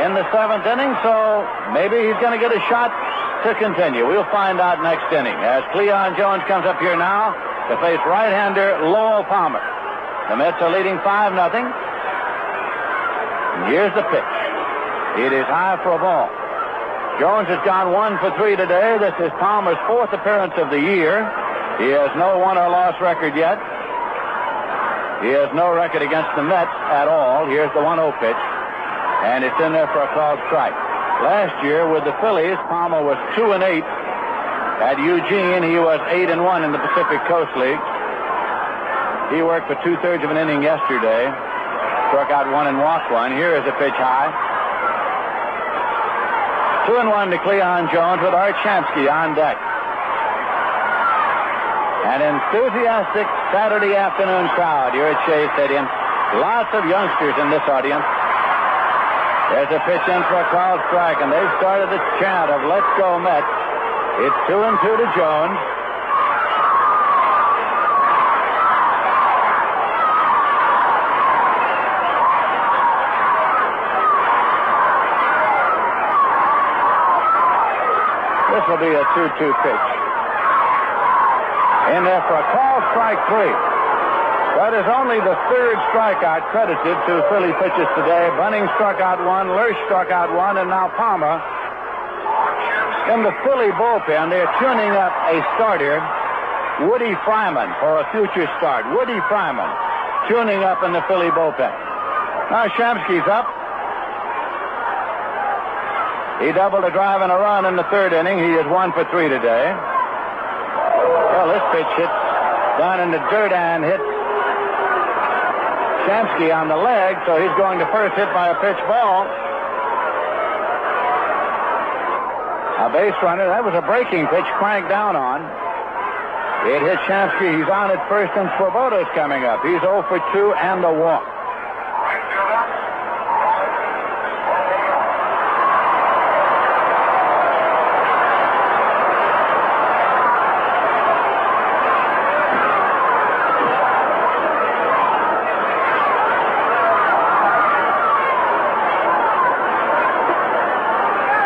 in the seventh inning, so maybe he's going to get a shot to continue. We'll find out next inning as Cleon Jones comes up here now to face right-hander Lowell Palmer. The Mets are leading 5-0. Here's the pitch. It is high for a ball. Jones has gone 1 for 3 today. This is Palmer's 4th appearance of the year. He has no won or loss record yet. He has no record against the Mets at all. Here's the 1-0 pitch. And it's in there for a called strike. Last year with the Phillies, Palmer was 2-8. At Eugene, he was 8-1 in the Pacific Coast League. He worked for 2/3 of an inning yesterday. Struck out 1 and walked 1. Here is a pitch high. 2-1 to Cleon Jones with Art Shamsky on deck. An enthusiastic Saturday afternoon crowd here at Shea Stadium. Lots of youngsters in this audience. There's a pitch in for a called strike, and they've started the chant of "Let's go Mets." It's 2-2 to Jones. This will be a 2-2 pitch. In there for a called strike 3. That is only the 3rd strikeout credited to Philly pitchers today. Bunning struck out 1, Lurch struck out 1, and now Palmer. In the Philly bullpen, they're tuning up a starter, Woody Fryman, for a future start. Woody Fryman tuning up in the Philly bullpen. Now Shamsky's up. He doubled a drive and a run in the 3rd inning. He is 1 for 3 today. Well, this pitch hits down in the dirt and hits Shamsky on the leg, so he's going to first, hit by a pitch ball. A base runner. That was a breaking pitch, cranked down on. It hit Shamsky. He's on at first, and Swoboda's coming up. He's 0 for 2 and a walk.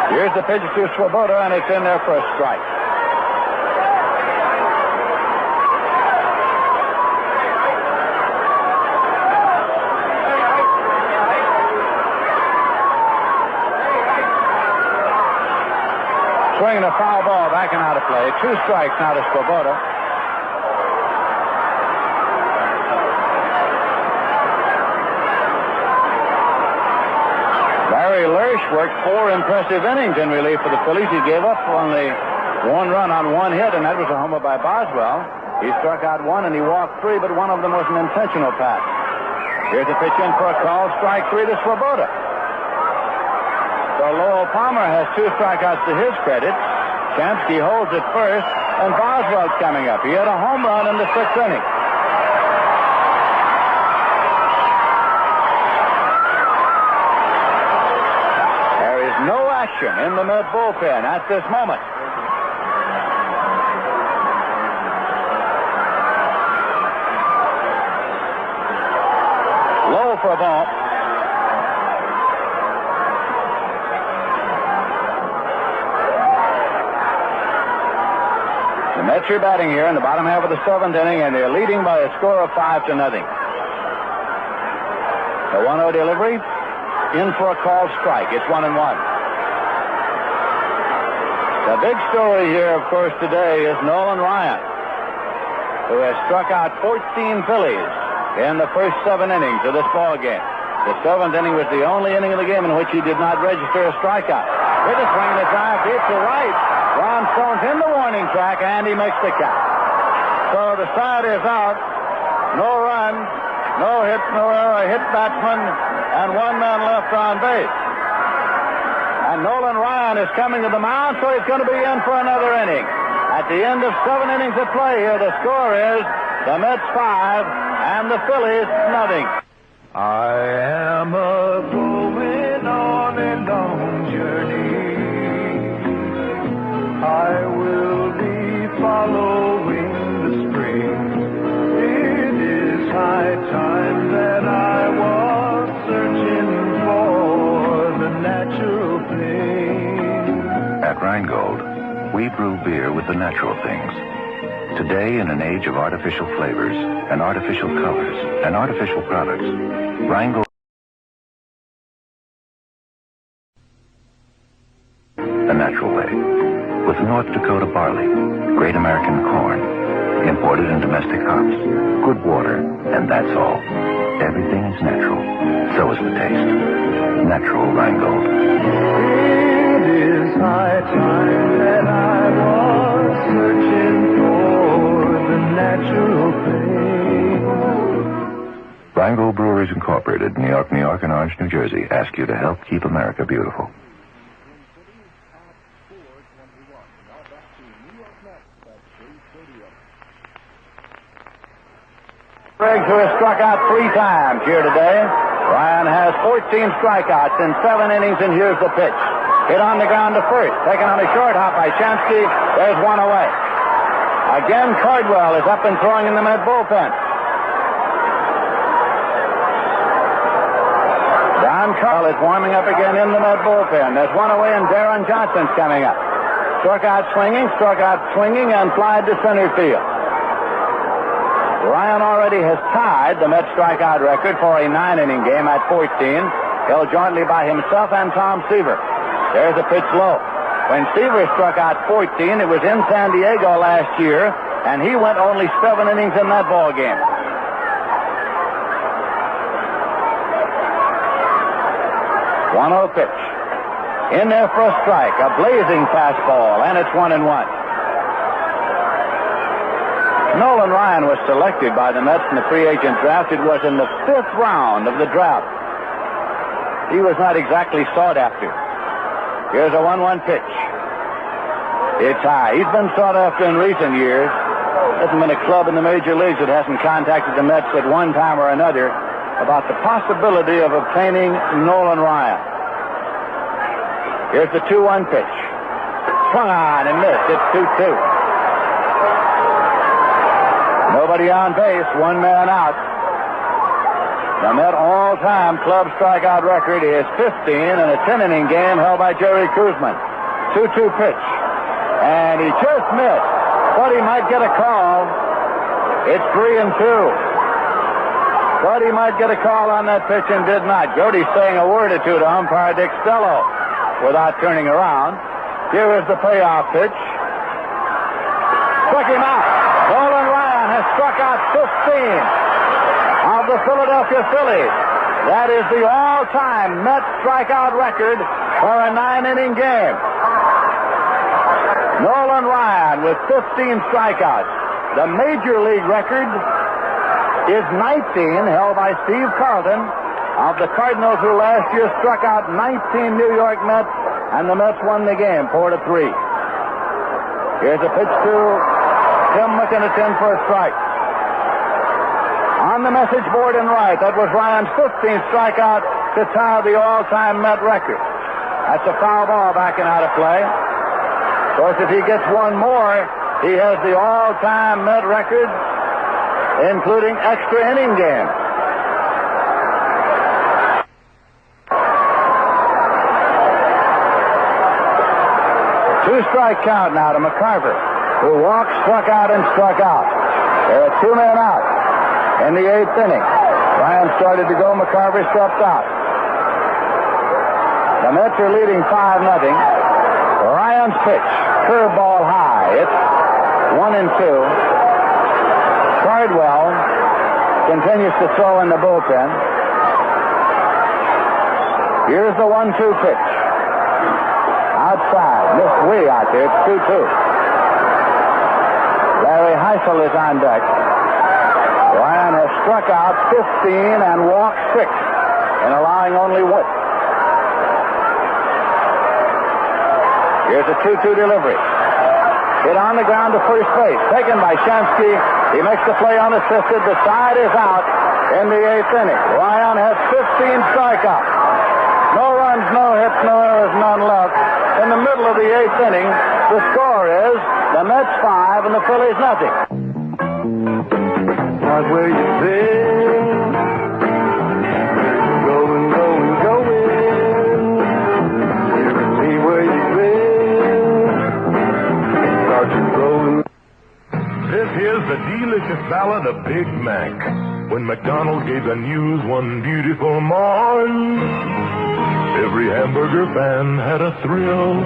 Here's the pitch to Swoboda, and it's in there for a strike. Swinging a foul ball, backing out of play. 2 strikes now to Swoboda. Larry Lurch worked 4 impressive innings in relief for the Phillies. He gave up only 1 run on 1 hit, and that was a homer by Boswell. He struck out 1 and he walked 3, but one of them was an intentional pass. Here's a pitch in for a call, strike 3 to Swoboda. So Lowell Palmer has 2 strikeouts to his credit. Shamsky holds it first, and Boswell's coming up. He had a home run in the 6th inning. No action in the Met bullpen at this moment. Low for a ball. The Mets are batting here in the bottom half of the 7th inning, and they're leading by a score of 5-0. The 1-0 delivery. In for a called strike. It's 1-1. The big story here, of course, today is Nolan Ryan, who has struck out 14 Phillies in the first 7 innings of this ball game. The 7th inning was the only inning of the game in which he did not register a strikeout. With a swing and a drive deep to right, Ron Stone's in the warning track, and he makes the catch. So the side is out. No run, no hit, no hit batsman, and 1 man left on base. And Nolan Ryan is coming to the mound, so he's going to be in for another inning. At the end of 7 innings of play here, the score is the Mets 5 and the Phillies nothing. I am a going on a long journey. I will be following the spring. It is high time that I was searching for the natural thing. At Rheingold, we brew beer with the natural things. Today, in an age of artificial flavors and artificial colors and artificial products, Rheingold the natural way, with North Dakota barley, great American corn, imported and domestic hops, good water, and that's all. Everything is natural. So is the taste. Natural Rheingold. It is high time that I was searching for the natural thing. Rheingold Brewers Incorporated, New York, New York, and Orange, New Jersey, ask you to help keep America beautiful. Briggs, who has struck out 3 times here today. Ryan has 14 strikeouts in 7 innings, and here's the pitch. Hit on the ground to first. Taken on a short hop by Chansky. There's 1 away. Again, Cardwell is up and throwing in the Met bullpen. Don Carl is warming up again in the Met bullpen. There's 1 away, and Darren Johnson's coming up. Struck out swinging, and flied to center field. Ryan already has tied the Mets strikeout record for a 9-inning game at 14, held jointly by himself and Tom Seaver. There's a pitch low. When Seaver struck out 14, it was in San Diego last year, and he went only 7 innings in that ball game. One 0 pitch. In there for a strike, a blazing fastball, and it's 1-1. Nolan Ryan was selected by the Mets in the free agent draft. It was in the 5th round of the draft. He was not exactly sought after. Here's a 1-1 pitch. It's high. He's been sought after in recent years. Hasn't been a club in the major leagues that hasn't contacted the Mets at one time or another about the possibility of obtaining Nolan Ryan. Here's the 2-1 pitch. Swung on and missed. It's 2-2. Nobody on base, 1 man out. The Met all-time club strikeout record is 15 in a 10-inning game held by Jerry Kuzman. 2-2 pitch. And he just missed. Thought he might get a call. It's 3-2. Thought he might get a call on that pitch and did not. Grody's saying a word or two to umpire Dick Stello without turning around. Here is the payoff pitch. Struck him out. Nolan Ryan has struck out 15 of the Philadelphia Phillies. That is the all-time Met strikeout record for a 9-inning game. Nolan Ryan with 15 strikeouts. The major league record is 19, held by Steve Carlton of the Cardinals, who last year struck out 19 New York Mets, and the Mets won the game 4-3. Here's a pitch to Tim McInnes for a strike. On the message board in right, that was Ryan's 15th strikeout to tie the all-time Met record. That's a foul ball backing out of play. Of course, if he gets one more, he has the all-time Met record, including extra inning game. Two-strike count now to McCarver, who walked, struck out, and struck out. There are 2 men out in the 8th inning. Ryan started to go. McCarver stepped out. The Mets are leading 5-0. Ryan 1 pitch. Curveball high. It's 1-2. Cardwell continues to throw in the bullpen. Here's the 1-2 pitch. Outside. Missed way out there. It's 2-2. Larry Heisel is on deck. Ryan has struck out 15 and walked 6 in allowing only 1. Here's a 2-2 delivery. Hit on the ground to first base. Taken by Shamsky. He makes the play unassisted. The side is out in the 8th inning. Ryan has 15 strikeouts. No runs, no hits, no errors, none left. In the middle of the 8th inning, the score is the Mets 5 and the Phillies nothing. Not where you've been. Going. See where you've been. Start to growing. This here's the delicious ballad of Big Mac. When McDonald's gave the news one beautiful morn, every hamburger fan had a thrill.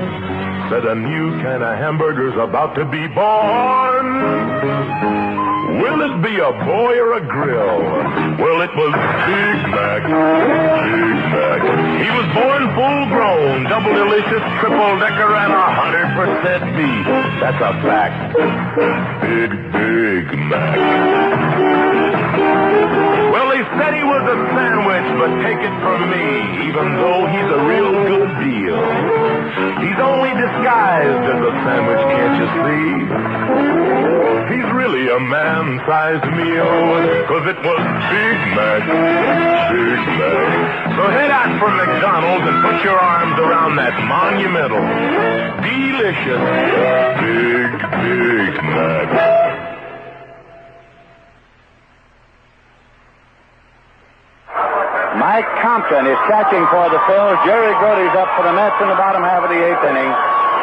Said a new kind of hamburger's about to be born. Will it be a boy or a grill? Well, it was Big Mac. Big Mac. He was born full grown, double delicious, triple decker, and 100% beef. That's a fact. Big Mac. Well, they said he was a sandwich, but take it from me, even though he's a real good deal. He's only disguised as a sandwich, can't you see? He's really a man-sized meal, 'cause it was Big Mac, Big Mac. So head out for McDonald's and put your arms around that monumental, delicious, Big Mac. Mike Compton is catching for the Phils. Jerry Grody's up for the Mets in the bottom half of the 8th inning,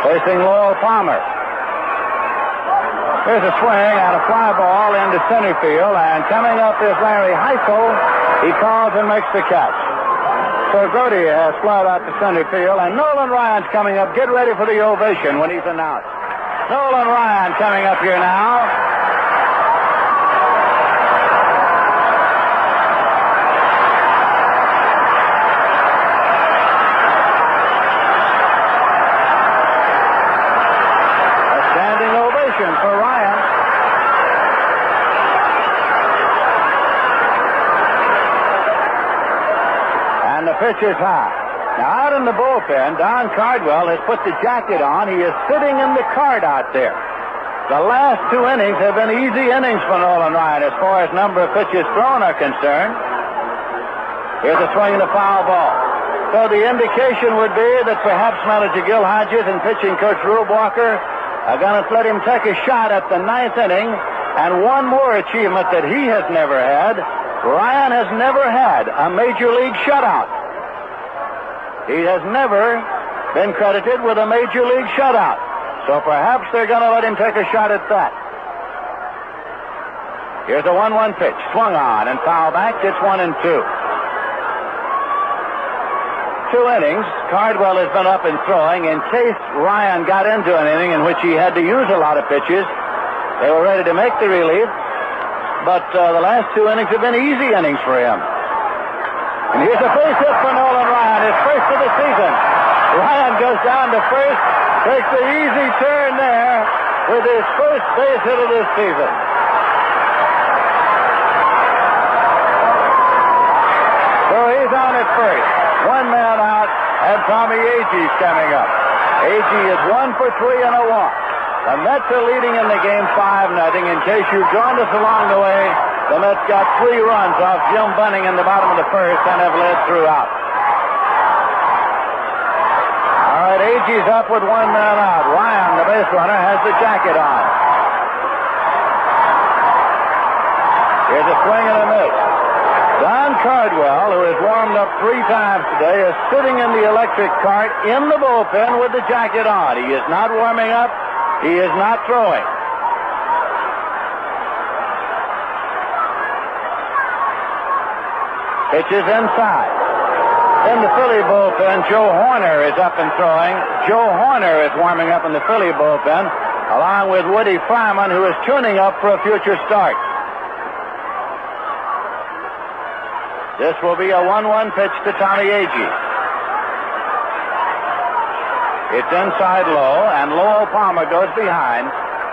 facing Lowell Palmer. Here's a swing and a fly ball into center field, and coming up is Larry Heisel. He calls and makes the catch. So Grody has flied out to center field, and Nolan Ryan's coming up. Get ready for the ovation when he's announced. Nolan Ryan coming up here now. For Ryan. And the pitch is high. Now out in the bullpen, Don Cardwell has put the jacket on. He is sitting in the cart out there. The last 2 innings have been easy innings for Nolan Ryan as far as number of pitches thrown are concerned. Here's a swing and a foul ball. So the indication would be that perhaps manager Gil Hodges and pitching coach Rube Walker are going to let him take a shot at the 9th inning, and one more achievement that he has never had. Ryan has never had a major league shutout. He has never been credited with a major league shutout. So perhaps they're going to let him take a shot at that. Here's a 1-1 pitch. Swung on and foul back. It's 1-2. 2 innings. Cardwell has been up and throwing. In case Ryan got into an inning in which he had to use a lot of pitches, they were ready to make the relief. But the last 2 innings have been easy innings for him. And here's a base hit for Nolan Ryan, his first of the season. Ryan goes down to first, takes the easy turn there with his first base hit of this season. So he's on at first. 1 man out, and Tommy Agee's coming up. Agee is 1 for 3 and a walk. The Mets are leading in the game 5-0. In case you've joined us along the way, the Mets got 3 runs off Jim Bunning in the bottom of the first and have led throughout. All right, Agee's up with 1 man out. Ryan, the base runner, has the jacket on. Here's a swing and a miss. Don Cardwell, who has warmed up 3 times today, is sitting in the electric cart in the bullpen with the jacket on. He is not warming up. He is not throwing. Pitches inside. In the Philly bullpen, Joe Horner is up and throwing. Joe Horner is warming up in the Philly bullpen, along with Woody Fryman, who is tuning up for a future start. This will be a 1-1 pitch to Tommy Agee. It's inside low, and Lowell Palmer goes behind.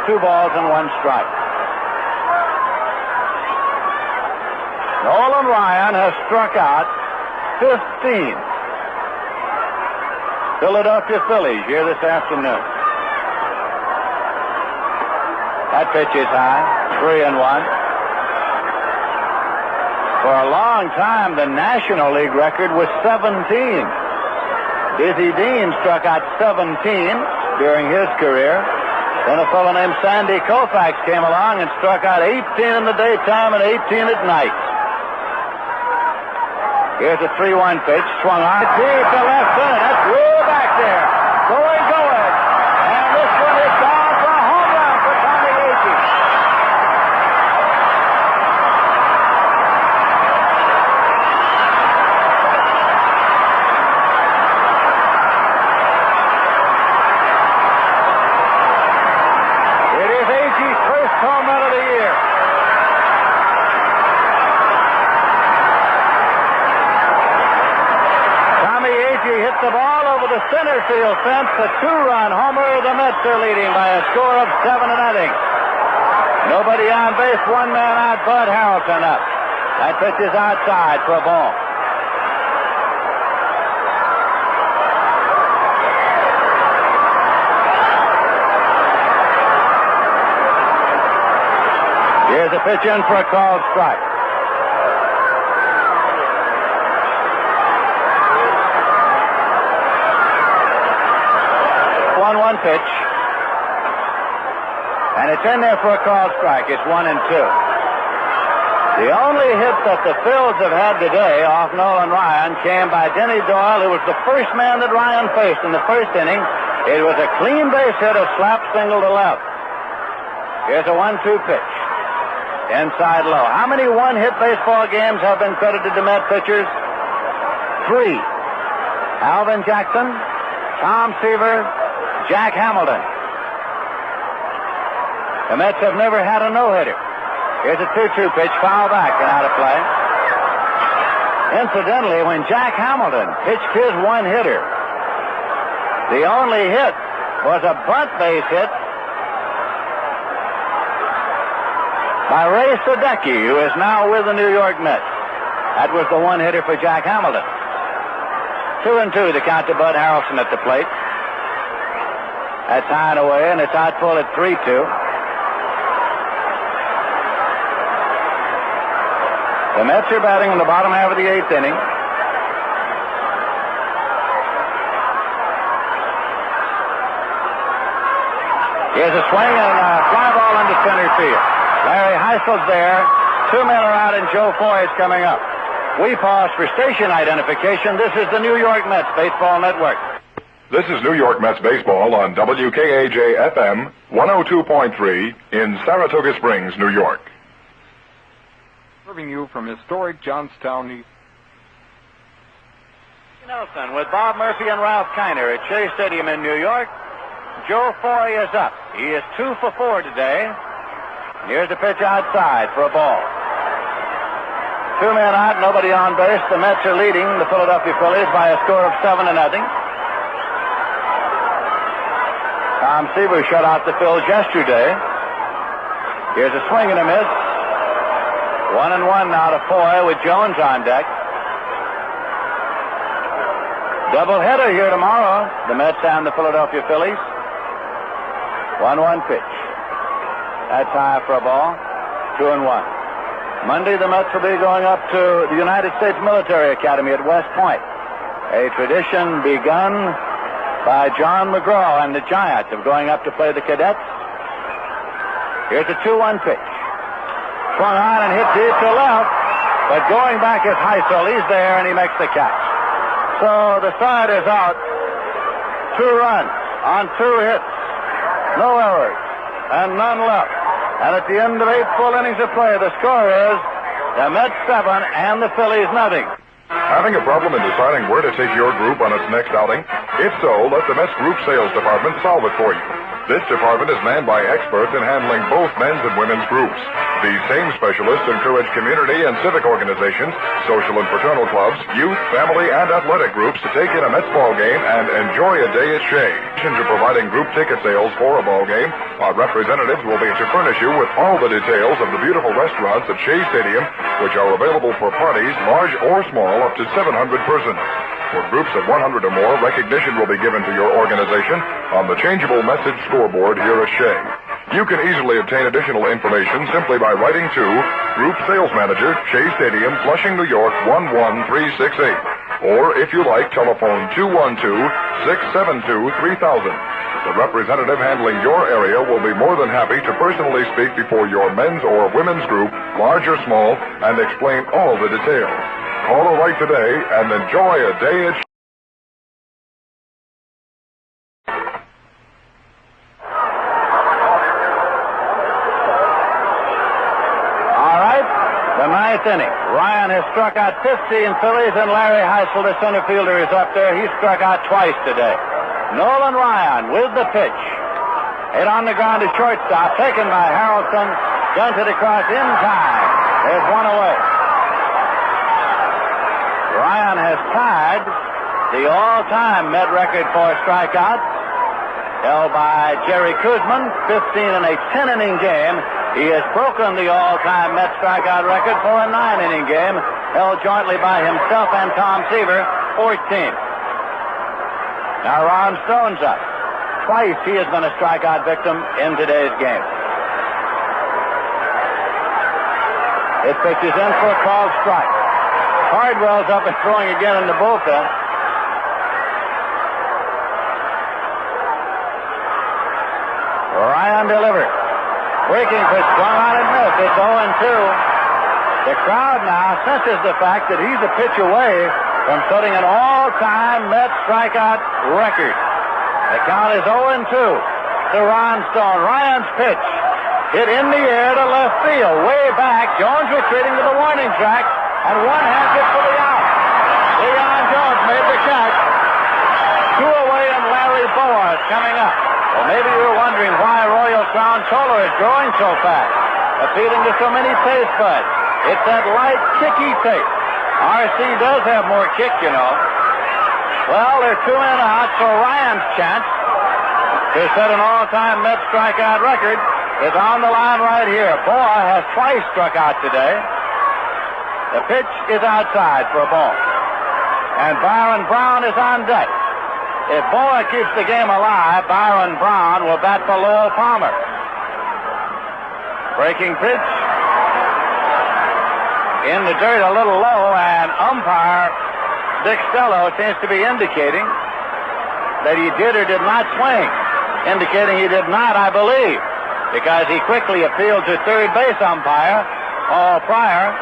2 balls and 1 strike. Nolan Ryan has struck out 15. Philadelphia Phillies here this afternoon. That pitch is high. 3-1. For a long time, the National League record was 17. Dizzy Dean struck out 17 during his career. Then a fellow named Sandy Koufax came along and struck out 18 in the daytime and 18 at night. Here's a 3-1 pitch, swung on deep to left center. That's way back there. Going. And this one is down for a home run for Tommy Agee. It is Agee's first home run of the year. Hit the ball over the center field fence. A 2-run homer. The Mets are leading by a score of 7-0. Nobody on base. 1 man out. Bud Harrelson up. That pitch is outside for a ball. Here's a pitch in for a called strike. 1-1 pitch. And it's in there for a called strike. It's 1-2. The only hit that the Phils have had today off Nolan Ryan came by Denny Doyle, who was the first man that Ryan faced in the first inning. It was a clean base hit, a slap single to left. Here's a 1-2 pitch. Inside low. How many one-hit baseball games have been credited to Met pitchers? 3. Alvin Jackson, Tom Seaver, Jack Hamilton. The Mets have never had a no-hitter. Here's a 2-2 pitch, foul back and out of play. Incidentally, when Jack Hamilton pitched his one-hitter, the only hit was a bunt base hit by Ray Sadecki, who is now with the New York Mets. That was the one-hitter for Jack Hamilton. 2-2 to count to Bud Harrelson at the plate. That's high and away, and it's out full at 3-2. The Mets are batting in the bottom half of the 8th inning. Here's a swing and a fly ball into center field. Larry Heisel's there. 2 men are out, and Joe Foy is coming up. We pause for station identification. This is the New York Mets Baseball Network. This is New York Mets baseball on WKAJ-FM 102.3 in Saratoga Springs, New York. Serving you from historic Johnstown, New York. Nelson with Bob Murphy and Ralph Kiner at Shea Stadium in New York. Joe Foy is up. He is 2 for 4 today. Here's the pitch outside for a ball. 2 men out, nobody on base. The Mets are leading the Philadelphia Phillies by a score of 7-0. Tom Seaver shut out the Phils yesterday. Here's a swing and a miss. 1-1 now to Foy with Jones on deck. Doubleheader here tomorrow. The Mets and the Philadelphia Phillies. 1-1 pitch. That's high for a ball. 2-1. Monday, the Mets will be going up to the United States Military Academy at West Point. A tradition begun by John McGraw and the Giants of going up to play the Cadets. Here's a 2-1 pitch. Swung on and hit deep to left, but going back is Heisel. He's there and he makes the catch. So the side is out. 2 runs on 2 hits. No errors and none left. And at the end of 8 full innings of play, the score is the Mets 7 and the Phillies nothing. Having a problem in deciding where to take your group on its next outing? If so, let the Mets Group Sales Department solve it for you. This department is manned by experts in handling both men's and women's groups. These same specialists encourage community and civic organizations, social and fraternal clubs, youth, family, and athletic groups to take in a Mets ball game and enjoy a day at Shea. In addition to providing group ticket sales for a ball game, our representatives will be to furnish you with all the details of the beautiful restaurants at Shea Stadium, which are available for parties, large or small, up to 700 persons. For groups of 100 or more, recognition will be given to your organization on the changeable message scoreboard here at Shea. You can easily obtain additional information simply by writing to Group Sales Manager, Shea Stadium, Flushing, New York, 11368. Or, if you like, telephone 212-672-3000. The representative handling your area will be more than happy to personally speak before your men's or women's group, large or small, and explain all the details. Call or write today and enjoy a day at the ninth inning. Ryan has struck out 15 Phillies, and Larry Heisel, the center fielder, is up there. He struck out twice today. Nolan Ryan with the pitch. Hit on the ground to shortstop, taken by Harrelson. Junted across in time. There's one away. Ryan has tied the all-time Met record for strikeouts, held by Jerry Kuzman, 15 in a 10-inning game. He has broken the all-time Met strikeout record for a 9-inning game, held jointly by himself and Tom Seaver, 14. Now Ron Stone's up. Twice he has been a strikeout victim in today's game. His pitch is in for a called strike. Cardwell's up and throwing again in the bullpen. Ryan delivers. Breaking pitch, swung on and missed. It's 0-2. The crowd now senses the fact that he's a pitch away from setting an all-time Met strikeout record. The count is 0-2 to Ron Stone. Ryan's pitch hit in the air to left field. Way back, Jones retreating to the warning track, and one-hand hit for the out. Leon Jones made the catch. Two away, and Larry Boa is coming up. Well, maybe you're wondering why Royal Crown Solar is growing so fast, appealing to so many taste buds. It's that light, kicky taste. RC does have more kick, you know. Well, they're 2 men out, so Ryan's chance to set an all-time Met strikeout record is on the line right here. Boa has twice struck out today. The pitch is outside for a ball. And Byron Brown is on deck. If Boa keeps the game alive, Byron Brown will bat for Lowell Palmer. Breaking pitch. In the dirt a little low, and umpire Dick Stello seems to be indicating that he did or did not swing. Indicating he did not, I believe, because he quickly appealed to third base umpire, Paul Pryor.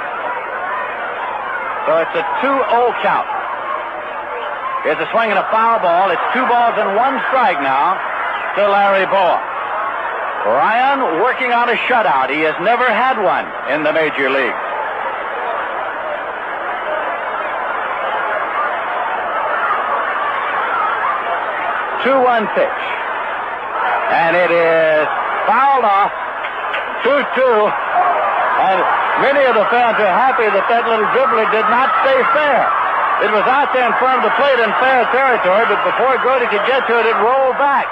So it's a 2-0 count. Here's a swing and a foul ball. It's 2 balls and 1 strike now to Larry Boa. Ryan working on a shutout. He has never had one in the major league. 2-1 pitch. And it is fouled off. 2-2. And many of the fans are happy that that little dribbler did not stay fair. It was out there in front of the plate in fair territory, but before Grody could get to it, it rolled back.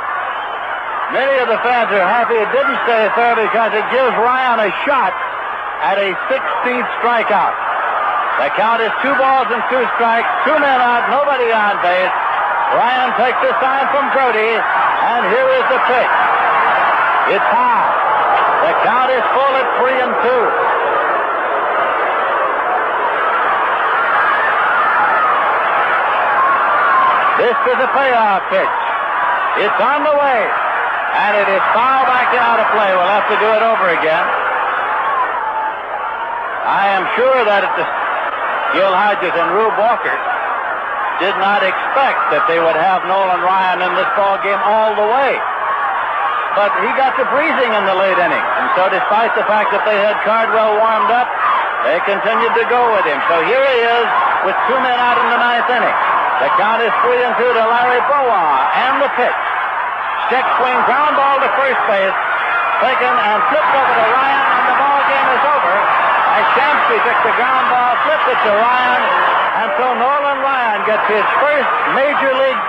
Many of the fans are happy it didn't stay fair because it gives Ryan a shot at a 16th strikeout. The count is 2 balls and 2 strikes, 2 men out, nobody on base. Ryan takes the sign from Grody, and here is the pitch. It's high. The count is full at 3-2. This is a payoff pitch. It's on the way, and it is fouled back out of play. We'll have to do it over again. I am sure that Gil Hodges and Rube Walker did not expect that they would have Nolan Ryan in this ball game all the way. But he got to breezing in the late innings, and so despite the fact that they had Cardwell warmed up, they continued to go with him. So here he is with 2 men out in the 9th inning. The count is 3-2 to Larry Bowa. And the pitch. Stick swing, ground ball to first base. Taken and flipped over to Ryan, and the ball game is over. As Shamsky took the ground ball, flipped it to Ryan, and so Nolan Ryan gets his first major league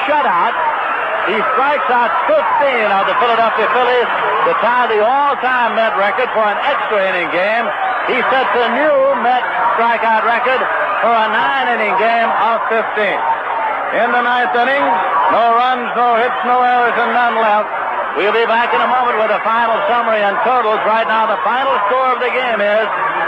shutout. He strikes out 15 of the Philadelphia Phillies to tie the all-time Met record for an extra inning game. He sets a new Met strikeout record for a 9-inning game of 15. In the 9th inning, no runs, no hits, no errors, and none left. We'll be back in a moment with a final summary and totals. Right now, the final score of the game is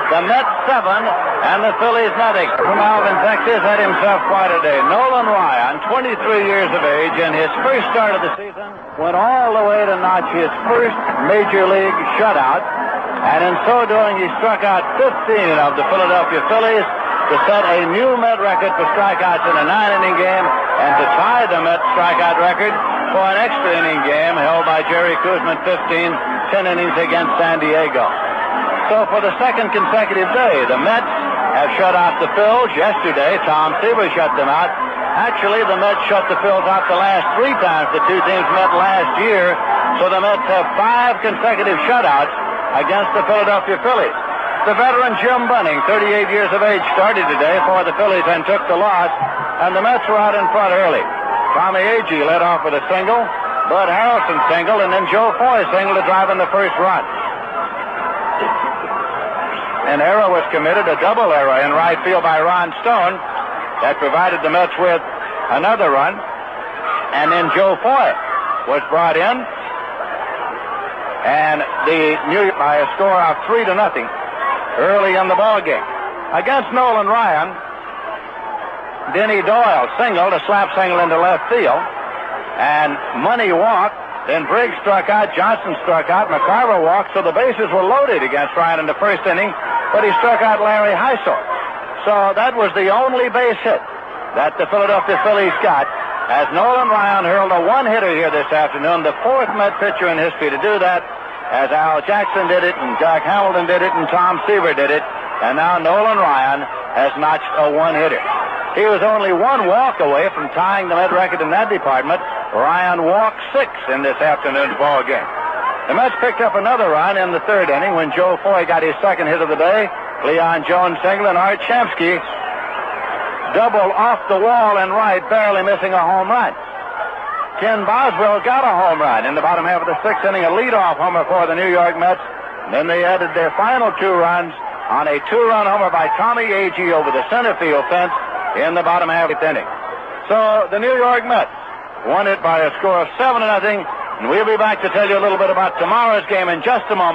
the Mets 7 and the Phillies nothing. From Alvin, Texas, had himself quite a day. Nolan Ryan, 23 years of age, in his first start of the season, went all the way to notch his first major league shutout. And in so doing, he struck out 15 of the Philadelphia Phillies to set a new Met record for strikeouts in a 9-inning game and to tie the Met strikeout record for an extra inning game held by Jerry Koosman, 10 innings against San Diego. So for the second consecutive day, the Mets have shut out the Phils. Yesterday, Tom Seaver shut them out. Actually, the Mets shut the Phils out the last 3 times the two teams met last year. So the Mets have 5 consecutive shutouts against the Philadelphia Phillies. The veteran Jim Bunning, 38 years of age, started today for the Phillies and took the loss, and the Mets were out in front early. Tommy Agee led off with a single, Bud Harrelson single, and then Joe Foy singled to drive in the first run. An error was committed, a double error in right field by Ron Stone, that provided the Mets with another run, and then Joe Foy was brought in, and the New York by a score of 3-0 early in the ball game. Against Nolan Ryan, Denny Doyle singled, a slap single into left field, and Money walked. Then Briggs struck out, Johnson struck out, McCarver walked, so the bases were loaded against Ryan in the first inning, but he struck out Larry Heisel. So that was the only base hit that the Philadelphia Phillies got, as Nolan Ryan hurled a one-hitter here this afternoon, the 4th Met pitcher in history to do that, as Al Jackson did it, and Jack Hamilton did it, and Tom Seaver did it, and now Nolan Ryan has notched a one-hitter. He was only 1 walk away from tying the Met record in that department. Ryan walked 6 in this afternoon's ball game. The Mets picked up another run in the 3rd inning when Joe Foy got his 2nd hit of the day. Leon Jones single, and Art Shamsky doubled off the wall in right, barely missing a home run. Ken Boswell got a home run in the bottom half of the 6th inning, a leadoff homer for the New York Mets. And then they added their final 2 runs on a 2-run homer by Tommy Agee over the center field fence in the bottom half of the inning. So the New York Mets won it by a score of 7-0, and we'll be back to tell you a little bit about tomorrow's game in just a moment.